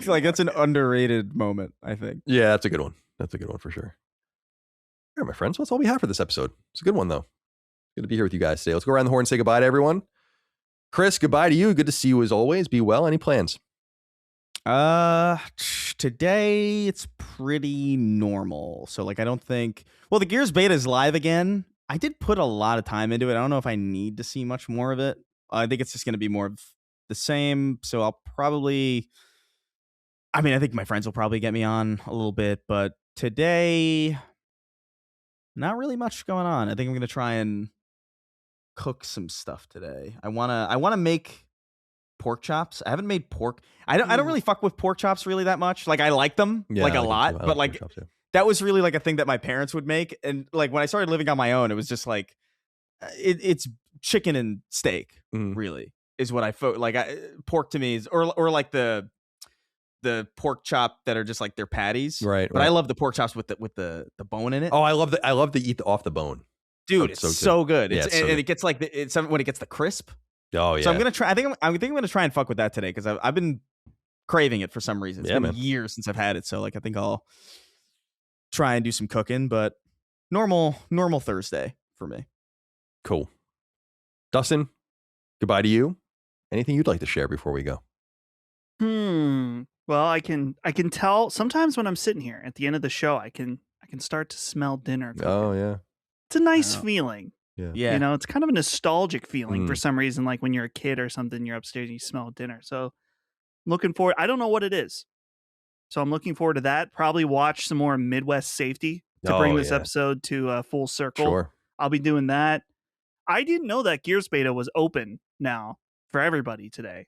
Like, that's an underrated moment, I think. Yeah, that's a good one. That's a good one for sure. All right, my friends, that's all we have for this episode. It's a good one, though. Good to be here with you guys today. Let's go around the horn and say goodbye to everyone. Chris, goodbye to you. Good to see you as always. Be well. Any plans? Today it's pretty normal. So like, I don't think, well, the Gears beta is live again. I did put a lot of time into it. I don't know if I need to see much more of it. I think it's just going to be more of the same. So I'll probably, I think my friends will probably get me on a little bit, but today, not really much going on. I think I'm going to try and cook some stuff today. I want to make pork chops. I haven't made pork. I don't really fuck with pork chops really that much. Like, I like them a lot, but like chops, that was really like a thing that my parents would make. And like, when I started living on my own, it was just like, it's chicken and steak really is what I like. Pork to me is, or like the pork chop that are just like their patties. Right. But I love the pork chops with the bone in it. Oh, I love to eat off the bone. Dude, it's so good. And it gets like it's when it gets the crisp. Oh yeah. So I'm gonna try. I think I'm gonna try and fuck with that today, because I've been craving it for some reason. It's been years since I've had it, so like I think I'll try and do some cooking. But normal Thursday for me. Cool. Dustin, goodbye to you. Anything you'd like to share before we go? Well, I can tell sometimes when I'm sitting here at the end of the show, I can start to smell dinner cooking. Oh yeah. It's a nice feeling. Yeah. You know, it's kind of a nostalgic feeling for some reason, like when you're a kid or something, you're upstairs and you smell dinner. So looking forward. I don't know what it is. So I'm looking forward to that. Probably watch some more Midwest Safety to bring this episode to a full circle. Sure. I'll be doing that. I didn't know that Gears Beta was open now for everybody today.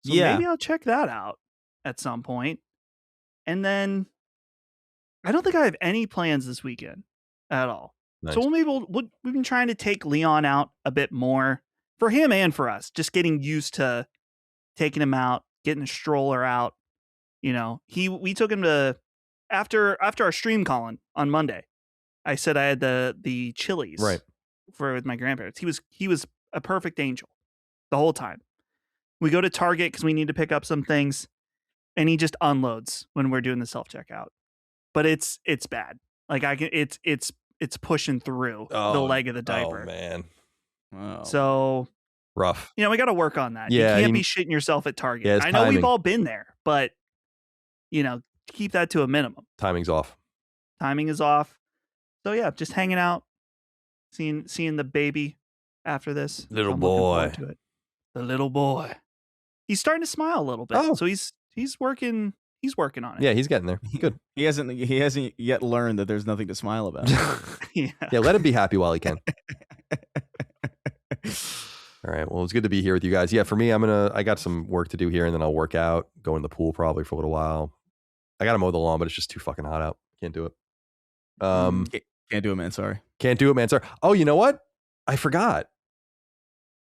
So maybe I'll check that out at some point. And then I don't think I have any plans this weekend at all. Nice. So maybe we've been trying to take Leon out a bit more for him and for us, just getting used to taking him out, getting a stroller out. You know, we took him to after our stream, Colin, on Monday. I said I had the Chili's with my grandparents. He was a perfect angel the whole time. We go to Target because we need to pick up some things, and he just unloads when we're doing the self checkout. But it's bad. Like it's it's pushing through the leg of the diaper. Oh man. Oh. So Rough. we got to work on that. Yeah, you can't be shitting yourself at Target. Yeah, I know timing. we've all been there, but keep that to a minimum. Timing's off. Timing is off. So yeah, just hanging out, seeing the baby after this. Little I'm boy. looking forward to it. The little boy. He's starting to smile a little bit. Oh. So he's working on it. Yeah, he's getting there. Good. He hasn't yet learned that there's nothing to smile about. Yeah. Yeah, let him be happy while he can. All right. Well, it's good to be here with you guys. Yeah, for me, I got some work to do here, and then I'll work out, go in the pool probably for a little while. I got to mow the lawn, but it's just too fucking hot out. Can't do it. Can't do it, man. Sorry. Can't do it, man. Sorry. Oh, you know what? I forgot.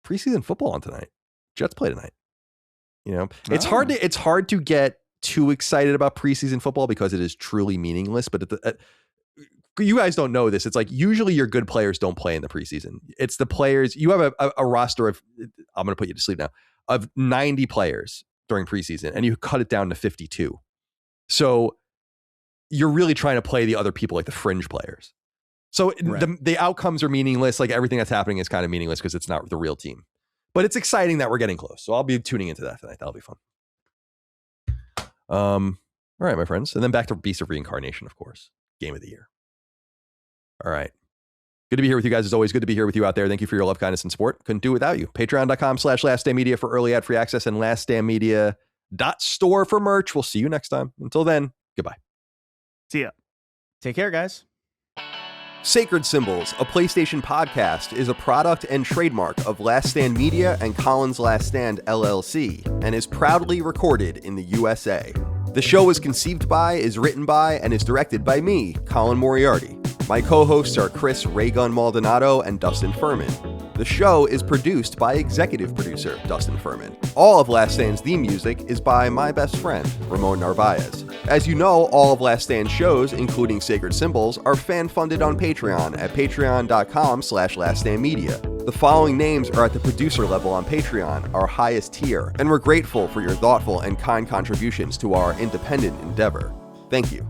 Preseason football on tonight. Jets play tonight. It's hard to get too excited about preseason football because it is truly meaningless. But you guys don't know this. It's like usually your good players don't play in the preseason. It's the players. You have a roster of, I'm going to put you to sleep now, of 90 players during preseason, and you cut it down to 52. So you're really trying to play the other people, like the fringe players. So the outcomes are meaningless. Like everything that's happening is kind of meaningless because it's not the real team. But it's exciting that we're getting close. So I'll be tuning into that tonight. That'll be fun. All right, my friends. And then back to Beast of Reincarnation, of course. Game of the year. All right. Good to be here with you guys as always. Good to be here with you out there. Thank you for your love, kindness, and support. Couldn't do it without you. Patreon.com/LastStandMedia for early ad-free access and LastStandMedia.store for merch. We'll see you next time. Until then, goodbye. See ya. Take care, guys. Sacred Symbols, a PlayStation podcast, is a product and trademark of Last Stand Media and Collins Last Stand LLC, and is proudly recorded in the USA. The show is conceived by, is written by, and is directed by me, Colin Moriarty. My co-hosts are Chris Raygun Maldonado and Dustin Furman. The show is produced by executive producer Dustin Furman. All of Last Stand's theme music is by my best friend, Ramon Narvaez. As you know, all of Last Stand's shows, including Sacred Symbols, are fan-funded on Patreon at patreon.com/laststandmedia. The following names are at the producer level on Patreon, our highest tier, and we're grateful for your thoughtful and kind contributions to our independent endeavor. Thank you.